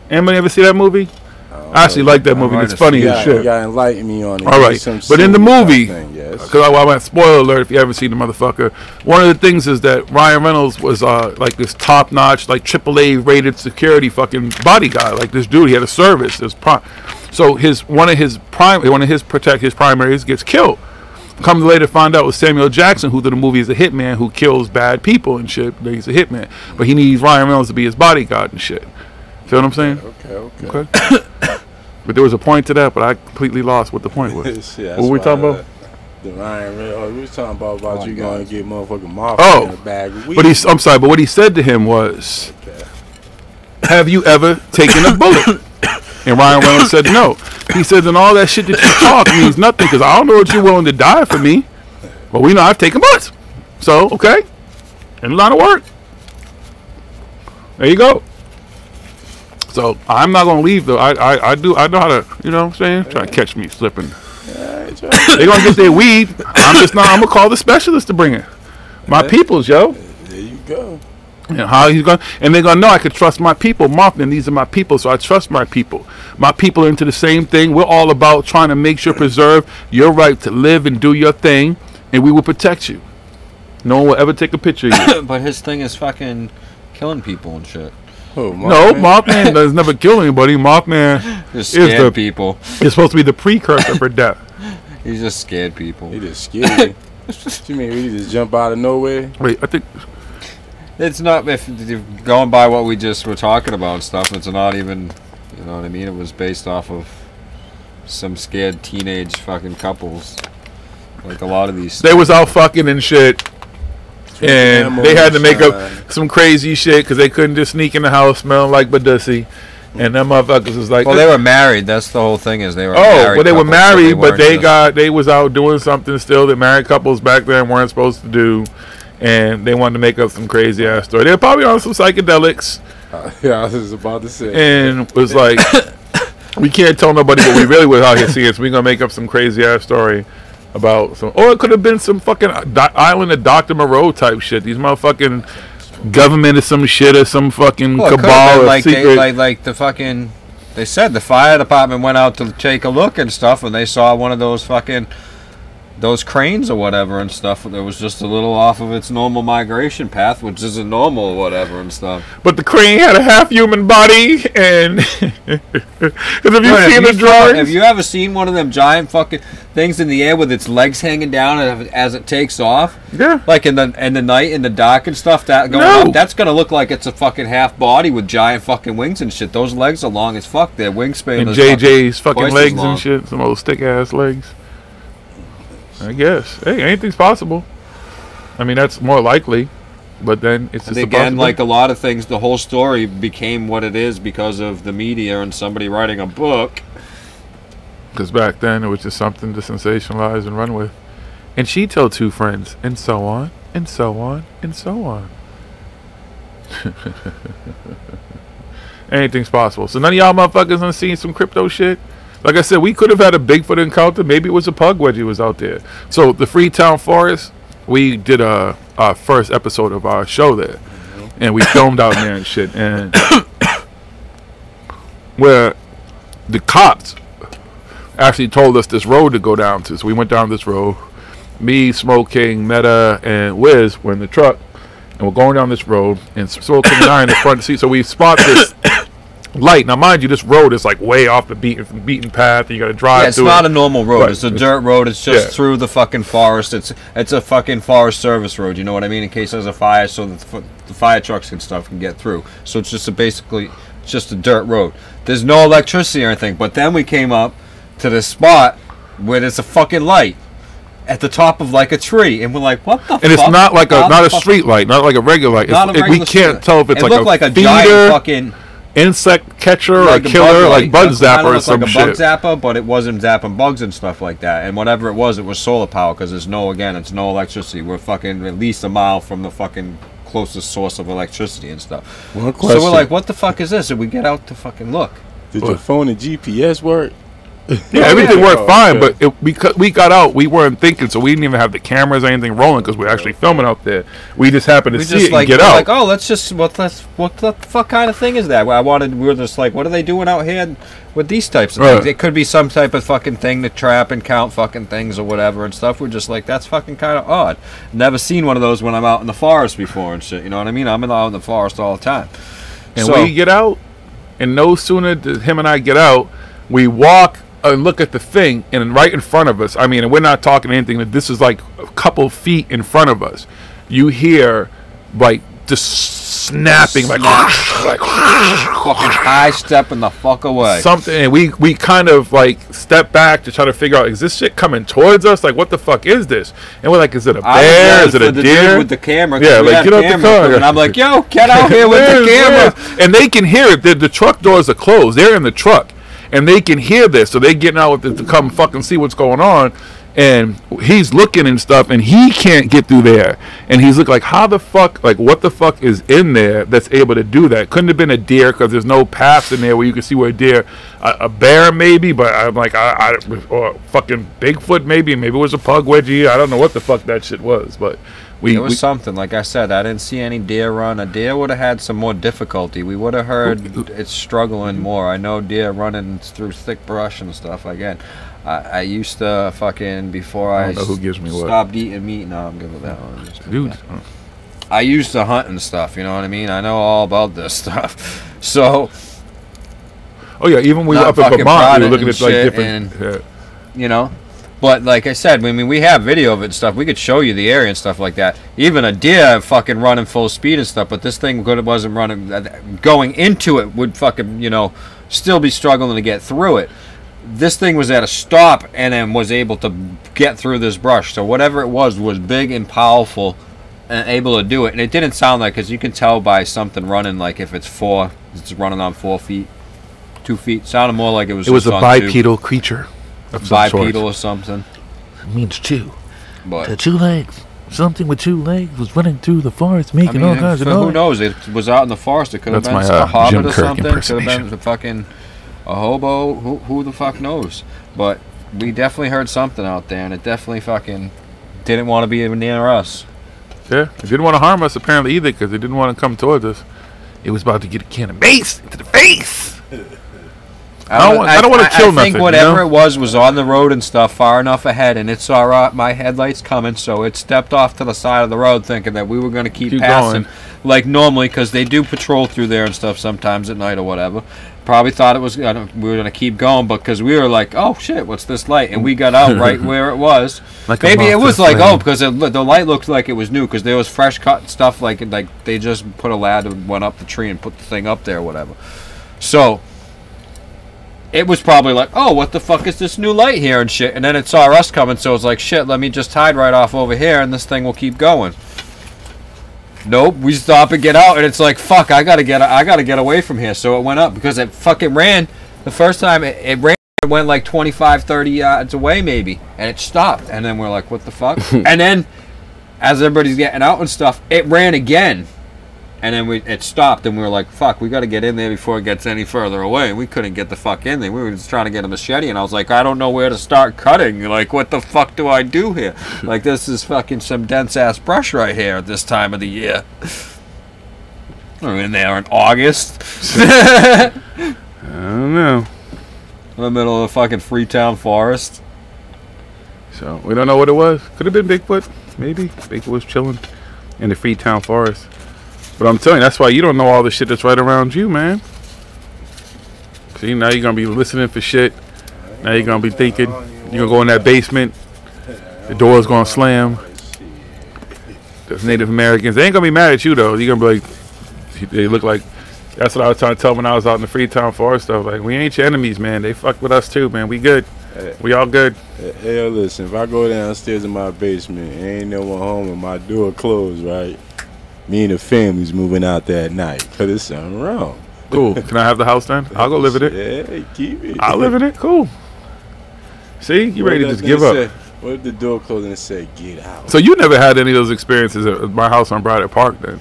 Anybody ever see that movie? I actually like that movie. It's funny as shit. You gotta enlighten me on it. All right, but in the movie, yes. because I went spoiler alert if you ever seen the motherfucker. One of the things is that Ryan Reynolds was like this top-notch, like AAA rated security fucking bodyguard. Like this dude, he had a service. So one of his primaries gets killed. Come to later find out it was Samuel Jackson, who through the movie is a hitman who kills bad people and shit. He's a hitman, but he needs Ryan Reynolds to be his bodyguard and shit. Feel what I'm saying? Okay. But there was a point to that, but I completely lost what the point was. Yeah, what were we talking about? The Ryan Reynolds. We was talking about you going to get motherfucking Mothman Oh, a bag of weed. but I'm sorry, but what he said to him was, "Have you ever taken a bullet?" And Ryan Reynolds said no. He said, "Then all that shit that you talk means nothing because I don't know what you're willing to die for me, but we know I've taken bullets. So okay, and a lot of work. There you go." So I'm not gonna leave though. I know how to, you know what I'm saying? Try to catch me slipping. They're gonna get their weed. I'm gonna call the specialist to bring it. My peoples, yo. There you go. And how he's gonna, and they're gonna know I could trust my people. Mothman, these are my people, so I trust my people. My people are into the same thing. We're all about trying to make sure preserve your right to live and do your thing, and we will protect you. No one will ever take a picture of you. But his thing is fucking killing people and shit. Oh, no, Mothman does never kill anybody. Mothman just is scared people. It's supposed to be the precursor for death. He just scared people. He just scared you. What you mean? He just jump out of nowhere? Wait, I think it's not. If you're going by what we just were talking about and stuff, it's not even. You know what I mean? It was based off of some scared teenage fucking couples. Like a lot of these. They was out fucking and shit. And they had to make up some crazy shit because they couldn't just sneak in the house smelling like Badussi. And them motherfuckers was like, well, they were married. That's the whole thing. Is they were well, they were married, so but they was out doing something still that married couples back then weren't supposed to do, and they wanted to make up some crazy ass story. They were probably on some psychedelics. Yeah, I was just about to say. And was like, we can't tell nobody what we really was out here seeing, so we're gonna make up some crazy ass story about some, or it could have been some fucking island of Dr. Moreau type shit. These motherfucking government or some shit or some fucking cabal or like secret. Like the fucking. They said the fire department went out to take a look and stuff, and they saw one of those fucking those cranes or whatever and stuff that was just a little off of its normal migration path, which isn't normal or whatever and stuff. But the crane had a half human body, and because have you seen the drawings? Have you ever seen one of them giant fucking things in the air with its legs hanging down as it takes off? Yeah. Like in the night, in the dark and stuff. That going up, that's gonna look like it's a fucking half body with giant fucking wings and shit. Those legs are long as fuck. Their wingspan. And is JJ's fucking legs long. and shit. Some old stick ass legs. I guess. Hey, anything's possible. I mean, that's more likely. But then it's just again, like a lot of things, the whole story became what it is because of the media and somebody writing a book. Because back then it was just something to sensationalize and run with. And she told two friends, and so on, and so on, and so on. Anything's possible. So none of y'all motherfuckers done seen some crypto shit? Like I said, we could have had a Bigfoot encounter. Maybe it was a pug wedgie was out there. So the Freetown Forest, we did our first episode of our show there. And we filmed out there and shit. And where the cops actually told us this road to go down to. So we went down this road. Me, Smoke King, Meta, and Wiz were in the truck. And we're going down this road. And Smoke King and I in the front seat. So we spot this light. Now, mind you, this road is like way off the beaten path. You got to drive it's through not it. a normal road. Right. It's a dirt road. It's just through the fucking forest. It's a fucking Forest Service road. You know what I mean? In case there's a fire, so that the fire trucks and stuff can get through. So it's just basically just a dirt road. There's no electricity or anything. But then we came up to this spot where there's a fucking light at the top of like a tree, and we're like, what the fuck? And it's not like not a street light, not like a regular light. We can't tell if it's like a giant fucking insect catcher or killer, like bug zapper or some like a shit. bug zapper, but it wasn't zapping bugs and stuff like that. And whatever it was solar power, because there's no electricity. We're fucking at least a mile from the fucking closest source of electricity and stuff. One So question. we're like, what the fuck is this? And we get out to fucking look. Did your phone and GPS work? Yeah, everything worked fine, but because we got out, we weren't thinking, so we didn't even have the cameras or anything rolling because we're actually filming out there. We just happened to see it and get out. Like, oh, let's just what the fuck kind of thing is that? We were just like, what are they doing out here with these types of things? It could be some type of fucking thing to trap and count fucking things or whatever and stuff. We're just like, that's fucking kind of odd. Never seen one of those when I'm out in the forest before and shit. You know what I mean? I'm out in the forest all the time. And we get out, and no sooner did him and I get out, we walk and look at the thing, and right in front of us, I mean, and we're not talking anything, this is like a couple feet in front of us. You hear like just snapping, like fucking high stepping the fuck away. Something, and we kind of like step back to try to figure out, is this shit coming towards us? Like, what the fuck is this? And we're like, is it a bear? Is it a deer? With the camera, yeah, like get out the car. And I'm like, yo, get out here with the camera. And they can hear it. The truck doors are closed. They're in the truck. And they can hear this, so they're getting out with it to come fucking see what's going on. And he's looking and stuff, and he can't get through there. And he's looking like, how the fuck, like, what the fuck is in there that's able to do that? Couldn't have been a deer, because there's no paths in there where you can see where a deer, a bear maybe, but I'm like, or fucking Bigfoot maybe it was a pug wedgie. I don't know what the fuck that shit was, but it was something. Like I said, I didn't see any deer run. A deer would have had some more difficulty. We would have heard it's struggling more. I know deer running through thick brush and stuff. Again, I used to fucking, before I don't know who gives me stopped eating meat. No, I'm good with that one. Dude, I used to hunt and stuff. You know what I mean? I know all about this stuff. So, oh yeah, even when we were up in Vermont, we were looking at like different, you know. But like I said, I mean, we have video of it and stuff. We could show you the area and stuff like that. Even a deer fucking running full speed and stuff. But this thing wasn't running. Going into it would fucking, still be struggling to get through it. This thing was at a stop and then was able to get through this brush. So whatever it was big and powerful and able to do it. And it didn't sound like, because you can tell by something running, like if it's running on 4 feet, 2 feet. It sounded more like it was. It was a bipedal creature. Bipedal or something. It means two. But 2 legs. Something with 2 legs was running through the forest, making all kinds of noise. Who knows? It was out in the forest. It could have been a hobbit or something. Could have been fucking a hobo. Who the fuck knows? But we definitely heard something out there, and it definitely fucking didn't want to be near us. Yeah, it didn't want to harm us apparently either, because it didn't want to come towards us. It was about to get a can of mace into the face. I don't want to kill nothing. I think whatever it was on the road and stuff, far enough ahead, and it saw my headlights coming, so it stepped off to the side of the road, thinking that we were going to keep passing going like normally, because they do patrol through there and stuff sometimes at night or whatever. Probably thought it was we were going to keep going, because we were like, oh shit, what's this light? And we got out right where it was. Like maybe it was like, oh, because the light looked like it was new, because there was fresh cut stuff, like they just put a ladder, went up the tree and put the thing up there or whatever. So it was probably like, oh, what the fuck is this new light here and shit? And then it saw us coming, so it was like, shit, let me just hide right off over here and this thing will keep going. Nope, we stop and get out, and it's like, fuck, I gotta get away from here. So it went up, because it fucking ran. The first time it ran, it went like 25, 30 yards away maybe, and it stopped. And then we're like, what the fuck? And then, as everybody's getting out and stuff, it ran again. And then it stopped, and we were like, fuck, we got to get in there before it gets any further away. And we couldn't get the fuck in there. We were just trying to get a machete, and I was like, I don't know where to start cutting. Like, what the fuck do I do here? Like, this is fucking some dense-ass brush right here at this time of the year. We're in there in August. I don't know. In the middle of the fucking Freetown forest. So, we don't know what it was. Could have been Bigfoot. Maybe. Bigfoot was chilling in the Freetown forest. But I'm telling you, that's why you don't know all the shit that's right around you, man. See, now you're going to be listening for shit. Now you're going to be thinking. You're going to go in that basement. The door's going to slam. Those Native Americans, they ain't going to be mad at you, though. You're going to be like, they look like, that's what I was trying to tell them when I was out in the Freetown forest. I was like, we ain't your enemies, man. They fucked with us, too, man. We good. We all good. Hey, listen, if I go downstairs in my basement and ain't no one home and my door closed, right? Me and the family's moving out that night because there's something wrong. Cool. Can I have the house then? I'll go live in it. Yeah, keep it. I'll live in it. Cool. See, you ready to just give up. What if the door closed and it said, get out? So you never had any of those experiences at my house on Braddock Park then?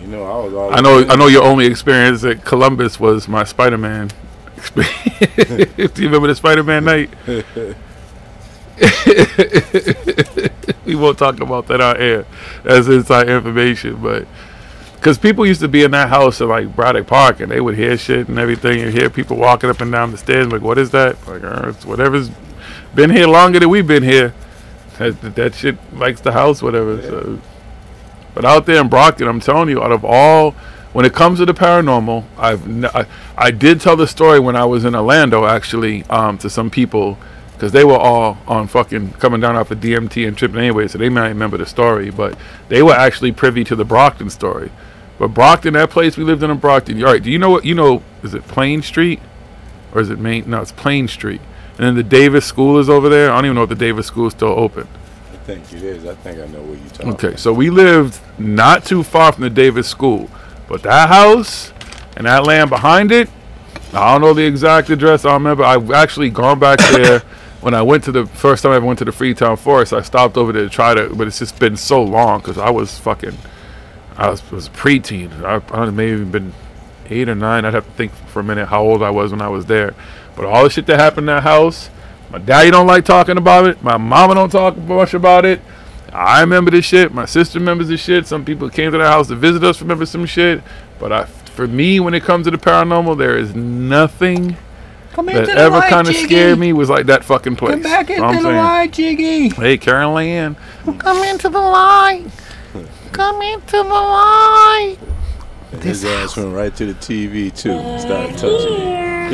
You know, I was always... I know your only experience at Columbus was my Spider-Man experience. Do you remember the Spider-Man night? We won't talk about that on air. That's inside information, but because people used to be in that house at like Braddock Park and they would hear shit and everything and hear people walking up and down the stairs like, what is that? Like, it's whatever's been here longer than we've been here. That shit likes the house, whatever. Yeah. So, but out there in Brockton, I'm telling you, out of all, when it comes to the paranormal, I did tell the story when I was in Orlando actually to some people. Because they were all on fucking coming down off of DMT and tripping anyway, so they might remember the story. But they were actually privy to the Brockton story. But Brockton, that place we lived in Brockton. All right, do you know what? You know, is it Plain Street? Or is it Main? No, it's Plain Street. And then the Davis School is over there. I don't even know if the Davis School is still open. I think it is. I think I know what you're talking about. Okay, so we lived not too far from the Davis School. But that house and that land behind it, I don't know the exact address. I don't remember. I've actually gone back there. When I went to the first time I went to the Freetown Forest, I stopped over there to try to, but it's just been so long because I was a preteen. I may have even been 8 or 9. I'd have to think for a minute how old I was when I was there. But all the shit that happened in that house, my daddy don't like talking about it. My mama don't talk much about it. I remember this shit. My sister remembers this shit. Some people came to the house to visit us remember some shit. But for me, when it comes to the paranormal, there is nothing that ever kind of scared me was like that fucking place. Come back into the light, Jiggy. Hey, Carol Ann. Come into the light. Come into the light. And his ass went right to the TV too. Started touching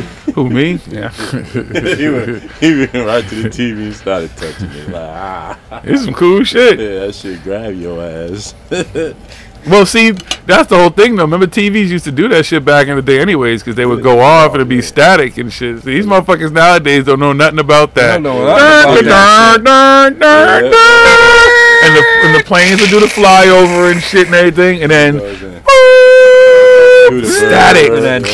it. Who, me? Yeah. he went right to the TV and started touching it. Like, It's some cool shit. Yeah, that shit grab your ass. Well, see, that's the whole thing, though. Remember, TVs used to do that shit back in the day anyways, because they would go off and it'd be static and shit. See, these motherfuckers nowadays don't know nothing about that. And the planes would do the flyover and shit and everything, and then static. And then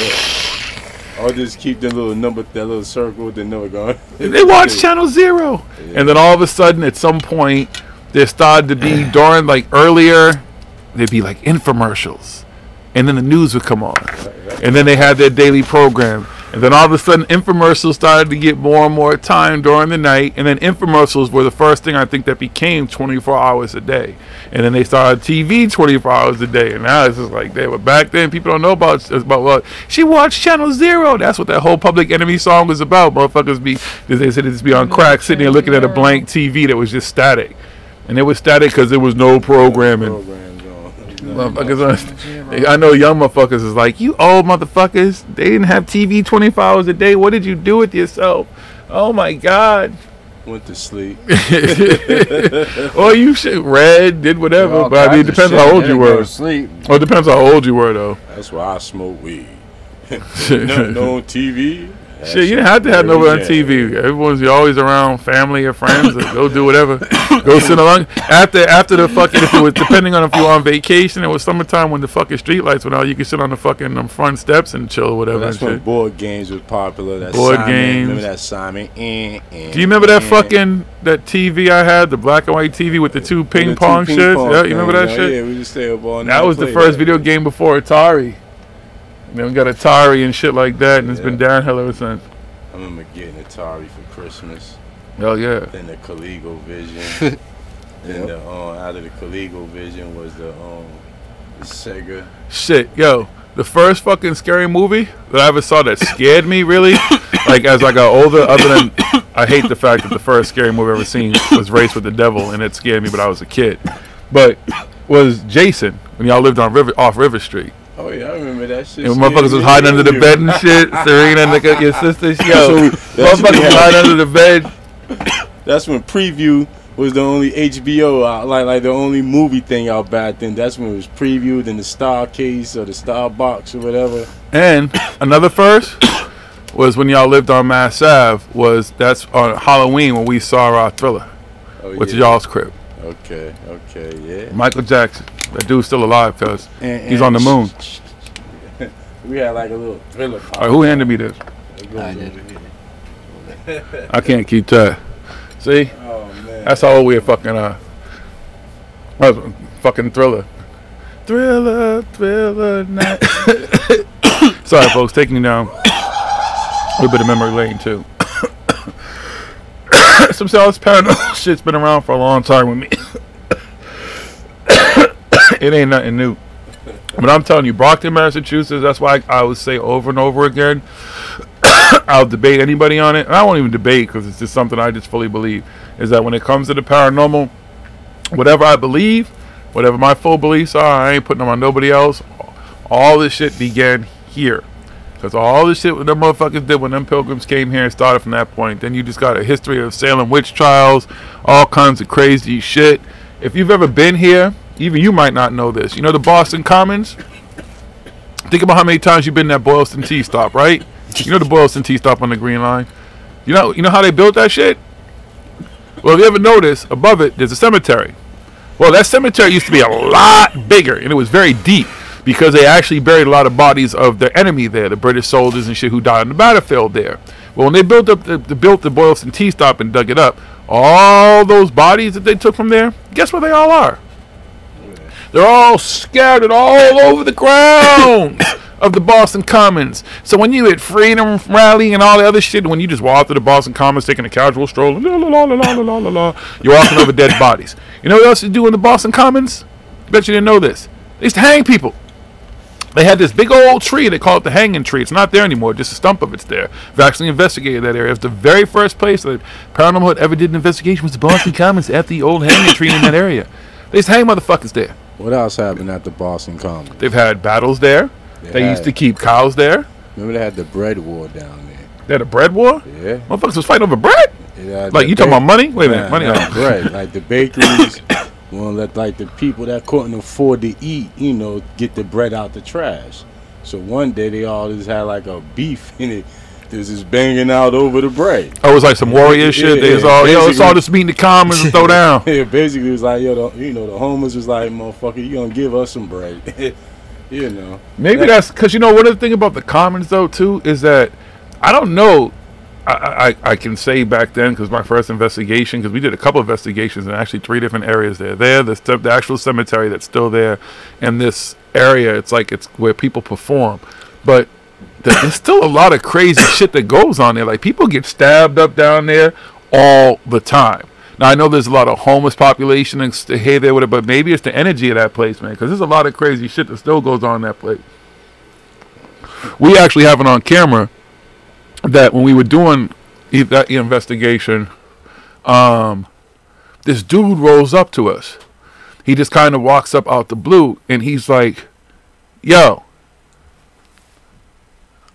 or just keep that little circle with the number going. They watch Channel Zero. Yeah. And then all of a sudden, at some point, there started to be, during, like, earlier, there'd be like infomercials, and then the news would come on, and then they had their daily program, and then all of a sudden infomercials started to get more and more time during the night, and then infomercials were the first thing I think that became 24 hours a day, and then they started TV 24 hours a day, and now it's just like that. But back then people don't know about what she watched Channel Zero. That's what that whole Public Enemy song was about. Motherfuckers they said it'd be on crack sitting there looking at a blank TV that was just static, and it was static because there was no programming. Motherfuckers, I know young motherfuckers is like, you old motherfuckers, they didn't have TV 24 hours a day. What did you do with yourself? Oh my God. Went to sleep. Or you read, did whatever. But I mean, it depends how old you were. Or it depends how old you were, though. That's why I smoke weed. no TV. Shit, you didn't have to have nobody on TV. You're always around family or friends. Go do whatever. Go sit along after the fucking. If it was depending on if you were on vacation, it was summertime when the fucking street lights went out. You could sit on the fucking front steps and chill or whatever. Well, that's and when shit. board games was popular. That Board Simon, games. Remember that Simon? Do you remember that fucking that TV I had, the black and white TV with the two ping pong shits? Yeah, you remember that shit? Yeah, we just stay up all night. That was the first video game before Atari. And then we got Atari and shit like that, and it's been downhill ever since. I remember getting Atari for Christmas. Hell yeah. Then the ColecoVision. Then the out of the ColecoVision was the Sega. Shit, yo, the first fucking scary movie that I ever saw that scared me really, like as I got older, other than I hate the fact that the first scary movie I ever seen was Race with the Devil, and it scared me, but I was a kid. But was Jason when y'all lived on off River Street. Oh yeah, I remember that shit. And motherfuckers was hiding under the bed and shit. Serena and your sister, yo, motherfuckers was hiding under the bed. That's when Preview was the only HBO out, like the only movie thing out back then. That's when it was Previewed in the Star Case or the Star Box or whatever. And another first was when y'all lived on Mass Ave. That's on Halloween when we saw our Thriller, which is y'all's crib. Okay, yeah. Michael Jackson, that dude's still alive, cuz he's on the moon. We had like a little Thriller pop. All right, who handed me this? I did. I can't keep track. See? Oh man. That's how old we are. Fucking Thriller. Thriller night. Sorry, folks, taking you down a little bit of memory lane too. Some South Paranormal shit's been around for a long time with me. It ain't nothing new. But I'm telling you, Brockton, Massachusetts, that's why I would say over and over again, I'll debate anybody on it. And I won't even debate because it's just something I just fully believe, is that when it comes to the paranormal, whatever I believe, whatever my full beliefs are, I ain't putting them on nobody else. All this shit began here. Because all the shit what them motherfuckers did when them pilgrims came here and started from that point. Then you just got a history of Salem witch trials, all kinds of crazy shit. If you've ever been here, even you might not know this. You know the Boston Commons? Think about how many times you've been at Boylston Tea Stop, right? You know the Boylston Tea Stop on the Green Line? You know how they built that shit? Well, if you ever notice, above it, there's a cemetery. Well, that cemetery used to be a lot bigger, and it was very deep. Because they actually buried a lot of bodies of their enemy there, the British soldiers and shit who died on the battlefield there. Well, when they built the Boylston Tea Stop and dug it up, all those bodies that they took from there, guess where they all are? They're all scattered all over the ground of the Boston Commons. So when you hit Freedom Rally and all the other shit, when you just walk through the Boston Commons taking a casual stroll, you're walking over dead bodies. You know what else you do in the Boston Commons? Bet you didn't know this. They used to hang people. They had this big old tree. They call it the hanging tree. It's not there anymore. Just a stump of it's there. We've actually investigated that area. It's the very first place that ParanormalHooD ever did an investigation was the Boston Commons at the old hanging tree in that area. They used to hang motherfuckers there. What else happened at the Boston Commons? They've had battles there. They used to keep cows there. Remember they had the bread war down there. They had a bread war? Yeah. Motherfuckers was fighting over bread? Like you talking about money? Wait a minute. Money on bread. Like the bakeries won't let like the people that couldn't afford to eat, get the bread out the trash. So one day they all just had like a beef in it. There's just banging out over the bread. Oh, it was like some warrior shit. They was all, let's all just meet in the commons and throw down. Yeah, basically it was like, the homeless was like, motherfucker, you gonna give us some bread. Maybe that's because one of the thing about the commons though too is that I don't know. I can say back then because my first investigation, because we did a couple of investigations in actually 3 different areas there. The actual cemetery that's still there, and this area, it's where people perform. But there's still a lot of crazy shit that goes on there. Like people get stabbed up down there all the time. Now I know there's a lot of homeless population and hey there with it, but maybe it's the energy of that place, man. Because there's a lot of crazy shit that still goes on in that place. We actually have it on camera that when we were doing that investigation, this dude rolls up to us. He just kind of walks up out the blue, and he's like, yo,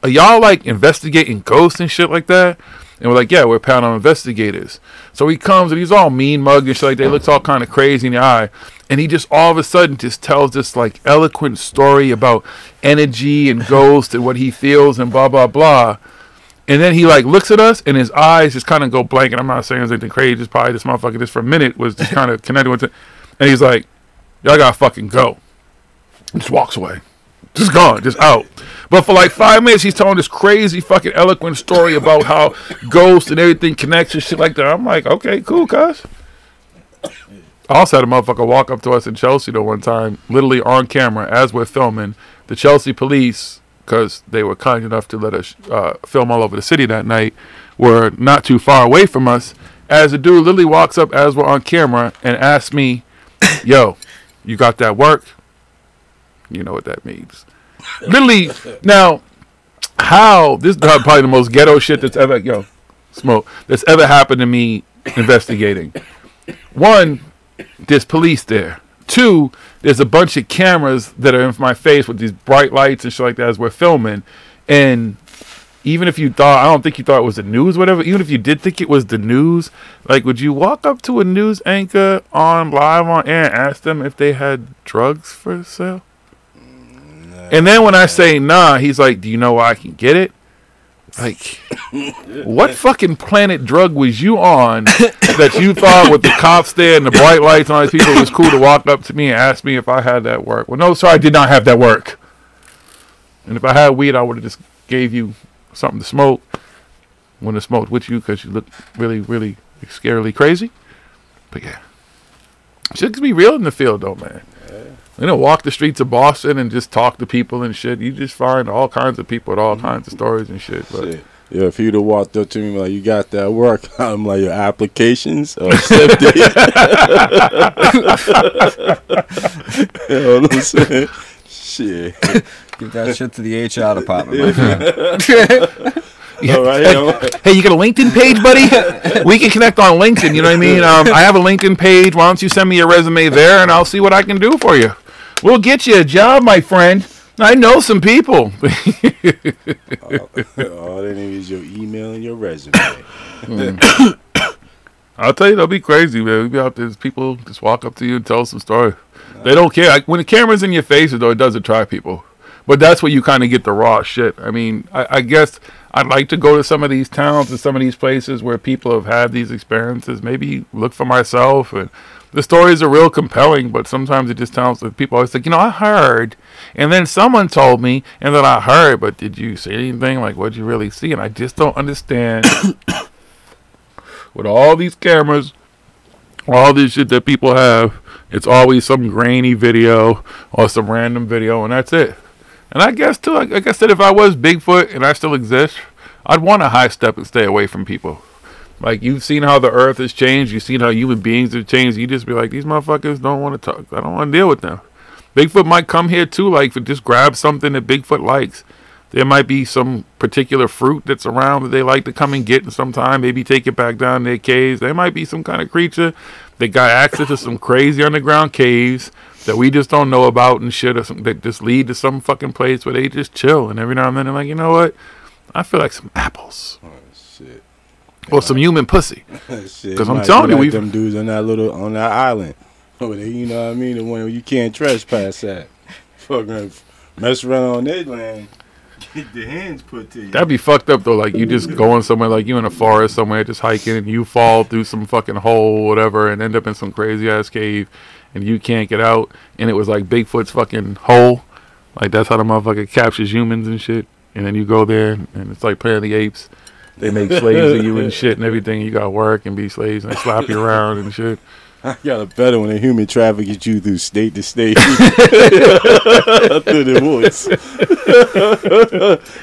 are y'all like investigating ghosts and shit like that? And we're like, yeah, we're paranormal investigators. So he comes, and he's all mean mugged and shit like that. He looks all kind of crazy in the eye. And he just all of a sudden just tells this like eloquent story about energy and ghosts and what he feels and blah, blah, blah. And then he like looks at us, and his eyes just kind of go blank. And I'm not saying anything crazy. Just probably this motherfucker just for a minute was just kind of connected with it. And he's like, "Y'all gotta fucking go." And just walks away, just gone, just out. But for like 5 minutes, he's telling this crazy fucking eloquent story about how ghosts and everything connects and shit like that. I'm like, okay, cool, cuz. I also had a motherfucker walk up to us in Chelsea though one time, literally on camera as we're filming. The Chelsea police, because they were kind enough to let us film all over the city that night, were not too far away from us. As the dude literally walks up as we're on camera and asks me, "Yo, you got that work?" You know what that means. Literally, now, how, this is probably the most ghetto shit that's ever, that's ever happened to me investigating. One, there's police there. Two, there's a bunch of cameras that are in my face with these bright lights and shit like that as we're filming. And even if you thought, I don't think you thought it was the news, whatever, even if you did think it was the news, like, would you walk up to a news anchor live on air and ask them if they had drugs for sale? And then when I say nah, he's like, "Do you know where I can get it?" Like, what fucking planet drug was you on that you thought with the cops there and the bright lights and all these people, it was cool to walk up to me and ask me if I had that work? Well, no, sir, I did not have that work. And if I had weed, I would have just gave you something to smoke. Wouldn't have smoked with you because you look really, really scarily crazy. But yeah, shit can be real in the field though, man. You know, walk the streets of Boston and just talk to people and shit. You just find all kinds of people with all kinds of stories and shit. But yeah, if you'd have walked up to me like, "You got that work?" I'm like, "Your applications are accepted." You know what I'm saying? Shit. Give that shit to the HR department, my friend. Yeah. All right, hey, you got a LinkedIn page, buddy? We can connect on LinkedIn, you know what I mean? I have a LinkedIn page. Why don't you send me your resume there, and I'll see what I can do for you. We'll get you a job, my friend. I know some people. All they need is your email and your resume. I'll tell you, that'll be crazy, man. We be out there, people just walk up to you and tell some story. They don't care. When the camera's in your face, though, it does attract people. But that's where you kind of get the raw shit. I mean, I guess I'd like to go to some of these towns and some of these places where people have had these experiences. Maybe look for myself. And the stories are real compelling, but sometimes it just sounds like people always think, I heard. And then someone told me, and then I heard, but did you say anything? Like, what'd you really see? And I just don't understand. With all these cameras, all this shit that people have, it's always some grainy video or some random video, and that's it. And I guess, too, like I said, if I was Bigfoot and I still exist, I'd want to high step and stay away from people. Like, you've seen how the earth has changed. You've seen how human beings have changed. You just be like, these motherfuckers don't want to talk. I don't want to deal with them. Bigfoot might come here, too, like, for just grab something that Bigfoot likes. There might be some particular fruit that's around that they like to come and get and sometime, maybe take it back down their caves. There might be some kind of creature that got access to some crazy underground caves that we just don't know about and shit, or some, that just lead to some fucking place where they just chill. And every now and then they're like, you know what? I feel like some apples. Oh, shit. Or some human pussy. Because I'm telling you, we've them dudes on that island. Oh, you know what I mean? The one where you can't trespass at. Fucking mess around on their land. Get the hands put to you. That'd be fucked up though. Like, you just going somewhere, like you in a forest somewhere, just hiking, and you fall through some fucking hole, whatever, and end up in some crazy ass cave, and you can't get out. And it was like Bigfoot's fucking hole. Like, that's how the motherfucker captures humans and shit. And then you go there, and it's like Planet of the Apes. They make slaves of you and shit and everything. You gotta work and be slaves, and they slap you around and shit. I got it better when a human traffics you through state to state. Through the woods.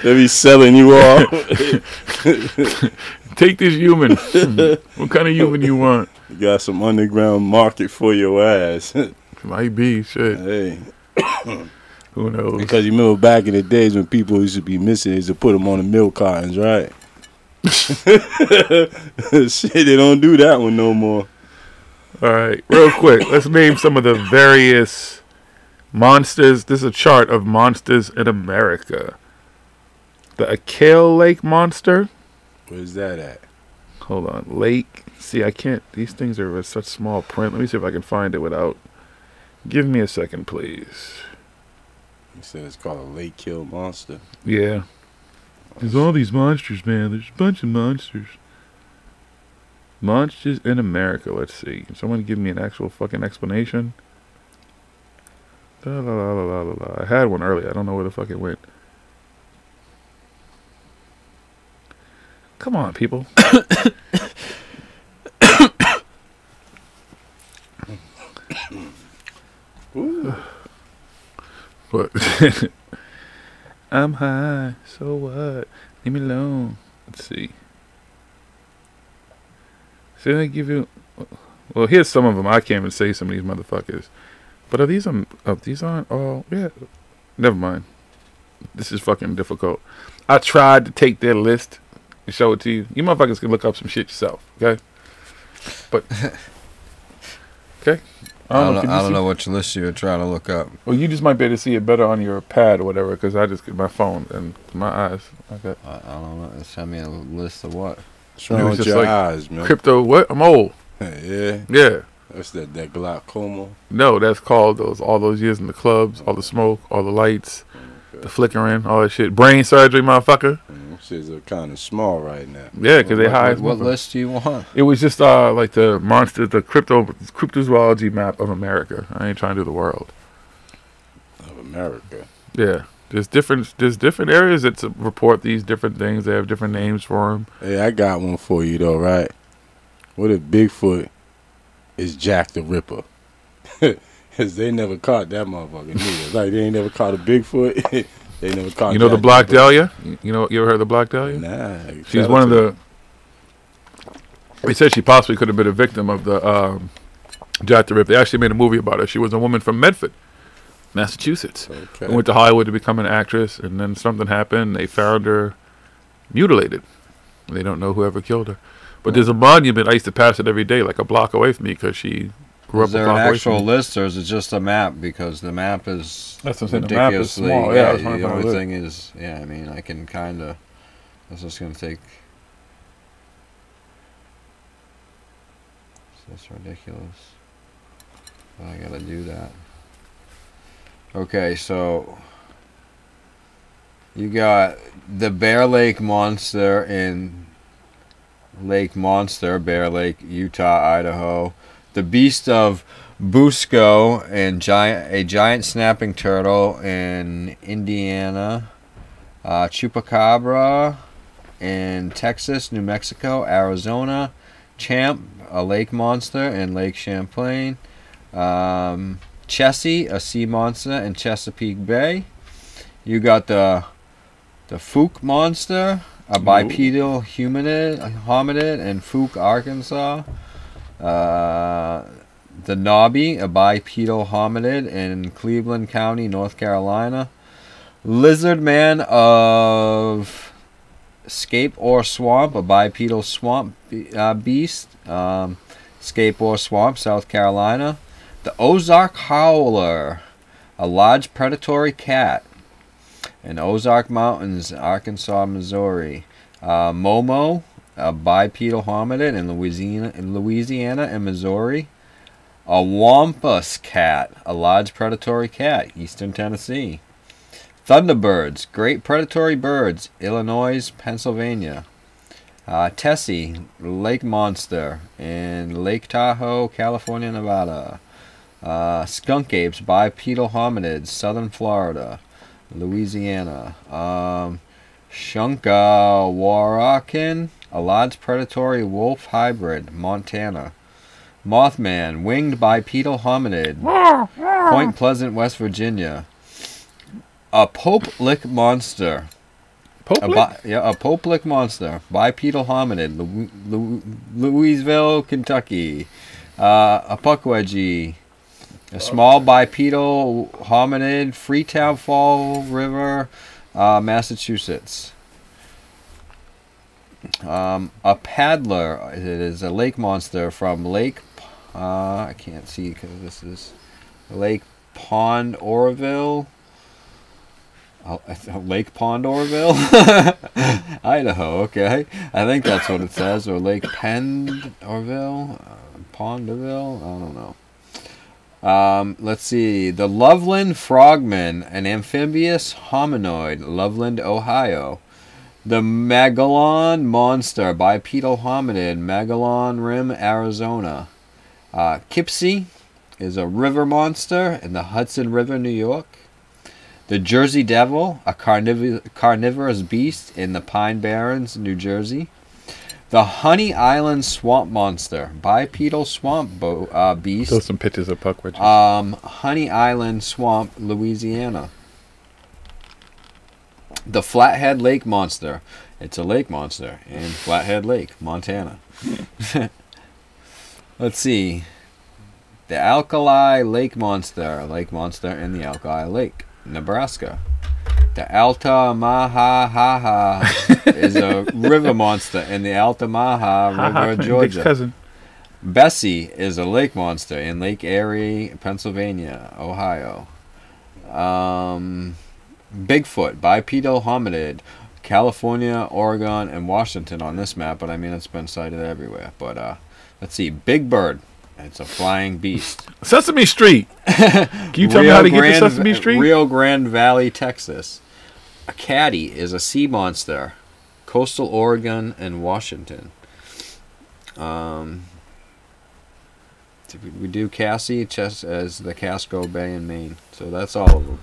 They be selling you off. Take this human. What kind of human you want? You got some underground market for your ass. Might be, shit. Hey. Who knows? Because you remember back in the days when people used to be missing, they used to put them on the milk cartons, right? Shit, they don't do that one no more. All right, real quick, let's name some of the various monsters. This is a chart of monsters in America. The Akale Lake Monster. Where's that at? Hold on, Lake. See, I can't. These things are such small print. Let me see if I can find it without. Give me a second, please. You said it's called a Lake Kill Monster. Yeah. There's all these monsters, man. There's a bunch of monsters. Monsters in America. Let's see. Can someone give me an actual fucking explanation? La, la, la, la, la, la. I had one earlier. I don't know where the fuck it went. Come on, people. What? I'm high, so what? Leave me alone. Let's see. See, they give you. Well, here's some of them. I can't even say some of these motherfuckers. But are these these aren't all? Yeah. Never mind. This is fucking difficult. I tried to take their list and show it to you. You motherfuckers can look up some shit yourself, okay? But okay. I don't know which list you were trying to look up. Well, you just might be able to see it better on your pad or whatever, because I just get my phone and my eyes. Okay. I don't know. Send me a list of what? Show with your eyes, man. Crypto. What? I'm old. Yeah. Yeah. That's that glaucoma. No, that's called all those years in the clubs, all the smoke, all the lights, the flickering, all that shit. Brain surgery, motherfucker. Shit's kind of small right now. Yeah, because they high. What list do you want? It was just like the monster, the cryptozoology map of America. I ain't trying to do the world. Of America. Yeah. There's different areas that report these different things. They have different names for them. Hey, I got one for you though, right? What if Bigfoot is Jack the Ripper? Because they never caught that motherfucker neither. Like they ain't never caught a Bigfoot. They never caught. You know the Black Dahlia? You ever heard of the Black Dahlia? Nah. She's one of the. They said she possibly could have been a victim of the Jack the Ripper. They actually made a movie about her. She was a woman from Medford, Massachusetts. Okay. Went to Hollywood to become an actress, and then something happened. They found her mutilated. They don't know whoever killed her. But there's a monument. I used to pass it every day, like a block away from me, because she grew up a block away from me. Is there an actual list, or is it just a map? Because the map is That's what I'm saying. The map is small. Yeah, the only thing is, I mean, I can kind of. This is going to take. That's ridiculous. I got to do that. Okay, so you got the Bear Lake Monster in Bear Lake, Utah, Idaho. The Beast of Busco and a giant snapping turtle in Indiana. Chupacabra in Texas, New Mexico, Arizona. Champ, a lake monster in Lake Champlain. Chessie, a sea monster in Chesapeake Bay. You got the Fook monster, a bipedal hominid in Fook, Arkansas. The Nobby, a bipedal hominid in Cleveland County, North Carolina. Lizard Man of Scape or Swamp, a bipedal swamp beast. Scape or Swamp, South Carolina. The Ozark Howler, a large predatory cat in Ozark Mountains, Arkansas, Missouri. Momo, a bipedal hominid in Louisiana and Missouri. A Wampus cat, a large predatory cat, Eastern Tennessee. Thunderbirds, great predatory birds, Illinois, Pennsylvania. Tessie, lake monster in Lake Tahoe, California, Nevada. Skunk apes, bipedal hominids, southern Florida, Louisiana. Shunkawarakin, a large predatory wolf hybrid, Montana. Mothman, winged bipedal hominid, Point Pleasant, West Virginia. A Pope Lick monster. A Pope Lick monster, bipedal hominid, Louisville, Kentucky. A Puckwudgie, a small bipedal hominid, Freetown Fall River, Massachusetts. A paddler, it is a lake monster from Lake, I can't see because this is Lake Pond, Oroville. Lake Pond, Oroville? Idaho, okay. I think that's what it says. Or Lake Pend, Orville? Pondville? I don't know. Let's see. The Loveland Frogman, an amphibious hominoid, Loveland, Ohio. The Magellan Monster, bipedal hominid, Magellan Rim, Arizona. Kipsy is a river monster in the Hudson River, New York. The Jersey Devil, a carnivorous beast in the Pine Barrens, New Jersey. The Honey Island Swamp Monster, bipedal swamp beast. Those some pictures of puckwitches. Honey Island Swamp, Louisiana. The Flathead Lake Monster. It's a lake monster in Flathead Lake, Montana. Let's see. The Alkali Lake Monster in the Alkali Lake, Nebraska. The Altamaha is a river monster in the Altamaha River, Georgia. Cousin. Bessie is a lake monster in Lake Erie, Pennsylvania, Ohio. Bigfoot, bipedal hominid, California, Oregon, and Washington on this map, but I mean it's been sighted everywhere. But let's see, Big Bird. It's a flying beast. Sesame Street. Can you tell me how to get to Sesame Street? Rio Grande Valley, Texas. A caddy is a sea monster. Coastal Oregon and Washington. We do Cassie just as the Casco Bay in Maine. So that's all of them.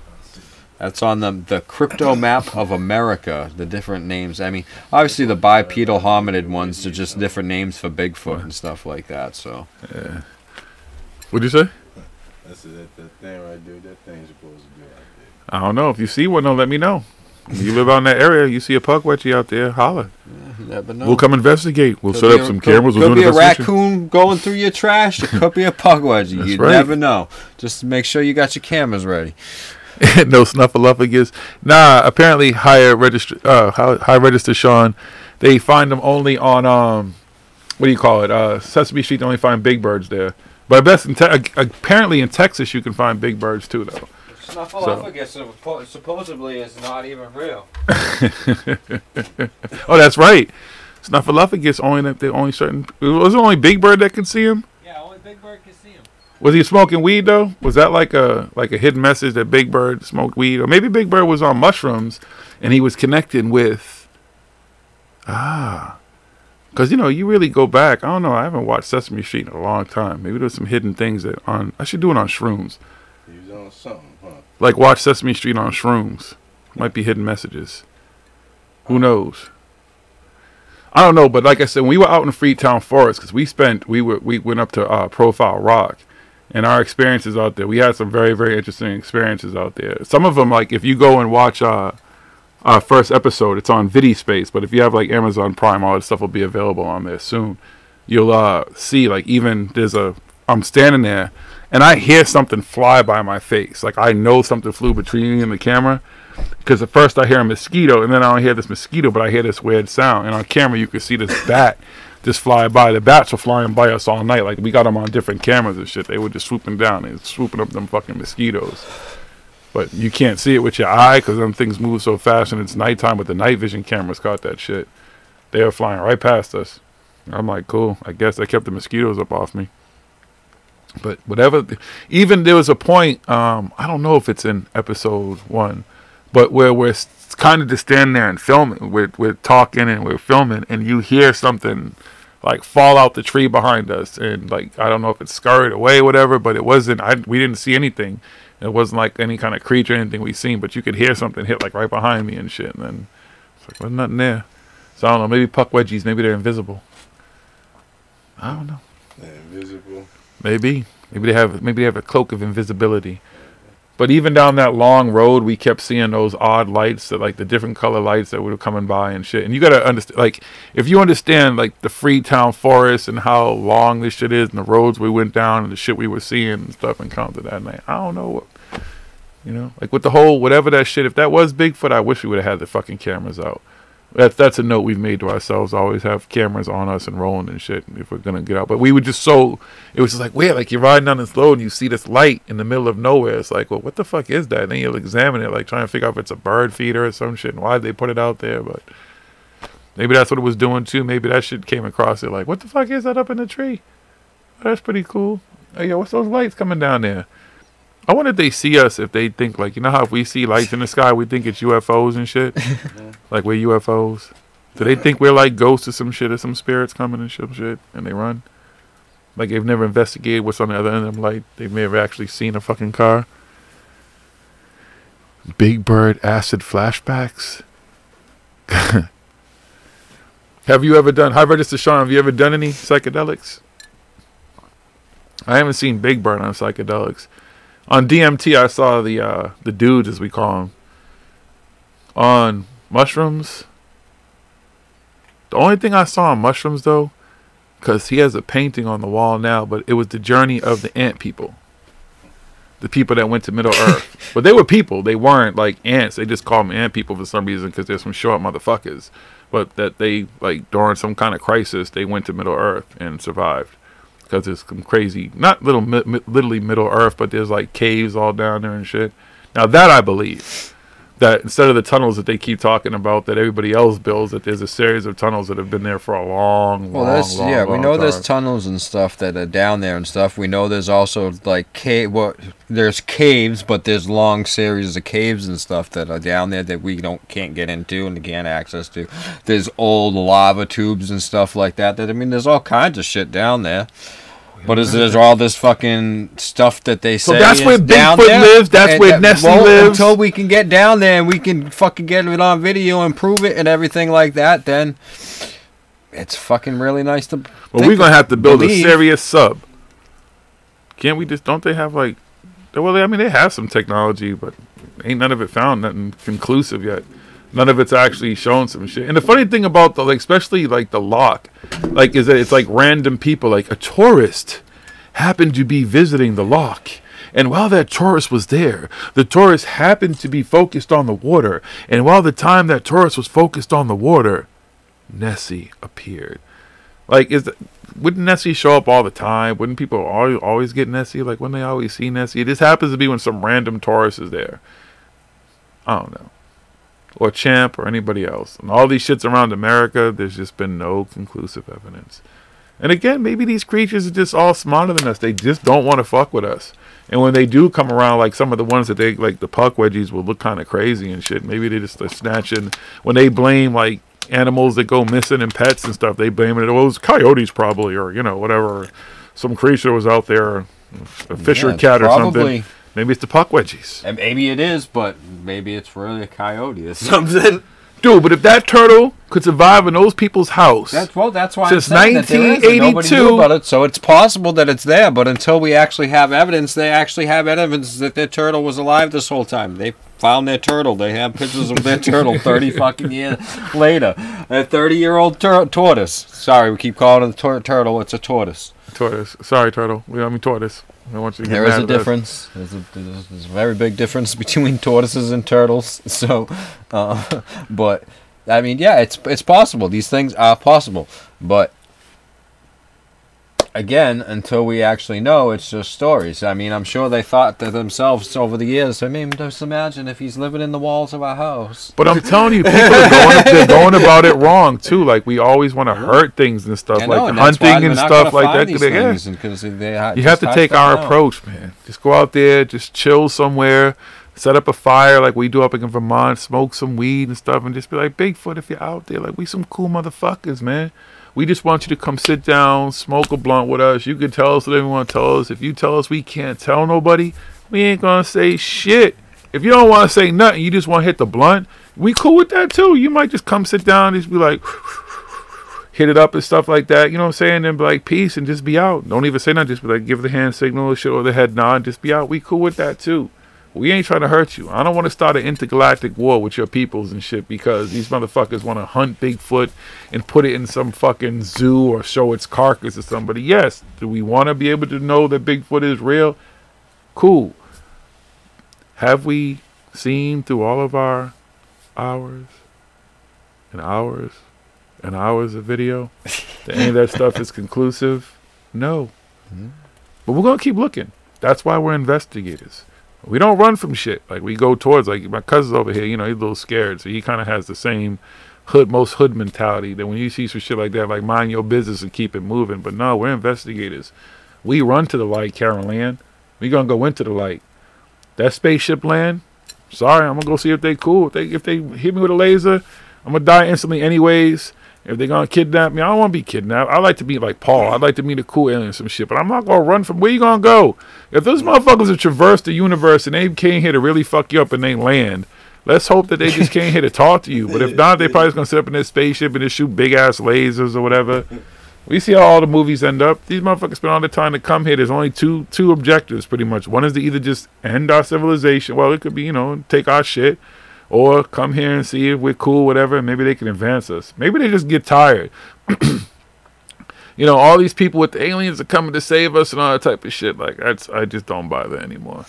That's on the crypto map of America, the different names. I mean, obviously the bipedal hominid ones are just different names for Bigfoot and stuff like that. So, yeah. What'd you say? That's that thing right there. That thing's supposed to be like that. I don't know. If you see one, though, let me know. If you live out in that area, you see a puckwetchie out there, holler. Yeah, you never know. We'll come investigate. We'll set up some cameras. Could be a raccoon going through your trash. It could be a puckwetchie. You never know. Just make sure you got your cameras ready. No snuffleupagus. Nah, apparently high register Sean, they find them only on what do you call it? Sesame Street. They only find big birds there. But I guess apparently in Texas you can find big birds too, though. Snuffleupagus supposedly is not even real. Oh, that's right. Snuffleupagus only certain. Was it only Big Bird that could see him? Yeah, only Big Bird could see him. Was he smoking weed though? Was that like a hidden message that Big Bird smoked weed, or maybe Big Bird was on mushrooms and he was connecting with because you really go back. I don't know. I haven't watched Sesame Street in a long time. Maybe there's some hidden things that I should do it on shrooms. He was on something, huh? Like watch Sesame Street on shrooms. Might be hidden messages. Who knows? I don't know, but like I said, when we were out in Freetown Forest, because we went up to Profile Rock, and our experiences out there, we had some very, very interesting experiences out there. Some of them, like if you go and watch our first episode, it's on VidiSpace, but if you have like Amazon Prime, all that stuff will be available on there soon. You'll see, like even I'm standing there, and I hear something fly by my face. Like I know something flew between me and the camera. Because at first I hear a mosquito, and then I don't hear this mosquito, but I hear this weird sound. And on camera, you can see this bat just fly by. The bats were flying by us all night. Like, we got them on different cameras and shit. They were just swooping down and swooping up them fucking mosquitoes. But you can't see it with your eye because them things move so fast and it's nighttime, but the night vision cameras caught that shit. They were flying right past us. I'm like, cool. I guess they kept the mosquitoes up off me. But whatever. Even there was a point, I don't know if it's in episode 1, but where we're kind of just standing there and filming, we're talking and we're filming, and you hear something like fall out the tree behind us, and like I don't know if it scurried away, or whatever, but it wasn't. We didn't see anything. It wasn't like any kind of creature, or anything we seen, but you could hear something hit like right behind me and shit. And then it's like, there's nothing there. So I don't know. Maybe puckwedgies. Maybe they're invisible. I don't know. They're invisible. Maybe they have a cloak of invisibility. But even down that long road, we kept seeing those odd lights, that like the different color lights that were coming by and shit. And you gotta understand, like, if you understand like the Freetown Forest and how long this shit is, and the roads we went down, and the shit we were seeing and stuff encountered that night. I don't know what, like with the whole whatever that shit. If that was Bigfoot, I wish we would have had the fucking cameras out. That's a note we've made to ourselves. Always have cameras on us and rolling and shit if we're gonna get out. But we were just it was just like weird. Like you're riding down this road and you see this light in the middle of nowhere. It's like, well, what the fuck is that? And then you'll examine it, like trying to figure out if it's a bird feeder or some shit and why they put it out there. But maybe that's what it was doing too. Maybe that shit came across it like, what the fuck is that up in the tree? Oh, that's pretty cool. Hey, yo, what's those lights coming down there? I wonder if they see us, if they think, like, you know how if we see lights in the sky, we think it's UFOs and shit? Like we're UFOs. Do they think we're like ghosts or some shit, or some spirits coming and some shit, and they run? Like they've never investigated what's on the other end of them light. They may have actually seen a fucking car. Big Bird acid flashbacks. Have you ever done, hi Register Sean, have you ever done any psychedelics? I haven't seen Big Bird on psychedelics. On DMT, I saw the dudes, as we call them, on mushrooms. The only thing I saw on mushrooms, though, because he has a painting on the wall now, but it was the journey of the ant people. The people that went to Middle Earth. But they were people. They weren't like ants. They just call them ant people for some reason because they're some short motherfuckers. But that they, like, during some kind of crisis, they went to Middle Earth and survived. Because there's some crazy, not literally Middle Earth, but there's like caves all down there and shit. Now that I believe, that instead of the tunnels that they keep talking about that everybody else builds, that there's a series of tunnels that have been there for a long, well, we know there's tunnels and stuff that are down there and stuff. We know there's also like there's caves, but there's long series of caves and stuff that are down there that we can't get into and can't access to. There's old lava tubes and stuff like that. I mean, there's all kinds of shit down there. But there's all this fucking stuff that they say. So that's where Bigfoot lives. That's where Nessie lives. Until we can get down there and we can fucking get it on video and prove it and everything like that, then it's fucking really nice to. Well, we're gonna have to build a serious sub. Can't we just? Don't they have like? Well, I mean, they have some technology, but ain't none of it found nothing conclusive yet. None of it's actually shown some shit. And the funny thing about the, like, especially like the lock, like, is that it's like random people, like a tourist happened to be visiting the lock. And while that tourist was there, the tourist happened to be focused on the water. And while the time that tourist was focused on the water, Nessie appeared. Like, wouldn't Nessie show up all the time? Wouldn't people always get Nessie? Like, wouldn't they always see Nessie? It just happens to be when some random tourist is there. I don't know. Or Champ or anybody else. And all these shits around America, there's just been no conclusive evidence. And again, maybe these creatures are just all smarter than us. They just don't want to fuck with us. And when they do come around, like some of the ones that they, like the puck wedgies will look kind of crazy and shit. Maybe they just are snatching. When they blame, like, animals that go missing and pets and stuff, they blame it. Well, it was coyotes probably, or, you know, whatever. Some creature was out there, a fisher cat or something. Maybe it's the puck wedgies. And maybe it is, but maybe it's really a coyote or something. Dude, but if that turtle could survive in those people's house, that's why since I'm 1982, about it, so it's possible that it's there. But until we actually have evidence, they actually have evidence that their turtle was alive this whole time. They found their turtle. They have pictures of their turtle 30 fucking years later. A 30-year-old tortoise. Sorry, we keep calling it a turtle. It's a tortoise. Tortoise. Sorry, turtle. We don't mean tortoise. I want you to get there is mad a difference. There's a very big difference between tortoises and turtles. So, but I mean, yeah, it's possible. These things are possible. But again, until we actually know, it's just stories. I mean, I'm sure they thought to themselves over the years. I mean, just imagine if he's living in the walls of our house. But I'm telling you, people are they're going about it wrong too. Like, we always want to hurt things and stuff, like hunting and stuff like that. You have to take our approach, man. Just go out there, just chill somewhere, set up a fire like we do up in Vermont, smoke some weed and stuff, and just be like, Bigfoot, if you're out there, like, we some cool motherfuckers, man. We just want you to come sit down, smoke a blunt with us. You can tell us whatever you want to tell us. If you tell us we can't tell nobody, we ain't going to say shit. If you don't want to say nothing, you just want to hit the blunt, we cool with that too. You might just come sit down and just be like, hit it up and stuff like that. You know what I'm saying? And be like, peace, and just be out. Don't even say nothing. Just be like, give the hand signal or shit, or the head nod, and just be out. We cool with that too. We ain't trying to hurt you. I don't want to start an intergalactic war with your peoples and shit because these motherfuckers want to hunt Bigfoot and put it in some fucking zoo or show its carcass to somebody. Yes. Do we want to be able to know that Bigfoot is real? Cool. Have we seen through all of our hours and hours and hours of video that any of that stuff is conclusive? No. But we're going to keep looking. That's why we're investigators. We don't run from shit. Like, we go towards, like, my cousin's over here, you know, he's a little scared. So he kind of has the same most hood mentality that when you see some shit like that, like, mind your business and keep it moving. But no, we're investigators. We run to the light, Carol Ann. We going to go into the light. that spaceship land, sorry, I'm gonna go see if they cool. If they hit me with a laser, I'm gonna die instantly anyways. If they're gonna kidnap me, I don't want to be kidnapped. I like to be like Paul. I'd like to meet a cool alien or some shit. But I'm not gonna run from where you gonna go. If those motherfuckers have traversed the universe and they came here to really fuck you up and they land, let's hope that they just came here to talk to you. But if not, they probably just gonna sit up in their spaceship and just shoot big ass lasers or whatever. We see how all the movies end up. These motherfuckers spend all the time to come here. There's only two objectives pretty much. One is to either just end our civilization. Well, it could be, take our shit. Or come here and see if we're cool, whatever, and maybe they can advance us. Maybe they just get tired. All these people with the aliens are coming to save us and all that type of shit. Like, I just don't buy that anymore.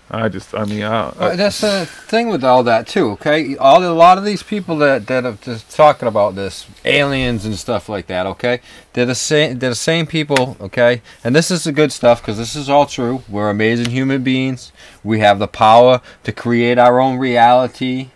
That's the thing with all that too, okay? A lot of these people that are just talking about this aliens and stuff like that, okay? They're the same people, okay? And this is the good stuff because this is all true. We're amazing human beings. We have the power to create our own reality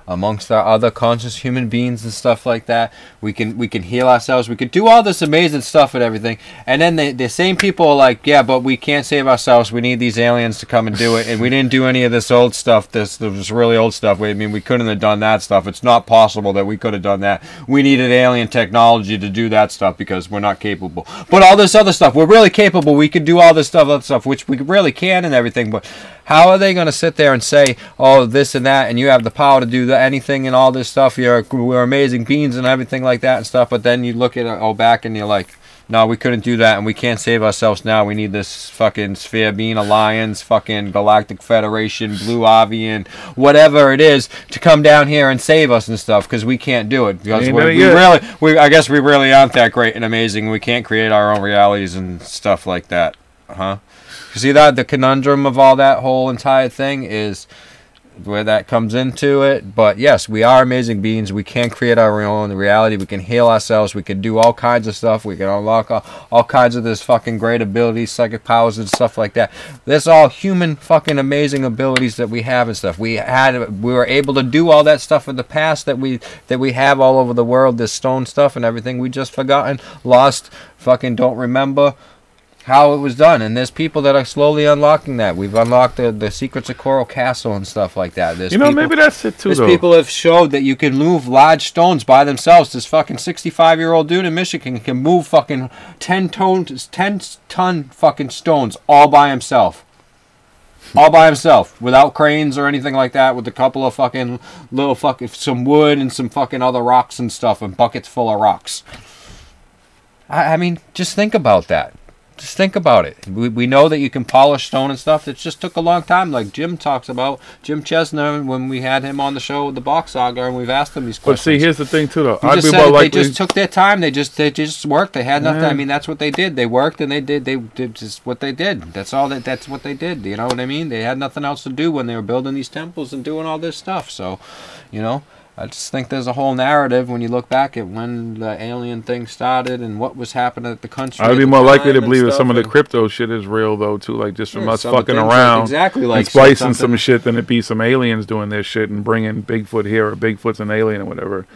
amongst our other conscious human beings and stuff like that. We can heal ourselves. We can do all this amazing stuff and everything. And then the same people are like, yeah, but we can't save ourselves. We need these aliens to come and do it. And we didn't do any of this old stuff, this really old stuff. We couldn't have done that stuff. It's not possible that we could have done that. We needed alien technology to do that stuff because we're not capable. But all this other stuff, we're really capable. We can do all this other stuff, which we really can and everything. But how are they going to sit there and say, oh, this and that, and you have the power to do anything and all this stuff, we're amazing beings and everything like that and stuff, but then you look at it back and you're like, no, we couldn't do that and we can't save ourselves now. We need this fucking Sphere Being Alliance, fucking Galactic Federation, Blue Avian, whatever it is, to come down here and save us and stuff because we can't do it. Because I guess we really aren't that great and amazing. We can't create our own realities and stuff like that. You see that the conundrum of all that whole entire thing is where that comes into it. But yes, we are amazing beings. We can create our own reality. We can heal ourselves. We can do all kinds of stuff. We can unlock all kinds of this fucking great abilities, psychic powers and stuff like that. That's all human fucking amazing abilities that we have and stuff. We were able to do all that stuff in the past that we have all over the world. This stone stuff and everything. We just forgotten, lost, fucking don't remember how it was done, and there's people that are slowly unlocking that. We've unlocked the secrets of Coral Castle and stuff like that. Maybe that's it too. There's people have showed that you can move large stones by themselves. This fucking 65-year-old dude in Michigan can move fucking 10-ton fucking stones all by himself. All by himself, without cranes or anything like that, with a couple of fucking some wood and some fucking other rocks and stuff, and buckets full of rocks. I mean, just think about that. Just think about it. We know that you can polish stone and stuff. It just took a long time, like Jim talks about. Jim Chesner, when we had him on the show with the Box Saga, and we've asked him these questions. But see, here's the thing too, though. They just took their time. They just worked. They had nothing. I mean, that's what they did. They worked and they did just what they did. That's what they did. You know what I mean? They had nothing else to do when they were building these temples and doing all this stuff. So, I just think there's a whole narrative when you look back at when the alien thing started and what was happening at the country. I'd be more likely to believe that some of the crypto shit is real, though, too. Like, just from us fucking around and splicing some shit, then it be some aliens doing their shit and bringing Bigfoot here, or Bigfoot's an alien or whatever.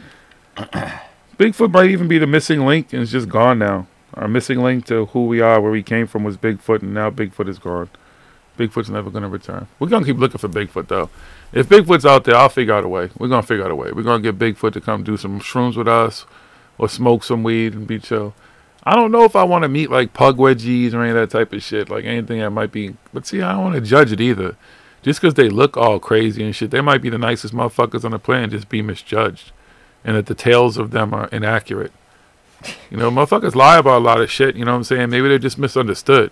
Bigfoot might even be the missing link, and it's just gone now. Our missing link to who we are, where we came from, was Bigfoot, and now Bigfoot is gone. Bigfoot's never going to return. We're going to keep looking for Bigfoot, though. If Bigfoot's out there, I'll figure out a way. We're going to figure out a way. We're going to get Bigfoot to come do some shrooms with us or smoke some weed and be chill. I don't know if I want to meet, like, pug wedgies or any of that type of shit, like anything that might be. But, see, I don't want to judge it either. Just because they look all crazy and shit, they might be the nicest motherfuckers on the planet, just be misjudged. And that the tales of them are inaccurate. Motherfuckers lie about a lot of shit, you know what I'm saying? Maybe they're just misunderstood.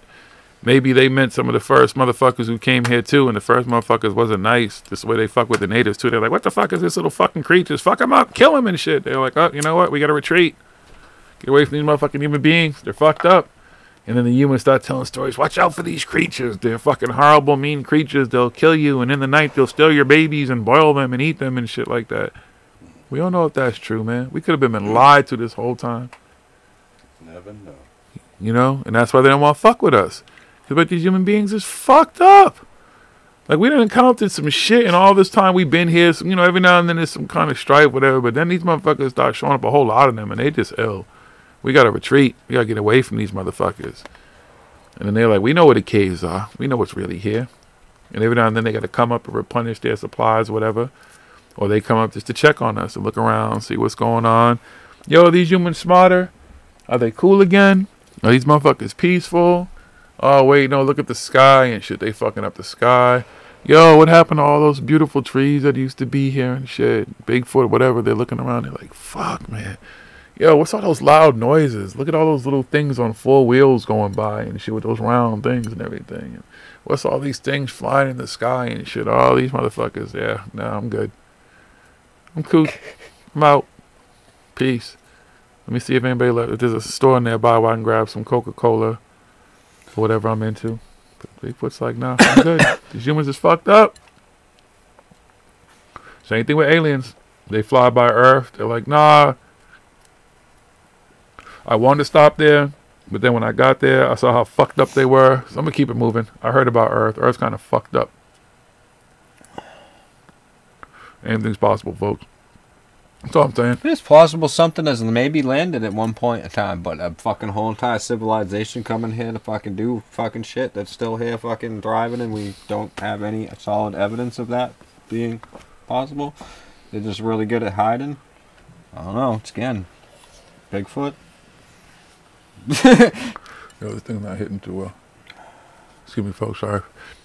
Maybe they meant some of the first motherfuckers who came here, too, and the first motherfuckers wasn't nice. This is the way they fuck with the natives, too. They're like, what the fuck is this little fucking creatures? Fuck them up. Kill them and shit. They're like, oh, you know what? We got to retreat. Get away from these motherfucking human beings. They're fucked up. And then the humans start telling stories. Watch out for these creatures. They're fucking horrible, mean creatures. They'll kill you, and in the night, they'll steal your babies and boil them and eat them and shit like that. We don't know if that's true, man. We could have been lied to this whole time. Never know. And that's why they don't want to fuck with us. But these human beings is fucked up. Like, we done encountered some shit in all this time we've been here. Some, every now and then there's some kind of strife, whatever. But then these motherfuckers start showing up, a whole lot of them, and they just ill. We got to retreat. We got to get away from these motherfuckers. And then they're like, we know where the caves are. We know what's really here. And every now and then they got to come up and replenish their supplies or whatever. Or they come up just to check on us and look around, see what's going on. Yo, are these humans smarter? Are they cool again? Are these motherfuckers peaceful? Oh, wait, no, look at the sky and shit. They fucking up the sky. Yo, what happened to all those beautiful trees that used to be here and shit? Bigfoot, whatever. They're looking around. They're like, fuck, man. Yo, what's all those loud noises? Look at all those little things on 4 wheels going by and shit with those round things and everything. And what's all these things flying in the sky and shit? All these motherfuckers. Yeah, no, I'm good. I'm cool. I'm out. Peace. Let me see if anybody left. If there's a store nearby where I can grab some Coca-Cola or whatever I'm into. But Bigfoot's like, nah, I'm good. These humans is fucked up. Same thing with aliens. They fly by Earth. They're like, nah. I wanted to stop there, but then when I got there, I saw how fucked up they were. So I'm going to keep it moving. I heard about Earth. Earth's kind of fucked up. Anything's possible, folks. That's all I'm saying. It's possible something has maybe landed at one point in time, but a fucking whole entire civilization coming here to fucking do fucking shit that's still here fucking thriving, and we don't have any solid evidence of that being possible. They're just really good at hiding. I don't know. It's again, Bigfoot. Yo, this thing's not hitting too well. Excuse me, folks. Sorry.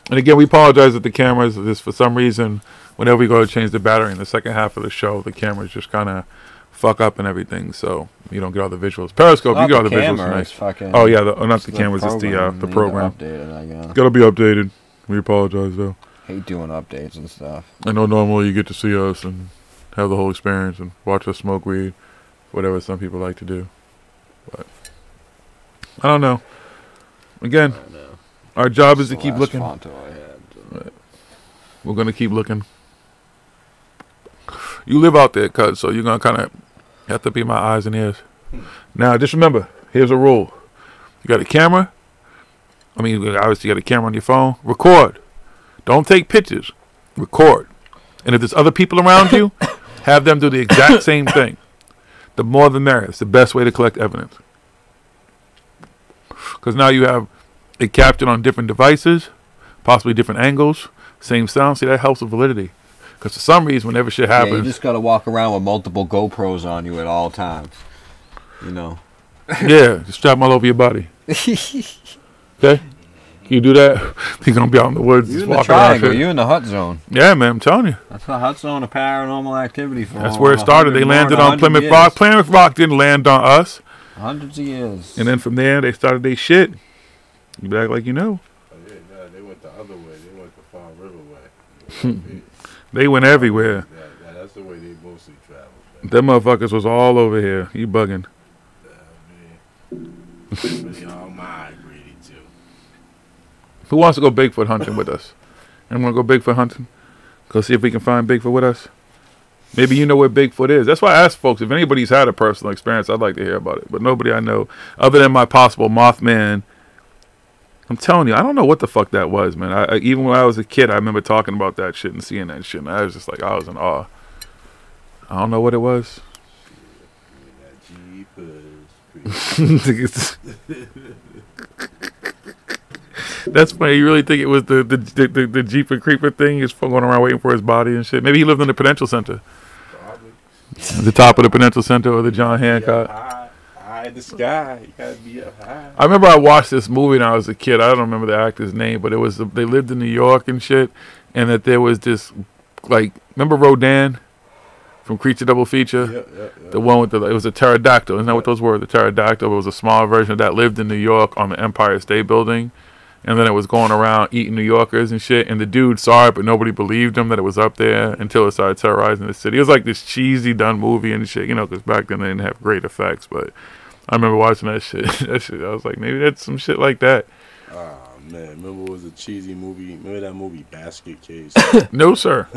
And again, we apologize that the cameras, just for some reason, whenever we go to change the battery in the second half of the show, the cameras just kind of fuck up and everything, so you don't get all the visuals. Periscope, you get all the visuals tonight. Oh yeah, not the cameras, it's the program. Gotta be updated. We apologize though. Hate doing updates and stuff. I know normally you get to see us and have the whole experience and watch us smoke weed, whatever some people like to do. But I don't know. Again, our job is to keep looking. We're gonna keep looking. You live out there, cuz, so you're gonna kind of have to be my eyes and ears. Now, just remember, here's a rule: you got a camera. I mean, obviously, you got a camera on your phone. Record. Don't take pictures. Record. And if there's other people around you, have them do the exact same thing. The more the merrier. It's the best way to collect evidence. Because now you have it captured on different devices, possibly different angles, same sound. See, that helps with validity. Because for some reason, whenever shit happens... Yeah, you just got to walk around with multiple GoPros on you at all times. You know. Yeah, just strap them all over your body. Okay? Can you do that? You're going to be out in the woods. You in the triangle. You in the hut zone. Yeah, man, I'm telling you. That's the hut zone of paranormal activity for That's where it started. They landed on Plymouth Rock. Plymouth Rock didn't land on us. Hundreds of years. And then from there, they started their shit. You act like you know. Oh, yeah, no, they went the other way. They went the Far River way. They went everywhere. Yeah, that's the way they mostly traveled. Them motherfuckers was all over here. You bugging. Y'all migrated too. Who wants to go Bigfoot hunting with us? Anyone want to go Bigfoot hunting? Go see if we can find Bigfoot with us? Maybe you know where Bigfoot is. That's why I asked folks, if anybody's had a personal experience, I'd like to hear about it. But nobody I know, other than my possible Mothman. I'm telling you, I don't know what the fuck that was, man. Even when I was a kid, I remember talking about that shit and seeing that shit. And I was just like, I was in awe. I don't know what it was. That's funny. You really think it was the Jeeper Creeper thing? He's going around waiting for his body and shit. Maybe he lived in the Prudential Center. The top of the Prudential Center or the John Hancock. High in the sky. You gotta be up high. I remember I watched this movie when I was a kid. I don't remember the actor's name, but it was they lived in New York and shit, and that there was this, like, remember Rodan from Creature Double Feature? Yeah. The one with it was a pterodactyl. Isn't that what those were? The pterodactyl. It was a smaller version of that. Lived in New York on the Empire State Building. And then it was going around eating New Yorkers and shit. And the dude saw it, but nobody believed him that it was up there until it started terrorizing the city. It was like this cheesy done movie and shit, you know, because back then they didn't have great effects. But I remember watching that shit. I was like, maybe that's some shit like that. Oh, man. Remember it was a cheesy movie? Remember that movie Basket Case? No, sir.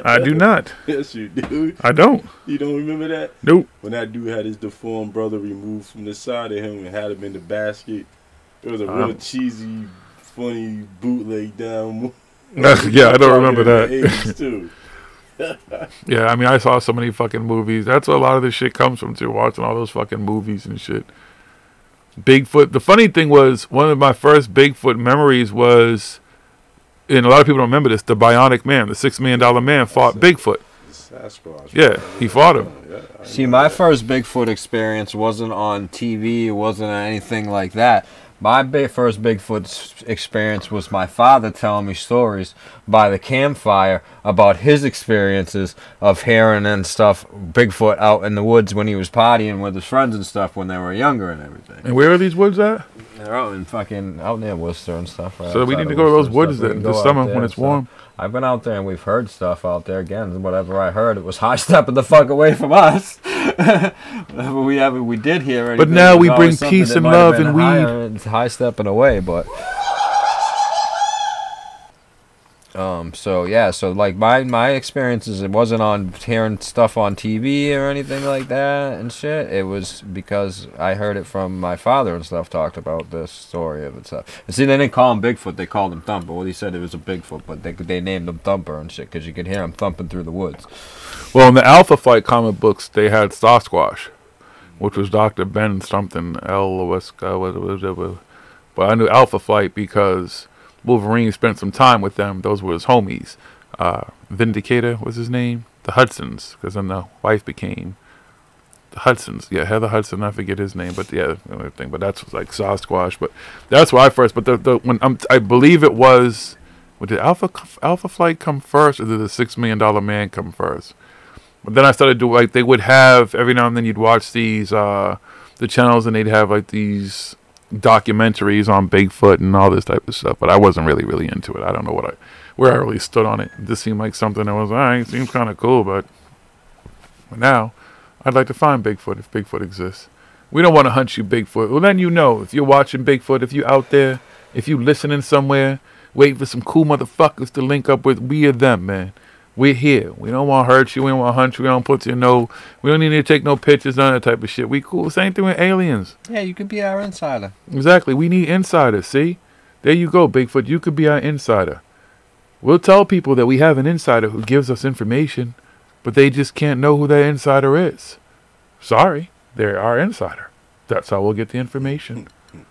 I do not. Yes, you do. I don't. You don't remember that? Nope. When that dude had his deformed brother removed from the side of him and had him in the basket. It was a real cheesy, funny bootleg down. Yeah, I don't remember that. 80s too. Yeah, I mean, I saw so many fucking movies. That's where a lot of this shit comes from, too, watching all those fucking movies and shit. Bigfoot. The funny thing was, one of my first Bigfoot memories was and a lot of people don't remember this, the Bionic Man, the $6 million man, fought Bigfoot. Sasquatch. Yeah, he fought him. See, my first Bigfoot experience wasn't on TV. It wasn't anything like that. My first Bigfoot experience was my father telling me stories by the campfire about his experiences of hearing and stuff, Bigfoot out in the woods when he was partying with his friends and stuff when they were younger and everything. And where are these woods at? They're out in fucking out near Worcester and stuff. Right So we outside need to of go to those Worcester and woods stuff. We then can this go summer out there when and it's stuff. warm. I've been out there and we've heard stuff out there again. Whatever I heard, it was high stepping the fuck away from us. we did hear it. But now we bring peace and love and weed. It's high stepping away, but so like my experiences, it wasn't on hearing stuff on TV or anything like that and shit. It was because I heard it from my father and stuff, talked about this story of it stuff. And see, they didn't call him Bigfoot, they called him Thumper. Well, he said it was a Bigfoot, but they named him Thumper and shit because you could hear him thumping through the woods. Well, in the Alpha Flight comic books, they had Sasquatch, which was Dr. Ben something, whatever. But I knew Alpha Flight because Wolverine spent some time with them. Those were his homies. Vindicator was his name. The Hudsons, because then the wife became the Hudsons. Yeah, Heather Hudson. I forget his name, but yeah, everything. But that's like Sasquatch. But that's where I first. But I believe it was. Did Alpha Flight come first, or did the $6 million man come first? But then I started doing like they would have every now and then you'd watch these the channels and they'd have like these documentaries on Bigfoot and all this type of stuff, but I wasn't really into it. I don't know where I really stood on it. This seemed like something that was alright, seems kind of cool, but now I'd like to find Bigfoot if Bigfoot exists. We don't want to hunt you, Bigfoot. Well, then you know if you're watching Bigfoot, if you out there, if you listening somewhere, waiting for some cool motherfuckers to link up with, we are them, man. We're here. We don't want to hurt you. We don't want to hunt you. We don't put you no. We don't need to take no pictures, none of that type of shit. We cool. Same thing with aliens. Yeah, you could be our insider. Exactly. We need insiders. See, there you go, Bigfoot. You could be our insider. We'll tell people that we have an insider who gives us information, but they just can't know who that insider is. Sorry, they're our insider. That's how we'll get the information. You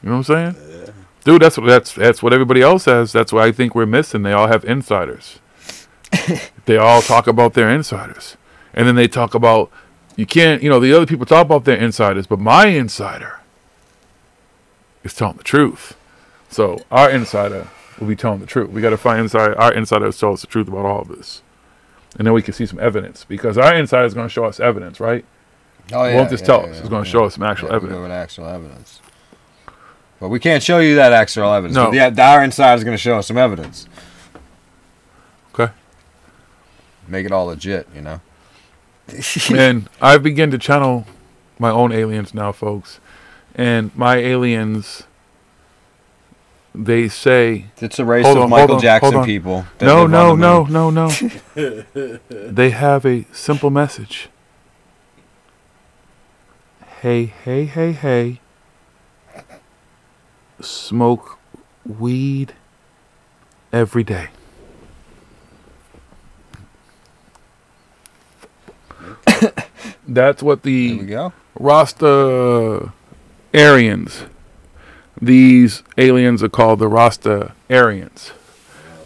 know what I'm saying? Yeah. Dude, that's what everybody else has. That's what I think we're missing. They all have insiders. They all talk about their insiders. And then they talk about, the other people talk about their insiders, but my insider is telling the truth. So our insider will be telling the truth. We got to find our insider to tell us the truth about all of this. And then we can see some evidence. Because our insider is going to show us evidence, right? Oh, yeah. It won't just tell us. It's going to show us some actual evidence. With actual evidence. But we can't show you that actual evidence. No. But our insider is going to show us some evidence. Okay. Make it all legit, you know. And I've begun to channel my own aliens now, folks. And my aliens, they say... It's a race of Michael Jackson people. No. They have a simple message. Hey. Smoke weed every day. That's what the Rasta Aryans, these aliens are called the Rasta Aryans.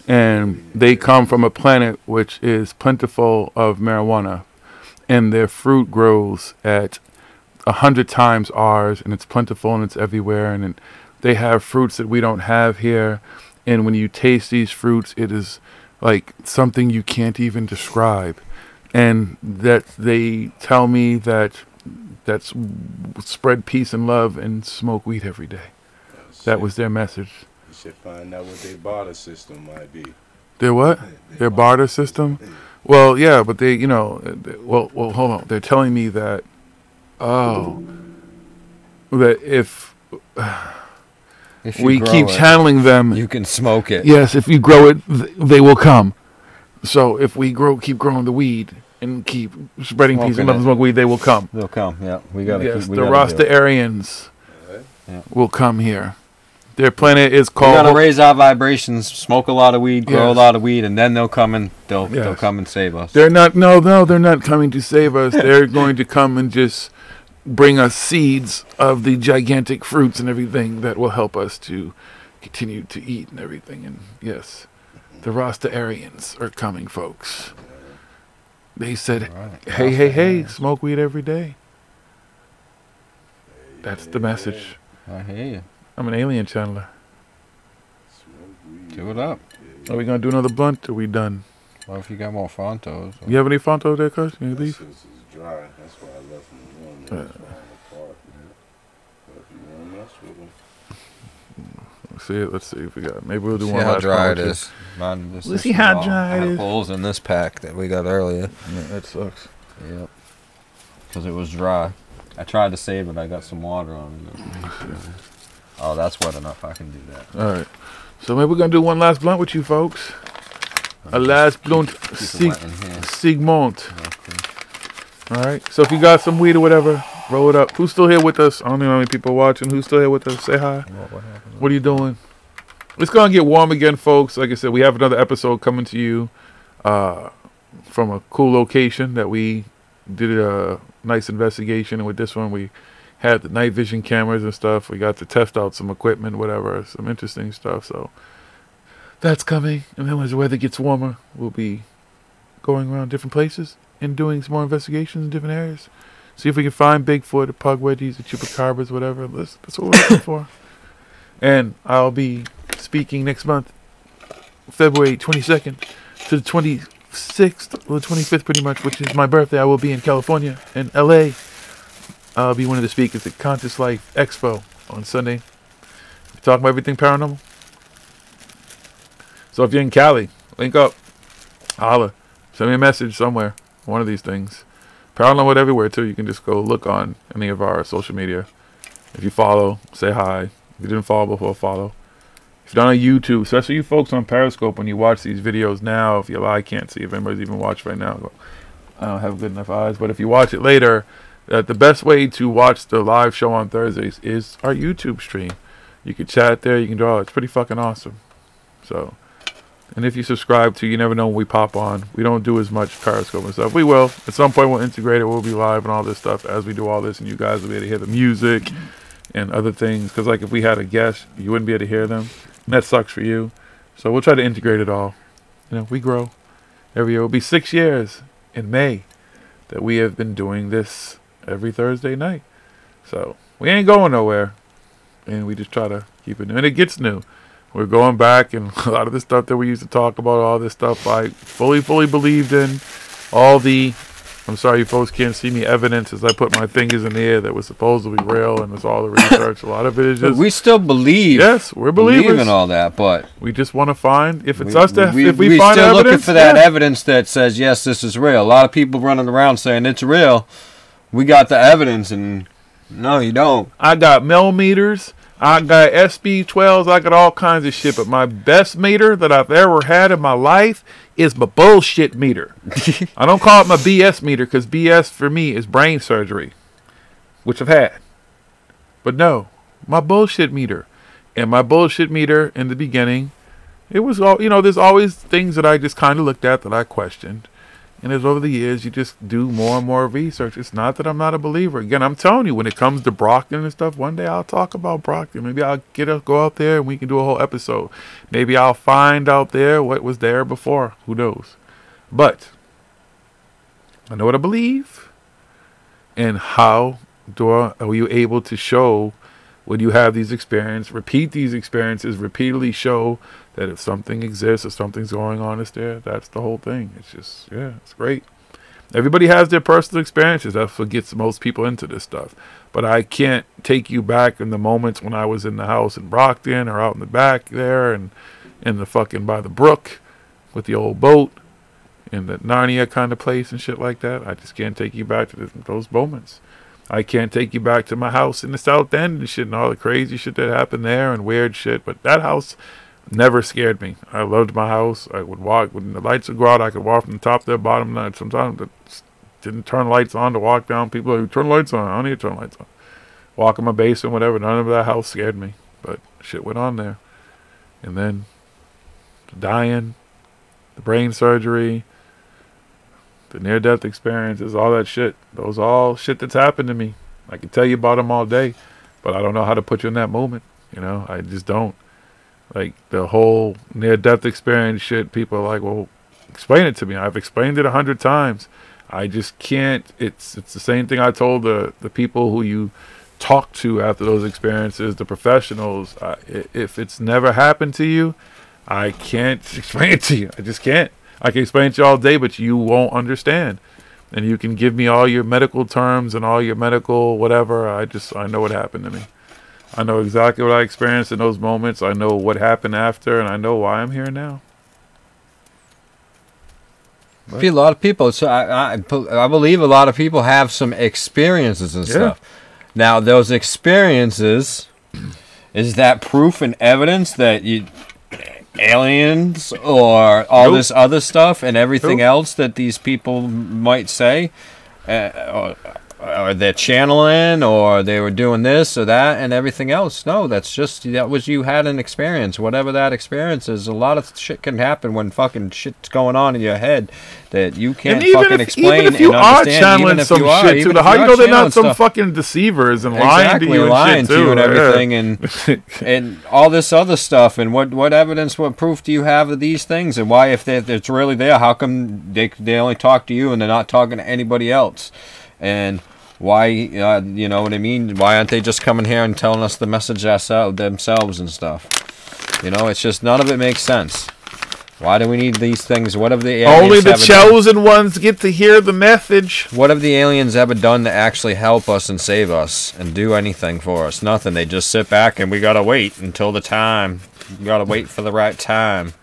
And they come from a planet which is plentiful of marijuana. And their fruit grows at 100 times ours, and it's plentiful and it's everywhere. And they have fruits that we don't have here. And when you taste these fruits, it is like something you can't even describe. And that they tell me that's spread peace and love and smoke weed every day. That was their message. You should find out what their barter system might be. Their what? Their barter system? Well, yeah, but they, well, hold on. They're telling me that, that if we keep channeling them, you can smoke it. Yes, if you grow it, they will come. So if we keep growing the weed and keep spreading peace and love and smoke weed, they will come. They'll come. Yeah, we got to. Yes, the Rasta Aryans will come here. Their planet is called. We got to raise our vibrations, smoke a lot of weed, grow a lot of weed, and then they'll come and they'll come and save us. They're not. No, they're not coming to save us. They're going to come and just bring us seeds of the gigantic fruits and everything that will help us to continue to eat and everything. And yes, the Rastafarians are coming, folks. They said, hey, smoke weed every day. That's the message. I hear you. I'm an alien channeler. Do it up. Are we going to do another blunt, or are we done? Well, if you got more Fontos. You have any Fontos there, cuz? You leave? This is dry. That's why I left them alone. They was falling apart, man. But if you want to mess with them. Let's see if we got. Maybe we'll do See one how last dry one it or two. is. Man, this Let's see how dry I it had is. holes in this pack that we got earlier. Yeah, that sucks. Yep. Because it was dry. I tried to save it. I got some water on it. Oh, that's wet enough. I can do that. All right. So maybe we're going to do one last blunt with you folks. A last blunt Sigmont. All right. So if you got some weed or whatever, roll it up. Who's still here with us? I don't know how many people watching. Who's still here with us? Say hi. What are you doing? It's going to get warm again, folks. Like I said, we have another episode coming to you from a cool location that we did a nice investigation. And with this one, we had the night vision cameras and stuff. We got to test out some equipment, whatever, some interesting stuff. So that's coming. And then as the weather gets warmer, we'll be going around different places and doing some more investigations in different areas. See if we can find Bigfoot, the pug wedgies, the chupacabras, whatever. That's what we're looking for. And I'll be speaking next month, February 22nd to the 26th, or the 25th pretty much, which is my birthday. I will be in California, in LA. I'll be one of the speakers at Conscious Life Expo on Sunday. Talking about everything paranormal. So if you're in Cali, link up. Holla. Send me a message somewhere. One of these things. Paranormal everywhere too. You can just go look on any of our social media. If you follow, say hi. If you didn't follow before, follow. If you're not on YouTube, especially you folks on Periscope, when you watch these videos now, if your eye can't see, if anybody's even watching right now, I don't have good enough eyes. But if you watch it later, the best way to watch the live show on Thursdays is our YouTube stream. You can chat there, you can draw. It's pretty fucking awesome. So, and if you subscribe to, you never know when we pop on. We don't do as much Periscope and stuff. We will. At some point, we'll integrate it. We'll be live and all this stuff as we do all this, and you guys will be able to hear the music and other things. Because, like, if we had a guest, you wouldn't be able to hear them. And that sucks for you. So we'll try to integrate it all. You know, we grow every year. It'll be 6 years in May that we have been doing this every Thursday night. So we ain't going nowhere. And we just try to keep it new. And it gets new. We're going back, and a lot of the stuff that we used to talk about, all this stuff I fully believed in. All the, I'm sorry you folks can't see me, evidence as I put my fingers in the air that was supposedly real, and it's all the research. A lot of it is just... We still believe. Yes, we're believers. Believe in all that, but... We just want to find, if it's we, us that, if we find still evidence, looking for that evidence that says, yes, this is real. A lot of people running around saying it's real. We got the evidence, and no, you don't. I got millimeters. I got SB12s, I got all kinds of shit, but my best meter that I've ever had in my life is my bullshit meter. I don't call it my BS meter, because BS for me is brain surgery, which I've had. But no, my bullshit meter. And my bullshit meter in the beginning, it was all, you know, there's always things that I just kind of looked at that I questioned. And as over the years, you just do more and more research. It's not that I'm not a believer. Again, I'm telling you, when it comes to Brockton and stuff, one day I'll talk about Brockton. Maybe I'll go out there and we can do a whole episode. Maybe I'll find out there what was there before. Who knows? But I know what I believe. And how are you able to show when you have these experiences, repeat these experiences, repeatedly show that if something exists or something's going on, it's there. That's the whole thing. It's just, yeah, it's great. Everybody has their personal experiences. That's what gets most people into this stuff. But I can't take you back in the moments when I was in the house in Brockton or out in the back there and in the fucking by the brook with the old boat in the Narnia kind of place and shit like that. I just can't take you back to those moments. I can't take you back to my house in the South End and shit and all the crazy shit that happened there and weird shit. But that house never scared me. I loved my house. I would walk when the lights would go out. I could walk from the top to the bottom. And sometimes I didn't turn lights on to walk down. People would turn lights on. I don't need to turn lights on. Walk in my basement, whatever. None of that house scared me. But shit went on there. And then the dying, the brain surgery, the near-death experiences, all that shit. Those all shit that's happened to me. I can tell you about them all day, but I don't know how to put you in that moment. You know, I just don't. Like the whole near-death experience shit, people are like, well, explain it to me. I've explained it 100 times. I just can't. It's the same thing I told the people who you talk to after those experiences, the professionals. If it's never happened to you, I can't explain it to you. I just can't. I can explain it to you all day, but you won't understand. And you can give me all your medical terms and all your medical whatever. I know what happened to me. I know exactly what I experienced in those moments. I know what happened after, and I know why I'm here now. A lot of people. So I believe a lot of people have some experiences and stuff. Now, those experiences, is that proof and evidence that aliens or all this other stuff and everything else that these people might say, or they're channeling, or they were doing this or that and everything else? No, that was you had an experience. Whatever that experience is, a lot of shit can happen when fucking shit's going on in your head that you can't fucking explain. Even if you and are understand, channeling some shit too, how you know they're not some fucking deceivers and lying to you and shit too, and everything, and all this other stuff? And what evidence, what proof do you have of these things? And why, if it's really there, how come they only talk to you and they're not talking to anybody else? And why, you know what I mean? Why aren't they just coming here and telling us the message themselves and stuff? You know, it's just none of it makes sense. Why do we need these things? What have the aliens only the chosen ones get to hear the message? What have the aliens ever done to actually help us and save us and do anything for us? Nothing. They just sit back and we gotta wait until the time. We gotta wait for the right time.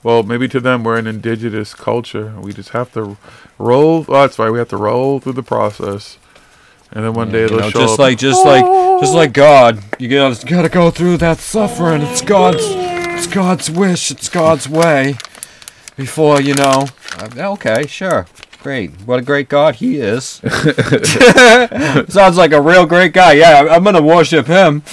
Well, maybe to them we're an indigenous culture. We just have to roll. Oh, that's right. We have to roll through the process, and then one day they'll show just up. Just like God, you gotta go through that suffering. It's God's wish. It's God's way. Before okay, sure, great. What a great God he is. Sounds like a real great guy. Yeah, I'm gonna worship him.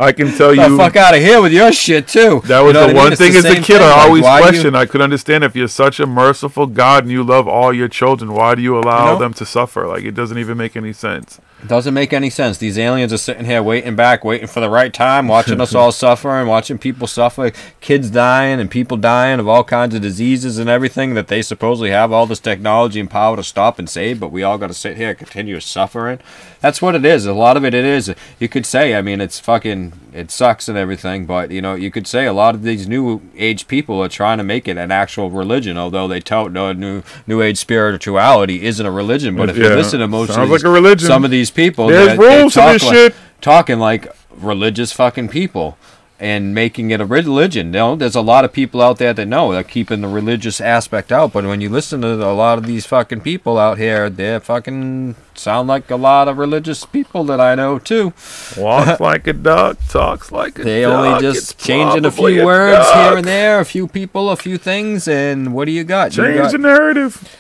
I can tell you. The fuck out of here with your shit too. That was the one thing as a kid I always questioned. I could understand, if you're such a merciful God and you love all your children, why do you allow them to suffer? Like, it doesn't even make any sense. It doesn't make any sense. These aliens are sitting here waiting for the right time, watching us all suffer and watching people suffer, kids dying and people dying of all kinds of diseases and everything that they supposedly have all this technology and power to stop and save, but we all got to sit here and continue suffering. That's what it is. A lot of it is. You could say, I mean, it sucks and everything, but, you could say a lot of these new age people are trying to make it an actual religion, although they tout new age spirituality isn't a religion. But if you listen to most of like a religion. Some of these people, there's rules to this shit. Talking like religious fucking people and making it a religion. There's a lot of people out there that know they're keeping the religious aspect out, but when you listen to a lot of these fucking people out here, they fucking sound like a lot of religious people that I know too. Walks like a duck, talks like a they duck. Only just changing a few words here and there, a few people, a few things, and what do you got? Change the narrative.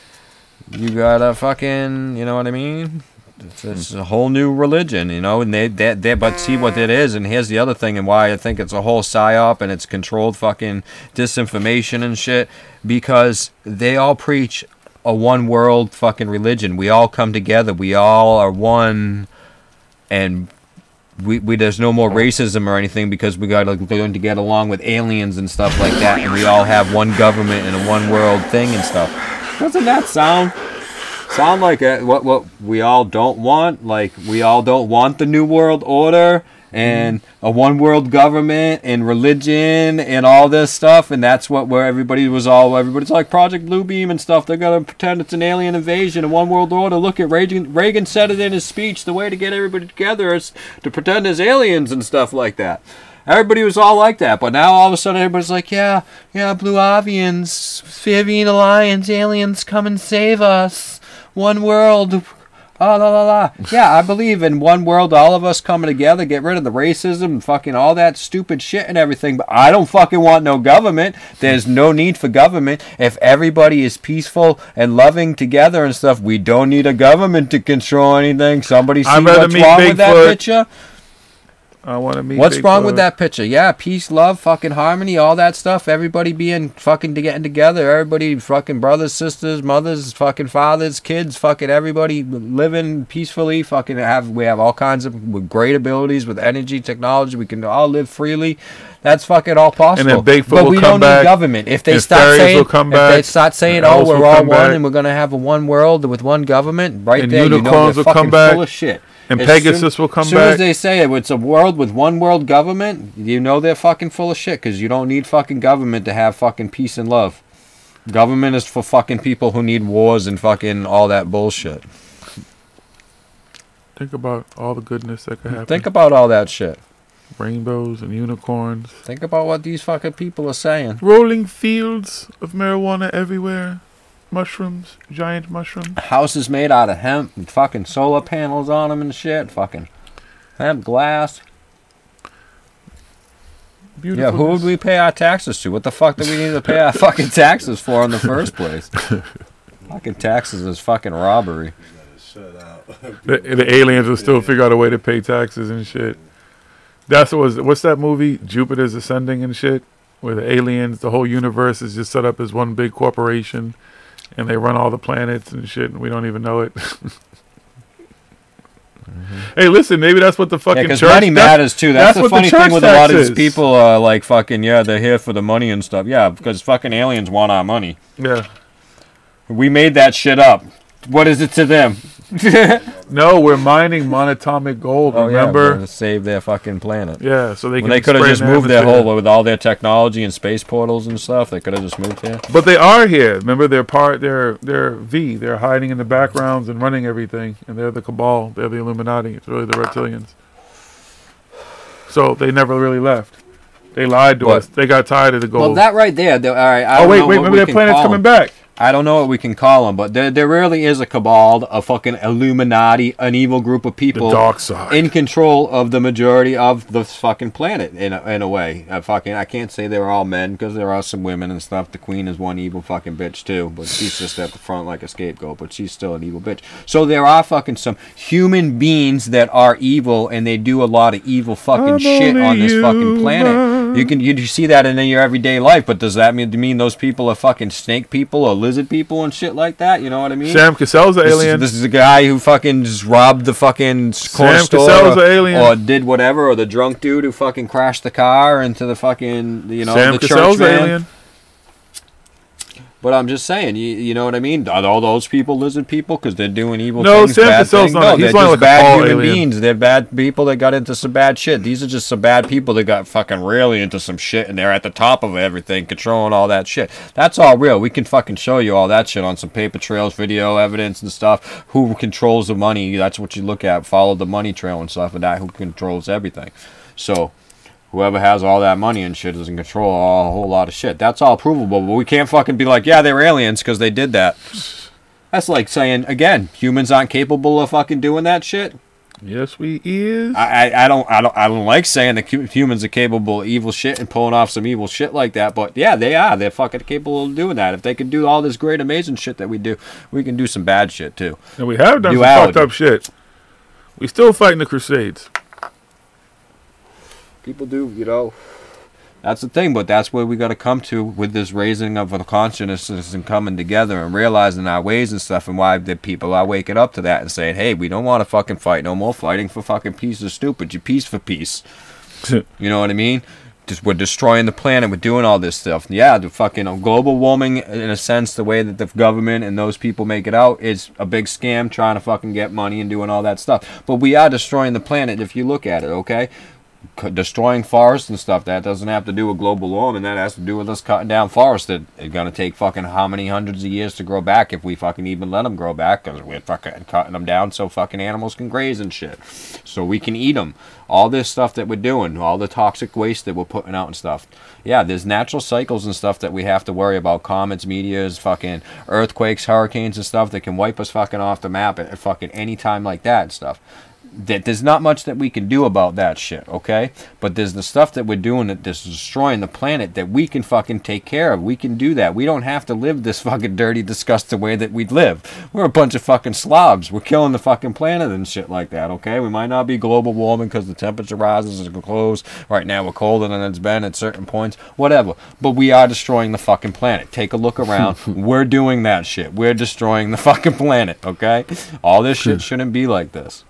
You got a fucking, you know what I mean? It's a whole new religion, and but see what it is, and here's the other thing, and why I think it's a whole psyop and it's controlled fucking disinformation and shit, because they all preach a one world fucking religion. We all come together, we all are one, and we there's no more racism or anything, because we got to learn to get along with aliens and stuff like that, and we all have one government and a one world thing and stuff. Doesn't that sound like what we all don't want? Like, we all don't want the New World Order and a one world government and religion and all this stuff, and that's where everybody's like Project Bluebeam and stuff. They're gonna pretend it's an alien invasion, a one world order. Look at Reagan said it in his speech. The way to get everybody together is to pretend there's aliens and stuff like that. Everybody was all like that, but now all of a sudden everybody's like, yeah, Blue Avians, Fabian Alliance, aliens, come and save us. One world. Oh, la la la. Yeah, I believe in one world, all of us coming together, get rid of the racism and fucking all that stupid shit and everything, but I don't fucking want no government. There's no need for government. If everybody is peaceful and loving together and stuff, we don't need a government to control anything. Somebody see what's wrong with that picture? I want to meet. What's wrong with Bigfoot. that picture? Yeah, peace, love, fucking harmony, all that stuff. Everybody being fucking getting together. Everybody fucking brothers, sisters, mothers, fucking fathers, kids, fucking everybody living peacefully. Fucking we have all kinds of with great abilities with energy, technology. We can all live freely. That's fucking all possible. And then Bigfoot but will we come don't back, need government. If they and start fairies saying, will come if back, they start saying, and oh, elves we're will all come one back. and we're gonna have a one world with one government, right And there, you know unicorns they're will come fucking back, full of shit. and As Pegasus will come As soon back. as they say it's a world with one world government, you know they're fucking full of shit because you don't need fucking government to have fucking peace and love. Government is for fucking people who need wars and fucking all that bullshit. Think about all the goodness that could happen. Think about all that shit. Rainbows and unicorns. Think about what these fucking people are saying. Rolling fields of marijuana everywhere. Mushrooms, giant mushrooms. Houses made out of hemp and fucking solar panels on them and shit. Fucking hemp glass. Yeah, who would we pay our taxes to? What the fuck do we need to pay our fucking taxes for in the first place? Fucking taxes is fucking robbery. The aliens will still figure out a way to pay taxes and shit. That's what's that movie? Jupiter's Ascending and shit? Where the aliens, the whole universe is just set up as one big corporation and they run all the planets and shit and we don't even know it. Hey, listen, maybe that's what the fucking because church... money matters too. That's the what funny church thing with a lot of tax these is. people like fucking, yeah, they're here for the money and stuff. Yeah, because fucking aliens want our money. Yeah. We made that shit up. What is it to them? No, we're mining monatomic gold, remember? To save their fucking planet. Yeah, so they when can they could have spray just in the moved their atmosphere. whole with all their technology and space portals and stuff. They could have just moved here. But they are here. Remember, they're V. They're hiding in the backgrounds and running everything. And they're the cabal. They're the Illuminati. It's really the reptilians. So they never really left. They lied to us. They got tired of the gold. Well, that right there. All right. I Oh, don't wait, know wait. what Remember we their can planet's call coming them. back. I don't know what we can call them, but there really is a cabal, a fucking Illuminati, an evil group of people The dark side. in control of the majority of the fucking planet, in a way. I can't say they're all men, because there are some women and stuff. The queen is one evil fucking bitch, too, but she's just at the front like a scapegoat, but she's still an evil bitch. So there are fucking some human beings that are evil, and they do a lot of evil fucking shit on this fucking planet. You see that in your everyday life, but does that mean those people are fucking snake people or lizard people and shit like that? You know what I mean? Sam Cassell's an alien. This is a guy who fucking just robbed the fucking corner Sam store Cassell's an alien. or did whatever, or the drunk dude who fucking crashed the car into the fucking, Sam the Cassell's church an van. alien. But I'm just saying, you know what I mean? Are all those people lizard people because they're doing evil No, things? Sam bad Cassell's things? not. No, He's they're only just like a bad ball human alien. beings. They're bad people that got into some bad shit. These are just some bad people that got fucking really into some shit, and they're at the top of everything, controlling all that shit. That's all real. We can fucking show you all that shit on some paper trails, video evidence and stuff. Who controls the money? That's what you look at. Follow the money trail and stuff, and that who controls everything. So whoever has all that money and shit is in control of a whole lot of shit. That's all provable, but we can't fucking be like, yeah, they're aliens because they did that. That's like saying, again, humans aren't capable of fucking doing that shit. Yes, we is. I don't like saying that humans are capable of evil shit and pulling off some evil shit like that, but yeah, they are. They're fucking capable of doing that. If they can do all this great, amazing shit that we do, we can do some bad shit too. And we have done Duality. some fucked up shit. We still fighting the Crusades. People do, that's the thing, but that's where we got to come to with this raising of the consciousness and coming together and realizing our ways and stuff, and why the people are waking up to that and saying, hey, we don't want to fucking fight no more. Fighting for fucking peace is stupid. You peace for peace. You know what I mean? Just we're destroying the planet. We're doing all this stuff. Yeah, the fucking global warming, in a sense, the way that the government and those people make it out is a big scam, trying to fucking get money and doing all that stuff. But we are destroying the planet if you look at it, okay? Destroying forests and stuff, that doesn't have to do with global warming. That has to do with us cutting down forests that are going to take fucking how many hundreds of years to grow back, if we fucking even let them grow back, because we're fucking cutting them down so fucking animals can graze and shit, so we can eat them. All this stuff that we're doing, all the toxic waste that we're putting out and stuff. Yeah, there's natural cycles and stuff that we have to worry about. Comets, meteors, fucking earthquakes, hurricanes and stuff that can wipe us fucking off the map at fucking any time like that and stuff. that there's not much that we can do about that shit, okay? But there's the stuff that we're doing that's destroying the planet that we can fucking take care of. We can do that. We don't have to live this fucking dirty, disgusting way that we live. We're a bunch of fucking slobs. We're killing the fucking planet and shit like that, okay? We might not be global warming because the temperature rises and goes. Right now we're colder than it's been at certain points. Whatever. But we are destroying the fucking planet. Take a look around. We're doing that shit. We're destroying the fucking planet, okay? All this shit shouldn't be like this.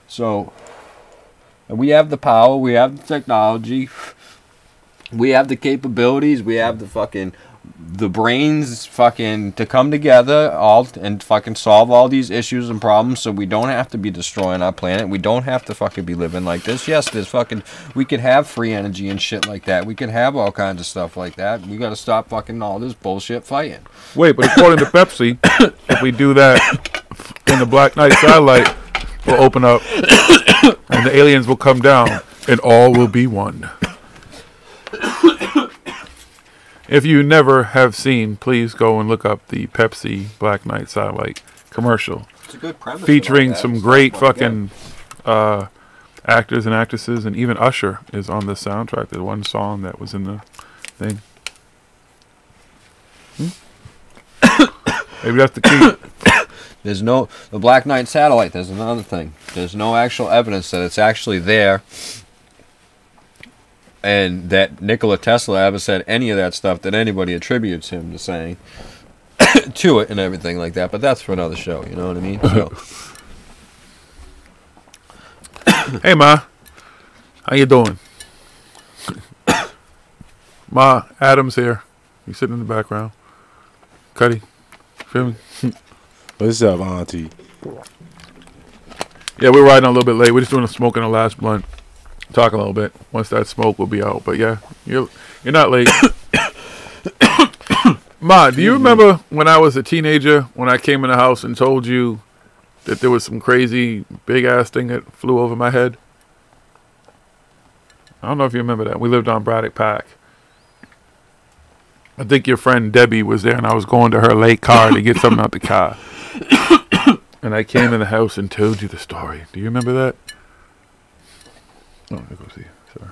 So, we have the power, we have the technology, we have the capabilities, we have the brains fucking to come together all and fucking solve all these issues and problems so we don't have to be destroying our planet. We don't have to fucking be living like this. Yes, there's fucking, we could have free energy and shit like that. We could have all kinds of stuff like that. We gotta stop fucking all this bullshit fighting. Wait, but according to Pepsi, if we do that in the Black Knight satellite, will open up and the aliens will come down and all will be one. If you never have seen, please go and look up the Pepsi Black Knight satellite commercial. It's a good premise featuring some great fucking actors and actresses, and even Usher is on the soundtrack. There's one song that was in the thing. Maybe that's the key. There's no, the Black Knight satellite, there's another thing. There's no actual evidence that it's actually there. And that Nikola Tesla ever said any of that stuff that anybody attributes him to saying to it and everything like that. But that's for another show, you know what I mean? So. Hey, Ma. How you doing? Ma, Adam's here. He's sitting in the background. Cuddy. Feel me? What's up, Auntie? Yeah, we're riding a little bit late. We're just doing a smoke in the last blunt. Talk a little bit. Once that smoke will be out. But yeah, you're not late. Ma, do you remember when I was a teenager, when I came in the house and told you that there was some crazy big ass thing that flew over my head? I don't know if you remember that. We lived on Braddock Pack. I think your friend Debbie was there, and I was going to her late car to get something out the car. And I came in the house and told you the story. Do you remember that? Oh, I go see. Sorry.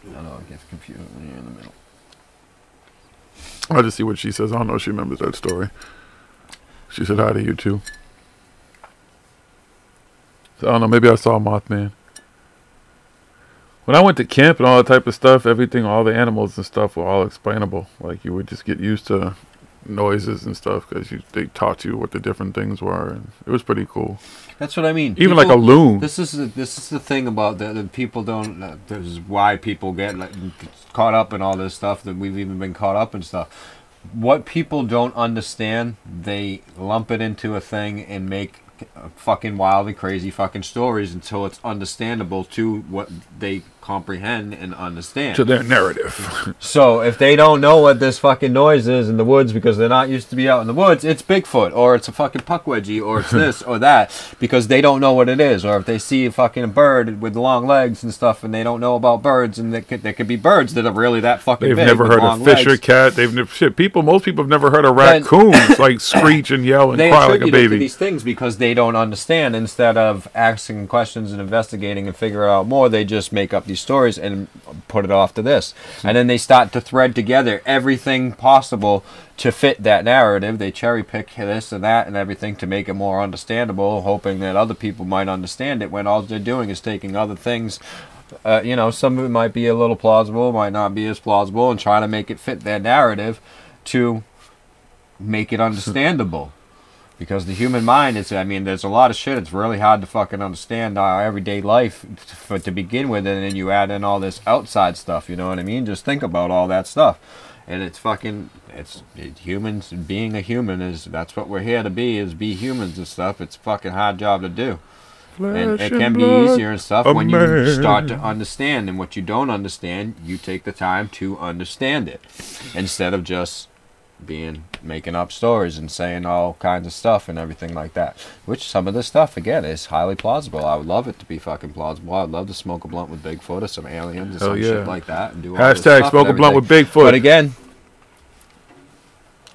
I know, it gets confusing when you're in the middle. I'll just see what she says. I don't know if she remembers that story. She said hi to you, too. So, I don't know. Maybe I saw Mothman. When I went to camp and all that type of stuff, everything, all the animals and stuff were all explainable. Like, you would just get used to noises and stuff because they taught you what the different things were. And it was pretty cool. That's what I mean. Even people, like a loon. This is the thing about the people don't. This is why people get like caught up in all this stuff that we've even been caught up in stuff. What people don't understand, they lump it into a thing and make fucking wildly crazy fucking stories until it's understandable to what they comprehend and understand. To their narrative. So if they don't know what this fucking noise is in the woods because they're not used to be out in the woods, it's Bigfoot or it's a fucking puckwudgie or it's this or that because they don't know what it is. Or if they see a fucking bird with long legs and stuff and they don't know about birds, and there could be birds that are really that fucking They've big. never heard of fisher cat. They've never, most people have never heard of raccoons like screech and yell and cry like a baby. To these things because they don't understand. Instead of asking questions and investigating and figure out more, they just make up these stories and put it off to this. And then they start to thread together everything possible to fit that narrative. They cherry pick this and that and everything to make it more understandable, hoping that other people might understand it when all they're doing is taking other things. You know, some of it might be a little plausible, might not be as plausible, and trying to make it fit their narrative to make it understandable. Because the human mind is, I mean, there's a lot of shit. It's really hard to fucking understand our everyday life to begin with, and then you add in all this outside stuff, you know what I mean? Just think about all that stuff. And it's fucking, humans, being a human is, that's what we're here to be, is be humans and stuff. It's a fucking hard job to do. And it can be easier and stuff when you start to understand, and what you don't understand, you take the time to understand it. Instead of just making up stories and saying all kinds of stuff and everything like that, which some of this stuff again is highly plausible. I would love it to be fucking plausible. I'd love to smoke a blunt with Bigfoot or some aliens or some shit like that and do all this Hashtag stuff smoke a blunt with Bigfoot. But again,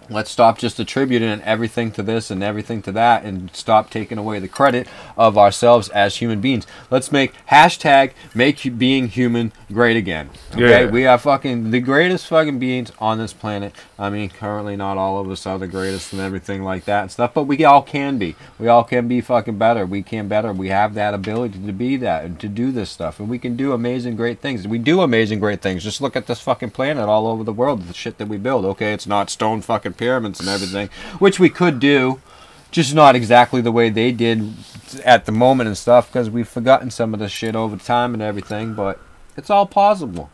Let's stop just attributing everything to this and everything to that, and stop taking away the credit of ourselves as human beings. Let's make hashtag make being human great again. Okay, Yeah. we are fucking the greatest fucking beings on this planet. I mean, currently not all of us are the greatest and everything like that and stuff, but we all can be. We all can be fucking better. We can better. We have that ability to be that and to do this stuff, and we can do amazing, great things. We do amazing, great things. Just look at this fucking planet all over the world. The shit that we build. Okay, it's not stone fucking pyramids and everything, which we could do, just not exactly the way they did at the moment and stuff, because we've forgotten some of this shit over time and everything, but it's all possible.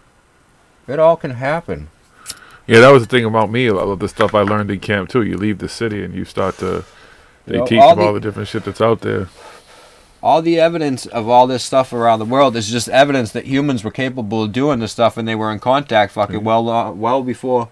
It all can happen. Yeah, that was the thing about me. A lot of the stuff I learned in camp too. You leave the city and you start to, they teach them all the different shit that's out there. All the evidence of all this stuff around the world is just evidence that humans were capable of doing this stuff, and they were in contact fucking well before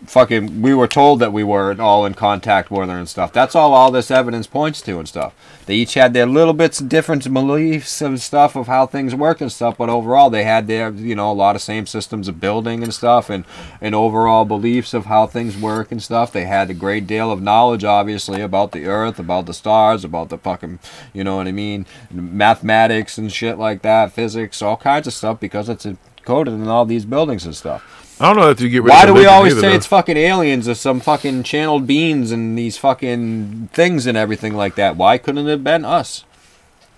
fucking we were told that we were all in contact with her and stuff. That's all this evidence points to and stuff. They each had their little bits of different beliefs and stuff of how things work and stuff, but overall they had their, you know, a lot of same systems of building and stuff, and overall beliefs of how things work and stuff. They had a great deal of knowledge, obviously, about the earth, about the stars, about the fucking, you know what I mean, mathematics and shit like that, physics, all kinds of stuff, because it's encoded in all these buildings and stuff. I don't know if you get rid Why of do we religion always either, say though. it's fucking aliens or some fucking channeled beings and these fucking things and everything like that? Why couldn't it have been us?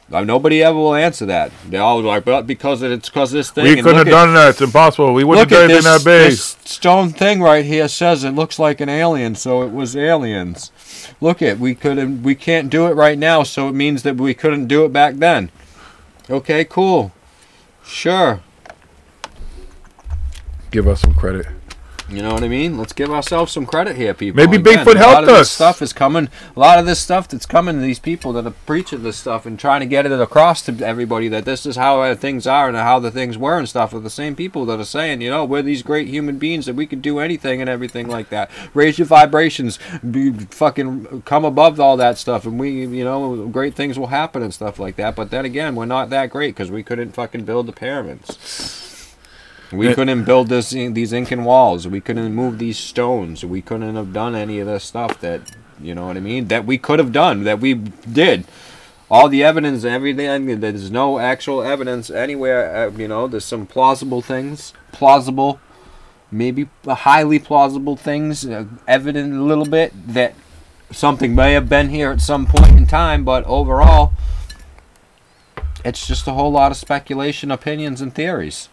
Nobody ever will answer that. They all like, but because it's because this thing. We couldn't have done that. It's impossible. We wouldn't have done it in that base. This stone thing right here says it looks like an alien, so it was aliens. Look it, we can't do it right now, so it means that we couldn't do it back then. Okay, cool. Sure. Give us some credit. You know what I mean? Let's give ourselves some credit here, people. Maybe Again, Bigfoot a lot helped of this us. Stuff is coming. A lot of this stuff that's coming to these people that are preaching this stuff and trying to get it across to everybody that this is how things are and how the things were and stuff, are the same people that are saying, you know, we're these great human beings that we can do anything and everything like that. Raise your vibrations, fucking come above all that stuff, and we, you know, great things will happen and stuff like that. But then again, we're not that great because we couldn't fucking build the pyramids. We couldn't build these Incan walls. We couldn't move these stones. We couldn't have done any of this stuff that, you know what I mean, that we could have done, that we did. All the evidence, everything, there's no actual evidence anywhere, you know, there's some plausible things, maybe highly plausible things, evident a little bit that something may have been here at some point in time, but overall, it's just a whole lot of speculation, opinions, and theories,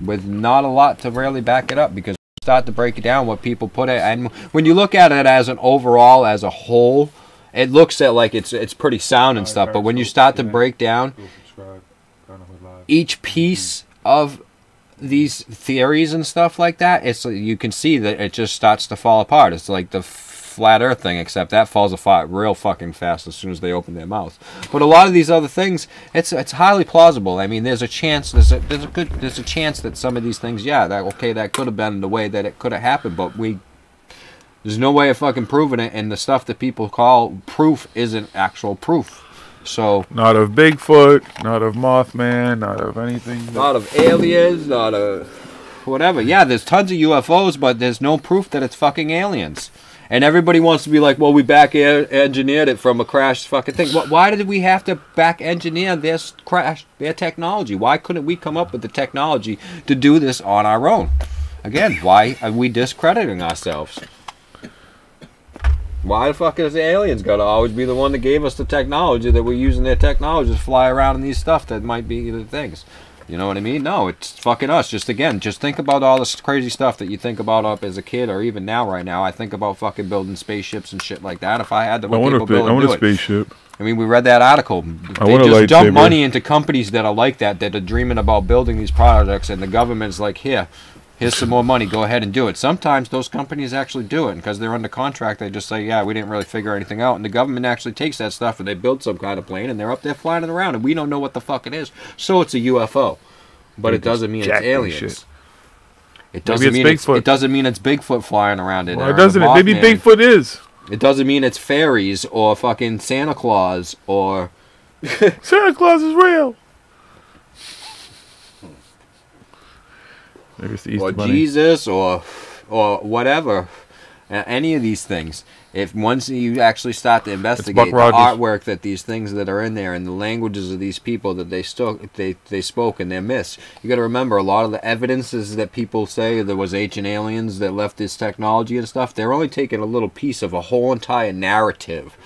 with not a lot to really back it up, because you start to break it down what people put it, and when you look at it as an overall, as a whole, it looks at like it's pretty sound and stuff, but when you start to break down each piece of these theories and stuff like that, it's you can see that it just starts to fall apart. It's like the flat earth thing, except that falls apart real fucking fast as soon as they open their mouth. But a lot of these other things, it's highly plausible. I mean, there's a chance, there's a chance that some of these things, yeah, that could have been the way that it could have happened, but there's no way of fucking proving it, and the stuff that people call proof isn't actual proof. So not of Bigfoot, not of Mothman, not of anything. Not of aliens, not of whatever. Yeah, there's tons of UFOs, but there's no proof that it's fucking aliens. And everybody wants to be like, well, we back engineered it from a crashed fucking thing. Why did we have to back engineer their technology? Why couldn't we come up with the technology to do this on our own? Again, why are we discrediting ourselves? Why the fuck is the aliens got to always be the one that gave us the technology that we're using their technology to fly around in these stuff that might be the things? You know what I mean? No, it's fucking us. Just think about all this crazy stuff that you think about up as a kid, or even now, right now. I think about fucking building spaceships and shit like that. If I had the capability I want to do a spaceship. I mean, we read that article. They just dump money into companies that are like that are dreaming about building these projects, and the government's like, here's some more money, go ahead and do it. Sometimes those companies actually do it, and because they're under contract, they just say, yeah, we didn't really figure anything out, and the government actually takes that stuff and they build some kind of plane, and they're up there flying it around, and we don't know what the fuck it is. So it's a UFO, but it doesn't mean it's aliens. It doesn't mean it doesn't mean it's Bigfoot flying around it. Well, it doesn't. Maybe Bigfoot is. It doesn't mean it's fairies or fucking Santa Claus or Santa Claus is real. Maybe it's the Easter or Bunny. Jesus or whatever. any of these things. If once you actually start to investigate the artwork that these things that are in there and the languages of these people that they spoke and their myths, you got to remember a lot of the evidences that people say there was ancient aliens that left this technology and stuff. They're only taking a little piece of a whole entire narrative.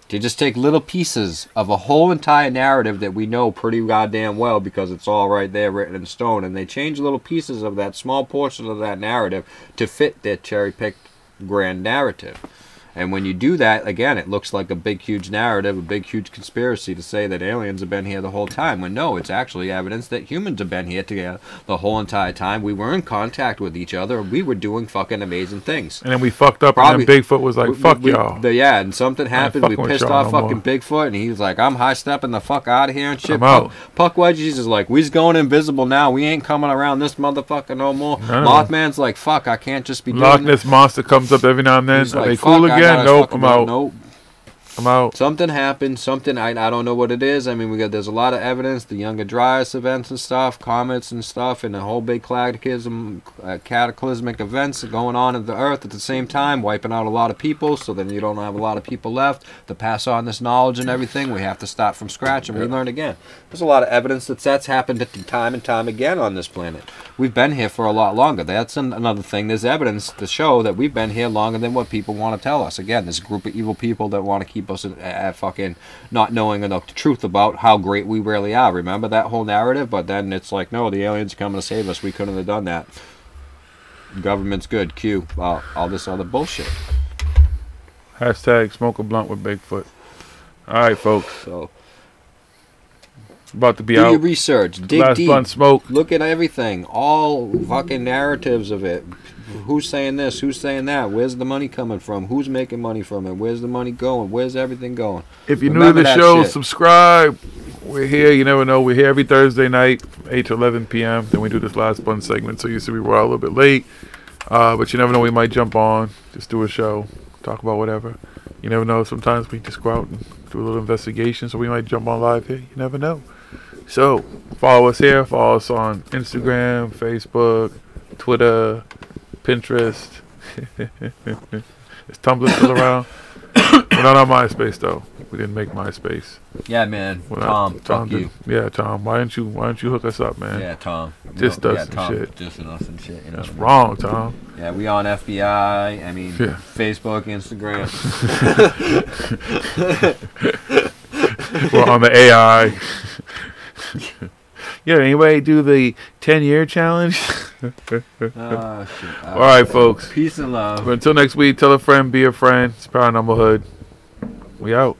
They just take little pieces of a whole entire narrative that we know pretty goddamn well because it's all right there written in stone, and they change little pieces of that small portion of that narrative to fit their cherry-picked grand narrative. And when you do that, again, it looks like a big, huge narrative, a big, huge conspiracy to say that aliens have been here the whole time. When no, it's actually evidence that humans have been here together the whole entire time. We were in contact with each other. We were doing fucking amazing things. And then we fucked up, and then Bigfoot was like, fuck y'all. Yeah, and something happened. We pissed off fucking Bigfoot, and he was like, I'm high-stepping the fuck out of here and shit. I'm out. Puck Wedgies is like, we's going invisible now. We ain't coming around this motherfucker no more. No. Mothman's like, fuck, I can't just be doing Loch Ness Monster comes up every now and then. Are they cool again? Nope, I'm out. Nope. I'm out. Something happened. Something I don't know what it is. I mean, there's a lot of evidence. The Younger Dryas events and stuff, comets and stuff, and the whole big cataclysmic events going on in the Earth at the same time, wiping out a lot of people. So then you don't have a lot of people left to pass on this knowledge and everything. We have to start from scratch and we learn again. There's a lot of evidence that's happened time and time again on this planet. We've been here for a lot longer. That's another thing. There's evidence to show that we've been here longer than what people want to tell us. Again, there's a group of evil people that want to keep us at fucking not knowing enough the truth about how great we really are. Remember that whole narrative? But then it's like, no, the aliens are coming to save us. We couldn't have done that. Government's good. Q. All this other bullshit. Hashtag smoke a blunt with Bigfoot. All right, folks. So about to be do out. Your research. Dig Last deep. blunt smoke. Look at everything. All fucking narratives of it. Who's saying this? Who's saying that? Where's the money coming from? Who's making money from it? Where's the money going? Where's everything going? If you're new to the show, subscribe. We're here. You never know. We're here every Thursday night, 8 to 11 p.m. Then we do this last blunt segment. So you see we were a little bit late. But you never know. We might jump on. Just do a show. Talk about whatever. You never know. Sometimes we just go out and do a little investigation. So we might jump on live here. You never know. So follow us here. Follow us on Instagram, Facebook, Twitter, Pinterest. Is Tumblr still around? We're not on MySpace though. We didn't make MySpace. Yeah, man. Tom, fuck you. Yeah, Tom. Why don't you hook us up, man? Yeah, Tom. Just us and shit. Just us and shit. You know That's wrong, Tom. Yeah, we on FBI. I mean, Facebook, Instagram. We're on the AI. Yeah, anybody do the 10-year challenge? Oh, shit. All right, folks. Peace and love. But until next week, tell a friend, be a friend. It's ParanormalHooD. We out.